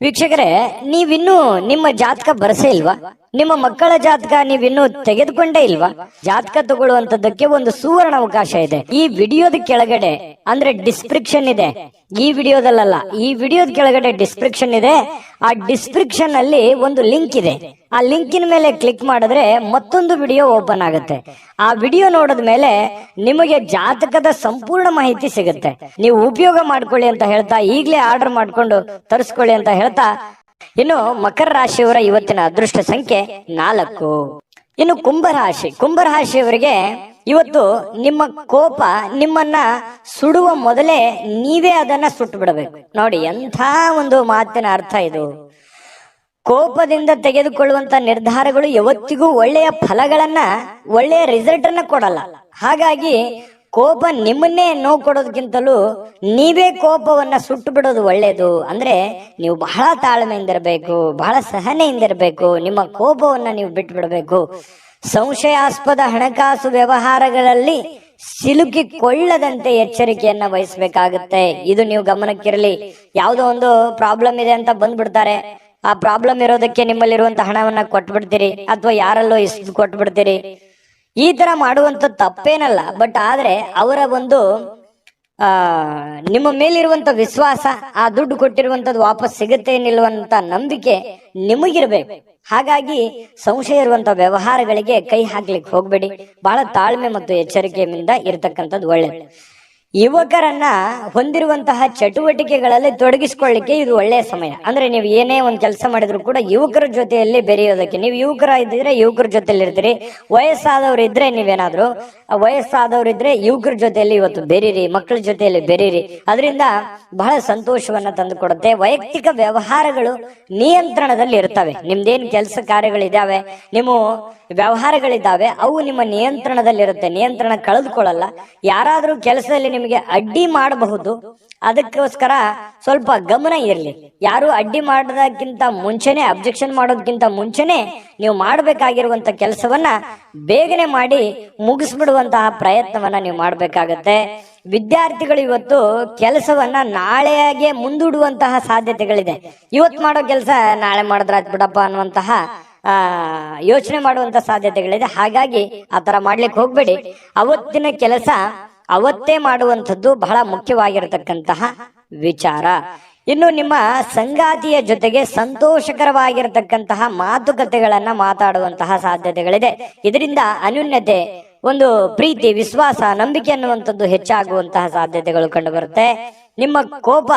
ವೀಕ್ಷಕರೇ, ನೀವಿನ್ನೂ ನಿಮ್ಮ ಜಾತಕ ಬರಸೇ ಇಲ್ವಾ? ನಿಮ್ಮ ಮಕ್ಕಳ ಜಾತಕ ನೀವಿನ್ನೂ ತೆಗೆದುಕೊಂಡೇ ಇಲ್ವಾ? ಜಾತಕ ತಗೊಳ್ಳುವಂತದ್ದಕ್ಕೆ ಒಂದು ಸುವರ್ಣ ಅವಕಾಶ ಇದೆ. ಈ ವಿಡಿಯೋದ ಕೆಳಗಡೆ ಅಂದ್ರೆ ಡಿಸ್ಕ್ರಿಪ್ಷನ್ ಇದೆ, ಈ ವಿಡಿಯೋದಲ್ಲ, ಈ ವಿಡಿಯೋದ ಕೆಳಗಡೆ ಡಿಸ್ಕ್ರಿಪ್ಷನ್ ಇದೆ. ಆ ಡಿಸ್ಕ್ರಿಪ್ಷನ್ ಅಲ್ಲಿ ಒಂದು ಲಿಂಕ್ ಇದೆ. ಆ ಲಿಂಕಿನ ಮೇಲೆ ಕ್ಲಿಕ್ ಮಾಡಿದ್ರೆ ಮತ್ತೊಂದು ವಿಡಿಯೋ ಓಪನ್ ಆಗುತ್ತೆ. ಆ ವಿಡಿಯೋ ನೋಡಿದ ಮೇಲೆ ನಿಮಗೆ ಜಾತಕದ ಸಂಪೂರ್ಣ ಮಾಹಿತಿ ಸಿಗುತ್ತೆ. ನೀವು ಉಪಯೋಗ ಮಾಡ್ಕೊಳ್ಳಿ ಅಂತ ಹೇಳ್ತಾ, ಈಗಲೇ ಆರ್ಡರ್ ಮಾಡ್ಕೊಂಡು ತರಿಸ್ಕೊಳ್ಳಿ ಅಂತ ಹೇಳ್ತಾ, ಇನ್ನು ಮಕರ ರಾಶಿಯವರ ಇವತ್ತಿನ ಅದೃಷ್ಟ ಸಂಖ್ಯೆ 4. ಇನ್ನು ಕುಂಭರಾಶಿಯವರಿಗೆ ಇವತ್ತು ನಿಮ್ಮ ಕೋಪ ನಿಮ್ಮನ್ನ ಸುಡುವ ಮೊದಲೇ ನೀವೇ ಅದನ್ನ ಸುಟ್ಟು ಬಿಡಬೇಕು. ನೋಡಿ, ಎಂಥ ಒಂದು ಮಾತಿನ ಅರ್ಥ ಇದು. ಕೋಪದಿಂದ ತೆಗೆದುಕೊಳ್ಳುವಂತ ನಿರ್ಧಾರಗಳು ಯಾವತ್ತಿಗೂ ಒಳ್ಳೆಯ ಫಲಗಳನ್ನ, ಒಳ್ಳೆಯ ರಿಸಲ್ಟ್ ಅನ್ನ ಕೊಡಲ್ಲ. ಹಾಗಾಗಿ ಕೋಪ ನಿಮ್ಮನ್ನೇ ನೋವು ಕೊಡೋದಕ್ಕಿಂತಲೂ ನೀವೇ ಕೋಪವನ್ನ ಸುಟ್ಟು ಬಿಡೋದು ಒಳ್ಳೇದು. ಅಂದ್ರೆ ನೀವು ಬಹಳ ತಾಳ್ಮೆಯಿಂದಿರಬೇಕು, ಬಹಳ ಸಹನೆಯಿಂದಿರಬೇಕು. ನಿಮ್ಮ ಕೋಪವನ್ನ ನೀವು ಬಿಟ್ಟು ಬಿಡಬೇಕು. ಸಂಶಯಾಸ್ಪದ ಹಣಕಾಸು ವ್ಯವಹಾರಗಳಲ್ಲಿ ಸಿಲುಕಿಕೊಳ್ಳದಂತೆ ಎಚ್ಚರಿಕೆಯನ್ನ ವಹಿಸಬೇಕಾಗುತ್ತೆ. ಇದು ನೀವು ಗಮನಕ್ಕಿರಲಿ. ಯಾವುದೋ ಒಂದು ಪ್ರಾಬ್ಲಮ್ ಇದೆ ಅಂತ ಬಂದ್ಬಿಡ್ತಾರೆ. ಆ ಪ್ರಾಬ್ಲಮ್ ಇರೋದಕ್ಕೆ ನಿಮ್ಮಲ್ಲಿರುವಂತ ಹಣವನ್ನ ಕೊಟ್ಬಿಡ್ತೀರಿ, ಅಥವಾ ಯಾರಲ್ಲೋ ಇಷ್ಟು ಕೊಟ್ಬಿಡ್ತೀರಿ. ಈ ತರ ಮಾಡುವಂತ ತಪ್ಪೇನಲ್ಲ. ಬಟ್ ಆದ್ರೆ ಅವರ ಒಂದು ನಿಮ್ಮ ಮೇಲಿರುವಂತ ವಿಶ್ವಾಸ, ಆ ದುಡ್ಡು ಕೊಟ್ಟಿರುವಂತದ್ದು ವಾಪಸ್ ಸಿಗುತ್ತೆ ನಿಲ್ಲುವಂತ ನಂಬಿಕೆ ನಿಮಗಿರ್ಬೇಕು. ಹಾಗಾಗಿ ಸಂಶಯ ಇರುವಂತ ವ್ಯವಹಾರಗಳಿಗೆ ಕೈ ಹಾಕ್ಲಿಕ್ಕೆ ಹೋಗ್ಬೇಡಿ. ಬಹಳ ತಾಳ್ಮೆ ಮತ್ತು ಎಚ್ಚರಿಕೆಯಿಂದ ಇರತಕ್ಕಂಥದ್ದು ಒಳ್ಳೆಯದು. ಯುವಕರನ್ನ ಹೊಂದಿರುವಂತಹ ಚಟುವಟಿಕೆಗಳಲ್ಲಿ ತೊಡಗಿಸಿಕೊಳ್ಳಿಕ್ಕೆ ಇದು ಒಳ್ಳೆಯ ಸಮಯ. ಅಂದ್ರೆ ನೀವು ಏನೇ ಒಂದು ಕೆಲಸ ಮಾಡಿದ್ರು ಕೂಡ ಯುವಕರ ಜೊತೆಯಲ್ಲಿ ಬೆರೆಯೋದಕ್ಕೆ, ನೀವು ಯುವಕರ ಇದ್ದಿದ್ರೆ ಯುವಕರ ಜೊತೆಯಲ್ಲಿ ಇರ್ತೀರಿ. ವಯಸ್ಸಾದವ್ರು ಇದ್ರೆ ನೀವೇನಾದ್ರು ವಯಸ್ಸಾದವ್ರಿದ್ರೆ ಯುವಕರ ಜೊತೆಯಲ್ಲಿ ಇವತ್ತು ಬೆರೀರಿ, ಮಕ್ಕಳ ಜೊತೆಯಲ್ಲಿ ಬೆರೀರಿ. ಅದರಿಂದ ಬಹಳ ಸಂತೋಷವನ್ನ ತಂದು ಕೊಡುತ್ತೆ. ವೈಯಕ್ತಿಕ ವ್ಯವಹಾರಗಳು ನಿಯಂತ್ರಣದಲ್ಲಿ ಇರ್ತವೆ. ನಿಮ್ದೇನ್ ಕೆಲಸ ಕಾರ್ಯಗಳಿದಾವೆ, ನಿಮ್ಮ ವ್ಯವಹಾರಗಳಿದ್ದಾವೆ, ಅವು ನಿಮ್ಮ ನಿಯಂತ್ರಣದಲ್ಲಿರುತ್ತೆ. ನಿಯಂತ್ರಣ ಕಳೆದುಕೊಳ್ಳಲ್ಲ. ಯಾರಾದ್ರೂ ಕೆಲಸದಲ್ಲಿ ನಿಮಗೆ ಅಡ್ಡಿ ಮಾಡಬಹುದು, ಅದಕ್ಕೋಸ್ಕರ ಸ್ವಲ್ಪ ಗಮನ ಇರಲಿ. ಯಾರು ಅಡ್ಡಿ ಮಾಡೋದಕ್ಕಿಂತ ಮುಂಚೆನೆ, ಅಬ್ಜೆಕ್ಷನ್ ಮಾಡೋದಕ್ಕಿಂತ ಮುಂಚೆನೆ ನೀವು ಮಾಡಬೇಕಾಗಿರುವಂತ ಕೆಲಸವನ್ನ ಬೇಗನೆ ಮಾಡಿ ಮುಗಿಸ್ಬಿಡುವಂತಹ ಪ್ರಯತ್ನವನ್ನ ನೀವು ಮಾಡ್ಬೇಕಾಗತ್ತೆ. ವಿದ್ಯಾರ್ಥಿಗಳು ಇವತ್ತು ಕೆಲಸವನ್ನ ನಾಳೆಗೆ ಮುಂದೂಡುವಂತಹ ಸಾಧ್ಯತೆಗಳಿದೆ. ಇವತ್ತು ಮಾಡೋ ಕೆಲಸ ನಾಳೆ ಮಾಡಿದ್ರಾಯ್ತು ಬಿಡಪ್ಪ ಅನ್ನುವಂತಹ ಯೋಚನೆ ಮಾಡುವಂತ ಸಾಧ್ಯತೆಗಳಿದೆ. ಹಾಗಾಗಿ ಆತರ ಮಾಡ್ಲಿಕ್ಕೆ ಹೋಗ್ಬೇಡಿ. ಅವತ್ತಿನ ಕೆಲಸ ಅವತ್ತೇ ಮಾಡುವಂಥದ್ದು ಬಹಳ ಮುಖ್ಯವಾಗಿರತಕ್ಕಂತಹ ವಿಚಾರ. ಇನ್ನು ನಿಮ್ಮ ಸಂಗಾತಿಯ ಜೊತೆಗೆ ಸಂತೋಷಕರವಾಗಿರತಕ್ಕಂತಹ ಮಾತುಕತೆಗಳನ್ನ ಮಾತಾಡುವಂತಹ ಸಾಧ್ಯತೆಗಳಿದೆ. ಇದರಿಂದ ಅನ್ಯೋನ್ಯತೆ, ಒಂದು ಪ್ರೀತಿ, ವಿಶ್ವಾಸ, ನಂಬಿಕೆ ಅನ್ನುವಂಥದ್ದು ಹೆಚ್ಚಾಗುವಂತಹ ಸಾಧ್ಯತೆಗಳು ಕಂಡು ಬರುತ್ತೆ. ನಿಮ್ಮ ಕೋಪ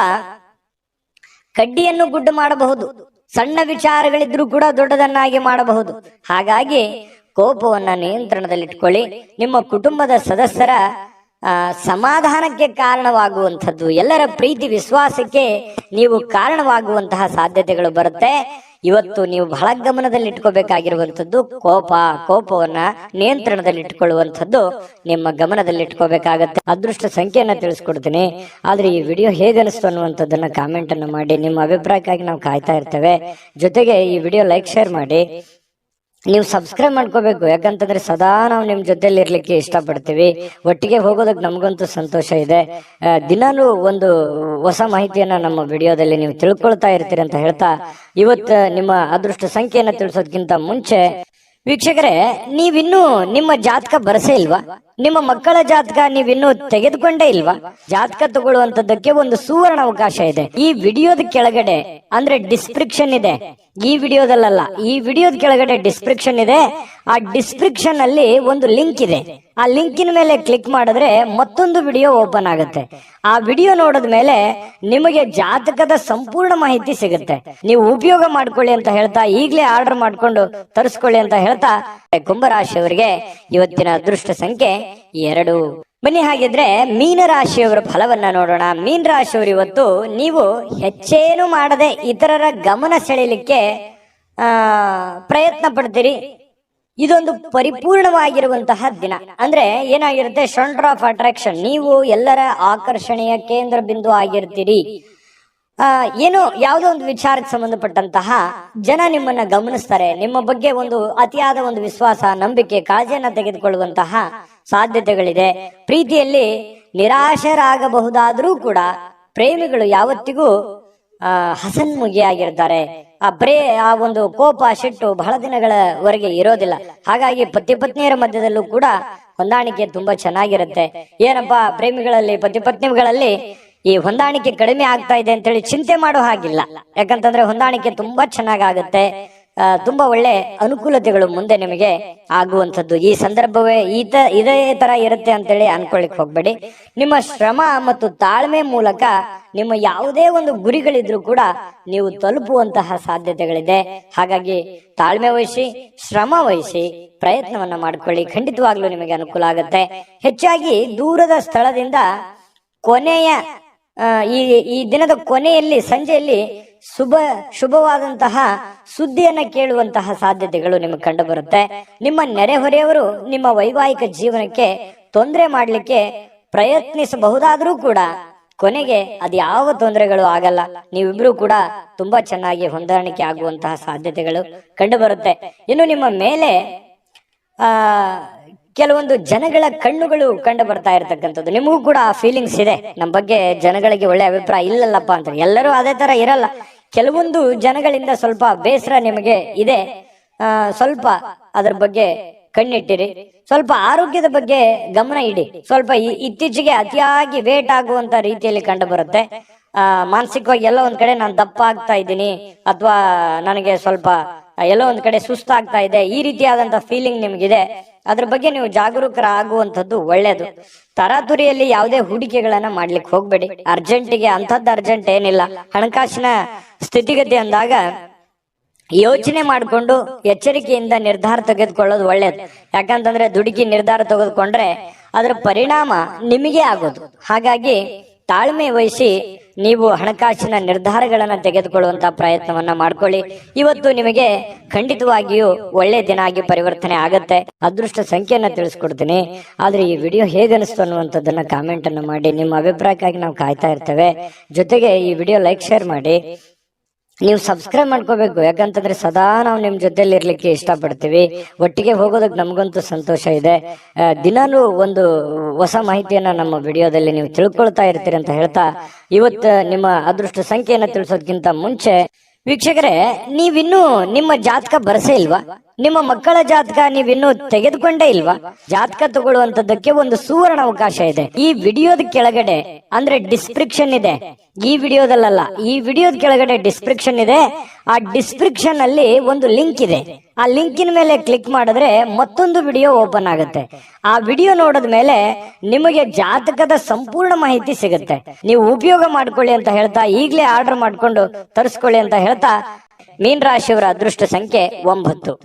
ಕಡ್ಡಿಯನ್ನು ಗುಡ್ಡು ಮಾಡಬಹುದು. ಸಣ್ಣ ವಿಚಾರಗಳಿದ್ರೂ ಕೂಡ ದೊಡ್ಡದನ್ನಾಗಿ ಮಾಡಬಹುದು. ಹಾಗಾಗಿ ಕೋಪವನ್ನ ನಿಯಂತ್ರಣದಲ್ಲಿಟ್ಕೊಳ್ಳಿ. ನಿಮ್ಮ ಕುಟುಂಬದ ಸದಸ್ಯರ ಸಮಾಧಾನಕ್ಕೆ ಕಾರಣವಾಗುವಂಥದ್ದು, ಎಲ್ಲರ ಪ್ರೀತಿ ವಿಶ್ವಾಸಕ್ಕೆ ನೀವು ಕಾರಣವಾಗುವಂತಹ ಸಾಧ್ಯತೆಗಳು ಬರುತ್ತೆ. ಇವತ್ತು ನೀವು ಬಹಳ ಗಮನದಲ್ಲಿ ಇಟ್ಕೋಬೇಕಾಗಿರುವಂಥದ್ದು ಕೋಪವನ್ನ ನಿಯಂತ್ರಣದಲ್ಲಿ ಇಟ್ಕೊಳ್ಳುವಂಥದ್ದು ನಿಮ್ಮ ಗಮನದಲ್ಲಿ ಇಟ್ಕೋಬೇಕಾಗತ್ತೆ. ಅದೃಷ್ಟ ಸಂಖ್ಯೆಯನ್ನ ತಿಳಿಸ್ಕೊಡ್ತೀನಿ, ಆದ್ರೆ ಈ ವಿಡಿಯೋ ಹೇಗನಿಸ್ತು ಅನ್ನುವಂಥದ್ದನ್ನ ಕಾಮೆಂಟ್ ಅನ್ನು ಮಾಡಿ. ನಿಮ್ಮ ಅಭಿಪ್ರಾಯಕ್ಕಾಗಿ ನಾವು ಕಾಯ್ತಾ ಇರ್ತೇವೆ. ಜೊತೆಗೆ ಈ ವಿಡಿಯೋ ಲೈಕ್ ಶೇರ್ ಮಾಡಿ. ನೀವು ಸಬ್ಸ್ಕ್ರೈಬ್ ಮಾಡ್ಕೋಬೇಕು, ಯಾಕಂತಂದ್ರೆ ಸದಾ ನಾವು ನಿಮ್ ಜೊತೆಲಿ ಇರ್ಲಿಕ್ಕೆ ಇಷ್ಟಪಡ್ತೀವಿ. ಒಟ್ಟಿಗೆ ಹೋಗೋದಕ್ಕೆ ನಮಗಂತೂ ಸಂತೋಷ ಇದೆ. ದಿನಾನು ಒಂದು ಹೊಸ ಮಾಹಿತಿಯನ್ನ ನಮ್ಮ ವಿಡಿಯೋದಲ್ಲಿ ನೀವು ತಿಳ್ಕೊಳ್ತಾ ಇರ್ತೀರಿ ಅಂತ ಹೇಳ್ತಾ, ಇವತ್ತು ನಿಮ್ಮ ಅದೃಷ್ಟ ಸಂಖ್ಯೆಯನ್ನ ತಿಳಿಸೋದಕ್ಕಿಂತ ಮುಂಚೆ ವೀಕ್ಷಕರೇ, ನೀವಿನ್ನೂ ನಿಮ್ಮ ಜಾತಕ ಬರಸೇ ಇಲ್ವಾ? ನಿಮ್ಮ ಮಕ್ಕಳ ಜಾತಕ ನೀವಿನ್ನೂ ತೆಗೆದುಕೊಂಡೇ ಇಲ್ವಾ? ಜಾತಕ ತಗೊಳ್ಳುವಂತದ್ದಕ್ಕೆ ಒಂದು ಸುವರ್ಣ ಅವಕಾಶ ಇದೆ. ಈ ವಿಡಿಯೋದ ಕೆಳಗಡೆ ಅಂದ್ರೆ ಡಿಸ್ಕ್ರಿಪ್ಷನ್ ಇದೆ, ಈ ವಿಡಿಯೋದಲ್ಲ, ಈ ವಿಡಿಯೋದ ಕೆಳಗಡೆ ಡಿಸ್ಕ್ರಿಪ್ಷನ್ ಇದೆ. ಆ ಡಿಸ್ಕ್ರಿಪ್ಷನ್ ಅಲ್ಲಿ ಒಂದು ಲಿಂಕ್ ಇದೆ. ಆ ಲಿಂಕಿನ ಮೇಲೆ ಕ್ಲಿಕ್ ಮಾಡಿದ್ರೆ ಮತ್ತೊಂದು ವಿಡಿಯೋ ಓಪನ್ ಆಗುತ್ತೆ. ಆ ವಿಡಿಯೋ ನೋಡಿದ ಮೇಲೆ ನಿಮಗೆ ಜಾತಕದ ಸಂಪೂರ್ಣ ಮಾಹಿತಿ ಸಿಗುತ್ತೆ. ನೀವು ಉಪಯೋಗ ಮಾಡ್ಕೊಳ್ಳಿ ಅಂತ ಹೇಳ್ತಾ, ಈಗಲೇ ಆರ್ಡರ್ ಮಾಡ್ಕೊಂಡು ತರಿಸ್ಕೊಳ್ಳಿ ಅಂತ ಹೇಳ್ತಾ, ಕುಂಭರಾಶಿಯವರಿಗೆ ಇವತ್ತಿನ ಅದೃಷ್ಟ ಸಂಖ್ಯೆ 2. ಬನ್ನಿ ಹಾಗಿದ್ರೆ ಮೀನರಾಶಿಯವರ ಫಲವನ್ನ ನೋಡೋಣ. ಮೀನರಾಶಿಯವರು ಇವತ್ತು ನೀವು ಹೆಚ್ಚೇನು ಮಾಡದೆ ಇತರರ ಗಮನ ಸೆಳೆಯಲಿಕ್ಕೆ ಪ್ರಯತ್ನ ಪಡ್ತೀರಿ. ಇದೊಂದು ಪರಿಪೂರ್ಣವಾಗಿರುವಂತಹ ದಿನ. ಅಂದ್ರೆ ಏನಾಗಿರುತ್ತೆ, ಸೆಂಟರ್ ಆಫ್ ಅಟ್ರಾಕ್ಷನ್, ನೀವು ಎಲ್ಲರ ಆಕರ್ಷಣೆಯ ಕೇಂದ್ರ ಬಿಂದು ಆಗಿರ್ತೀರಿ. ಏನೋ ಯಾವುದೋ ಒಂದು ವಿಚಾರಕ್ಕೆ ಸಂಬಂಧಪಟ್ಟಂತಹ ಜನ ನಿಮ್ಮನ್ನ ಗಮನಿಸ್ತಾರೆ. ನಿಮ್ಮ ಬಗ್ಗೆ ಒಂದು ಅತಿಯಾದ ಒಂದು ವಿಶ್ವಾಸ, ನಂಬಿಕೆ, ಕಾಳಜಿಯನ್ನ ತೆಗೆದುಕೊಳ್ಳುವಂತಹ ಸಾಧ್ಯತೆಗಳಿದೆ. ಪ್ರೀತಿಯಲ್ಲಿ ನಿರಾಶರಾಗಬಹುದಾದ್ರೂ ಕೂಡ ಪ್ರೇಮಿಗಳು ಯಾವತ್ತಿಗೂ ಹಸನ್ಮುಖಿಯಾಗಿರ್ತಾರೆ. ಆ ಒಂದು ಕೋಪ, ಸಿಟ್ಟು ಬಹಳ ದಿನಗಳವರೆಗೆ ಇರೋದಿಲ್ಲ. ಹಾಗಾಗಿ ಪತಿ ಪತ್ನಿಯರ ಮಧ್ಯದಲ್ಲೂ ಕೂಡ ಹೊಂದಾಣಿಕೆ ತುಂಬಾ ಚೆನ್ನಾಗಿರುತ್ತೆ. ಏನಪ್ಪಾ ಪ್ರೇಮಿಗಳಲ್ಲಿ, ಪತಿ ಪತ್ನಿಗಳಲ್ಲಿ ಈ ಹೊಂದಾಣಿಕೆ ಕಡಿಮೆ ಆಗ್ತಾ ಇದೆ ಅಂತೇಳಿ ಚಿಂತೆ ಮಾಡೋ ಹಾಗಿಲ್ಲ. ಯಾಕಂತಂದ್ರೆ ಹೊಂದಾಣಿಕೆ ತುಂಬಾ ಚೆನ್ನಾಗಾಗುತ್ತೆ. ತುಂಬಾ ಒಳ್ಳೆ ಅನುಕೂಲತೆಗಳು ಮುಂದೆ ನಿಮಗೆ ಆಗುವಂಥದ್ದು. ಈ ಸಂದರ್ಭವೇ ಇದೇ ತರ ಇರುತ್ತೆ ಅಂತೇಳಿ ಅನ್ಕೊಳ್ಳಿಕ್ ಹೋಗ್ಬೇಡಿ. ನಿಮ್ಮ ಶ್ರಮ ಮತ್ತು ತಾಳ್ಮೆ ಮೂಲಕ ನಿಮ್ಮ ಯಾವುದೇ ಒಂದು ಗುರಿಗಳಿದ್ರು ಕೂಡ ನೀವು ತಲುಪುವಂತಹ ಸಾಧ್ಯತೆಗಳಿದೆ. ಹಾಗಾಗಿ ತಾಳ್ಮೆ ವಹಿಸಿ, ಶ್ರಮ ವಹಿಸಿ, ಪ್ರಯತ್ನವನ್ನ ಮಾಡ್ಕೊಳ್ಳಿ. ಖಂಡಿತವಾಗ್ಲೂ ನಿಮಗೆ ಅನುಕೂಲ ಆಗುತ್ತೆ. ಹೆಚ್ಚಾಗಿ ದೂರದ ಸ್ಥಳದಿಂದ ಕೊನೆಯ ಈ ದಿನದ ಕೊನೆಯಲ್ಲಿ, ಸಂಜೆಯಲ್ಲಿ ಶುಭವಾದಂತಹ ಸುದ್ದಿಯನ್ನ ಕೇಳುವಂತಹ ಸಾಧ್ಯತೆಗಳು ನಿಮಗೆ ಕಂಡು ಬರುತ್ತೆ. ನಿಮ್ಮ ನೆರೆಹೊರೆಯವರು ನಿಮ್ಮ ವೈವಾಹಿಕ ಜೀವನಕ್ಕೆ ತೊಂದರೆ ಮಾಡಲಿಕ್ಕೆ ಪ್ರಯತ್ನಿಸಬಹುದಾದ್ರೂ ಕೂಡ ಕೊನೆಗೆ ಅದ್ಯಾವ ತೊಂದರೆಗಳು ಆಗಲ್ಲ. ನೀವಿಬ್ರು ಕೂಡ ತುಂಬಾ ಚೆನ್ನಾಗಿ ಹೊಂದಾಣಿಕೆ ಆಗುವಂತಹ ಸಾಧ್ಯತೆಗಳು ಕಂಡು ಬರುತ್ತೆ. ಇನ್ನು ನಿಮ್ಮ ಮೇಲೆ ಕೆಲವೊಂದು ಜನಗಳ ಕಣ್ಣುಗಳು ಕಂಡು ಬರ್ತಾ ಇರತಕ್ಕಂಥದ್ದು. ನಿಮಗೂ ಕೂಡ ಆ ಫೀಲಿಂಗ್ಸ್ ಇದೆ, ನಮ್ಮ ಬಗ್ಗೆ ಜನಗಳಿಗೆ ಒಳ್ಳೆ ಅಭಿಪ್ರಾಯ ಇಲ್ಲಲ್ಲಪ್ಪ ಅಂತ. ಎಲ್ಲರೂ ಅದೇ ತರ ಇರಲ್ಲ. ಕೆಲವೊಂದು ಜನಗಳಿಂದ ಸ್ವಲ್ಪ ಬೇಸರ ನಿಮಗೆ ಇದೆ. ಸ್ವಲ್ಪ ಅದರ ಬಗ್ಗೆ ಕಣ್ಣಿಟ್ಟಿರಿ. ಸ್ವಲ್ಪ ಆರೋಗ್ಯದ ಬಗ್ಗೆ ಗಮನ ಇಡಿ. ಸ್ವಲ್ಪ ಇತ್ತೀಚೆಗೆ ಅತಿಯಾಗಿ ವೇಟ್ ಆಗುವಂತ ರೀತಿಯಲ್ಲಿ ಕಂಡು ಬರುತ್ತೆ. ಮಾನಸಿಕವಾಗಿ ಎಲ್ಲೋ ಒಂದ್ ಕಡೆ ನಾನು ದಪ್ಪ ಆಗ್ತಾ ಇದ್ದೀನಿ, ಅಥವಾ ನನಗೆ ಸ್ವಲ್ಪ ಎಲ್ಲೋ ಒಂದ್ ಕಡೆ ಸುಸ್ತಾಗ್ತಾ ಇದೆ, ಈ ರೀತಿಯಾದಂತ ಫೀಲಿಂಗ್ ನಿಮ್ಗಿದೆ. ಅದ್ರ ಬಗ್ಗೆ ನೀವು ಜಾಗರೂಕರಾಗುವಂಥದ್ದು ಒಳ್ಳೇದು. ತರಾತುರಿಯಲ್ಲಿ ಯಾವುದೇ ಹೂಡಿಕೆಗಳನ್ನ ಮಾಡ್ಲಿಕ್ಕೆ ಹೋಗ್ಬೇಡಿ. ಅರ್ಜೆಂಟಿಗೆ ಅಂಥದ್ದು ಅರ್ಜೆಂಟ್ ಏನಿಲ್ಲ. ಹಣಕಾಸಿನ ಸ್ಥಿತಿಗತಿ ಅಂದಾಗ ಯೋಚನೆ ಮಾಡಿಕೊಂಡು ಎಚ್ಚರಿಕೆಯಿಂದ ನಿರ್ಧಾರ ತೆಗೆದುಕೊಳ್ಳೋದು ಒಳ್ಳೇದು. ಯಾಕಂತಂದ್ರೆ ದುಡುಕಿ ನಿರ್ಧಾರ ತೆಗೆದುಕೊಂಡ್ರೆ ಅದರ ಪರಿಣಾಮ ನಿಮಗೆ ಆಗೋದು. ಹಾಗಾಗಿ ತಾಳ್ಮೆ ವಹಿಸಿ ನೀವು ಹಣಕಾಸಿನ ನಿರ್ಧಾರಗಳನ್ನ ತೆಗೆದುಕೊಳ್ಳುವಂತ ಪ್ರಯತ್ನವನ್ನ ಮಾಡ್ಕೊಳ್ಳಿ. ಇವತ್ತು ನಿಮಗೆ ಖಂಡಿತವಾಗಿಯೂ ಒಳ್ಳೆ ದಿನ ಆಗಿ ಪರಿವರ್ತನೆ ಆಗತ್ತೆ. ಅದೃಷ್ಟ ಸಂಖ್ಯೆಯನ್ನ ತಿಳಿಸ್ಕೊಡ್ತೀನಿ, ಆದ್ರೆ ಈ ವಿಡಿಯೋ ಹೇಗನಿಸ್ತು ಅನ್ನುವಂಥದ್ದನ್ನ ಕಾಮೆಂಟ್ ಅನ್ನು ಮಾಡಿ. ನಿಮ್ಮ ಅಭಿಪ್ರಾಯಕ್ಕಾಗಿ ನಾವು ಕಾಯ್ತಾ ಇರ್ತೇವೆ. ಜೊತೆಗೆ ಈ ವಿಡಿಯೋ ಲೈಕ್ ಶೇರ್ ಮಾಡಿ. ನೀವು ಸಬ್ಸ್ಕ್ರೈಬ್ ಮಾಡ್ಕೋಬೇಕು, ಯಾಕಂತಂದ್ರೆ ಸದಾ ನಾವು ನಿಮ್ ಜೊತೆಲಿ ಇರ್ಲಿಕ್ಕೆ ಇಷ್ಟಪಡ್ತೀವಿ. ಒಟ್ಟಿಗೆ ಹೋಗೋದಕ್ಕೆ ನಮಗಂತೂ ಸಂತೋಷ ಇದೆ. ದಿನಾನು ಒಂದು ಹೊಸ ಮಾಹಿತಿಯನ್ನ ನಮ್ಮ ವಿಡಿಯೋದಲ್ಲಿ ನೀವು ತಿಳ್ಕೊಳ್ತಾ ಇರ್ತೀರಿ ಅಂತ ಹೇಳ್ತಾ, ಇವತ್ತು ನಿಮ್ಮ ಅದೃಷ್ಟ ಸಂಖ್ಯೆಯನ್ನ ತಿಳಿಸೋದಕ್ಕಿಂತ ಮುಂಚೆ ವೀಕ್ಷಕರೇ, ನೀವಿನ್ನೂ ನಿಮ್ಮ ಜಾತಕ ಬರಸೇ ಇಲ್ವಾ? ನಿಮ್ಮ ಮಕ್ಕಳ ಜಾತಕ ನೀವಿನ್ನೂ ತೆಗೆದುಕೊಂಡೇ ಇಲ್ವಾ? ಜಾತಕ ತಗೊಳ್ಳುವಂತದ್ದಕ್ಕೆ ಒಂದು ಸುವರ್ಣ ಅವಕಾಶ ಇದೆ. ಈ ವಿಡಿಯೋದ ಕೆಳಗಡೆ ಅಂದ್ರೆ ಡಿಸ್ಕ್ರಿಪ್ಷನ್ ಇದೆ, ಈ ವಿಡಿಯೋದಲ್ಲ, ಈ ವಿಡಿಯೋದ ಕೆಳಗಡೆ ಡಿಸ್ಕ್ರಿಪ್ಷನ್ ಇದೆ. ಆ ಡಿಸ್ಕ್ರಿಪ್ಷನ್ ಅಲ್ಲಿ ಒಂದು ಲಿಂಕ್ ಇದೆ. ಆ ಲಿಂಕಿನ ಮೇಲೆ ಕ್ಲಿಕ್ ಮಾಡಿದ್ರೆ ಮತ್ತೊಂದು ವಿಡಿಯೋ ಓಪನ್ ಆಗುತ್ತೆ. ಆ ವಿಡಿಯೋ ನೋಡಿದ ಮೇಲೆ ನಿಮಗೆ ಜಾತಕದ ಸಂಪೂರ್ಣ ಮಾಹಿತಿ ಸಿಗುತ್ತೆ. ನೀವು ಉಪಯೋಗ ಮಾಡ್ಕೊಳ್ಳಿ ಅಂತ ಹೇಳ್ತಾ, ಈಗಲೇ ಆರ್ಡರ್ ಮಾಡ್ಕೊಂಡು ತರಿಸ್ಕೊಳ್ಳಿ ಅಂತ ಹೇಳ್ತಾ, ಮೀನ ರಾಶಿಯವರ ಅದೃಷ್ಟ ಸಂಖ್ಯೆ 9.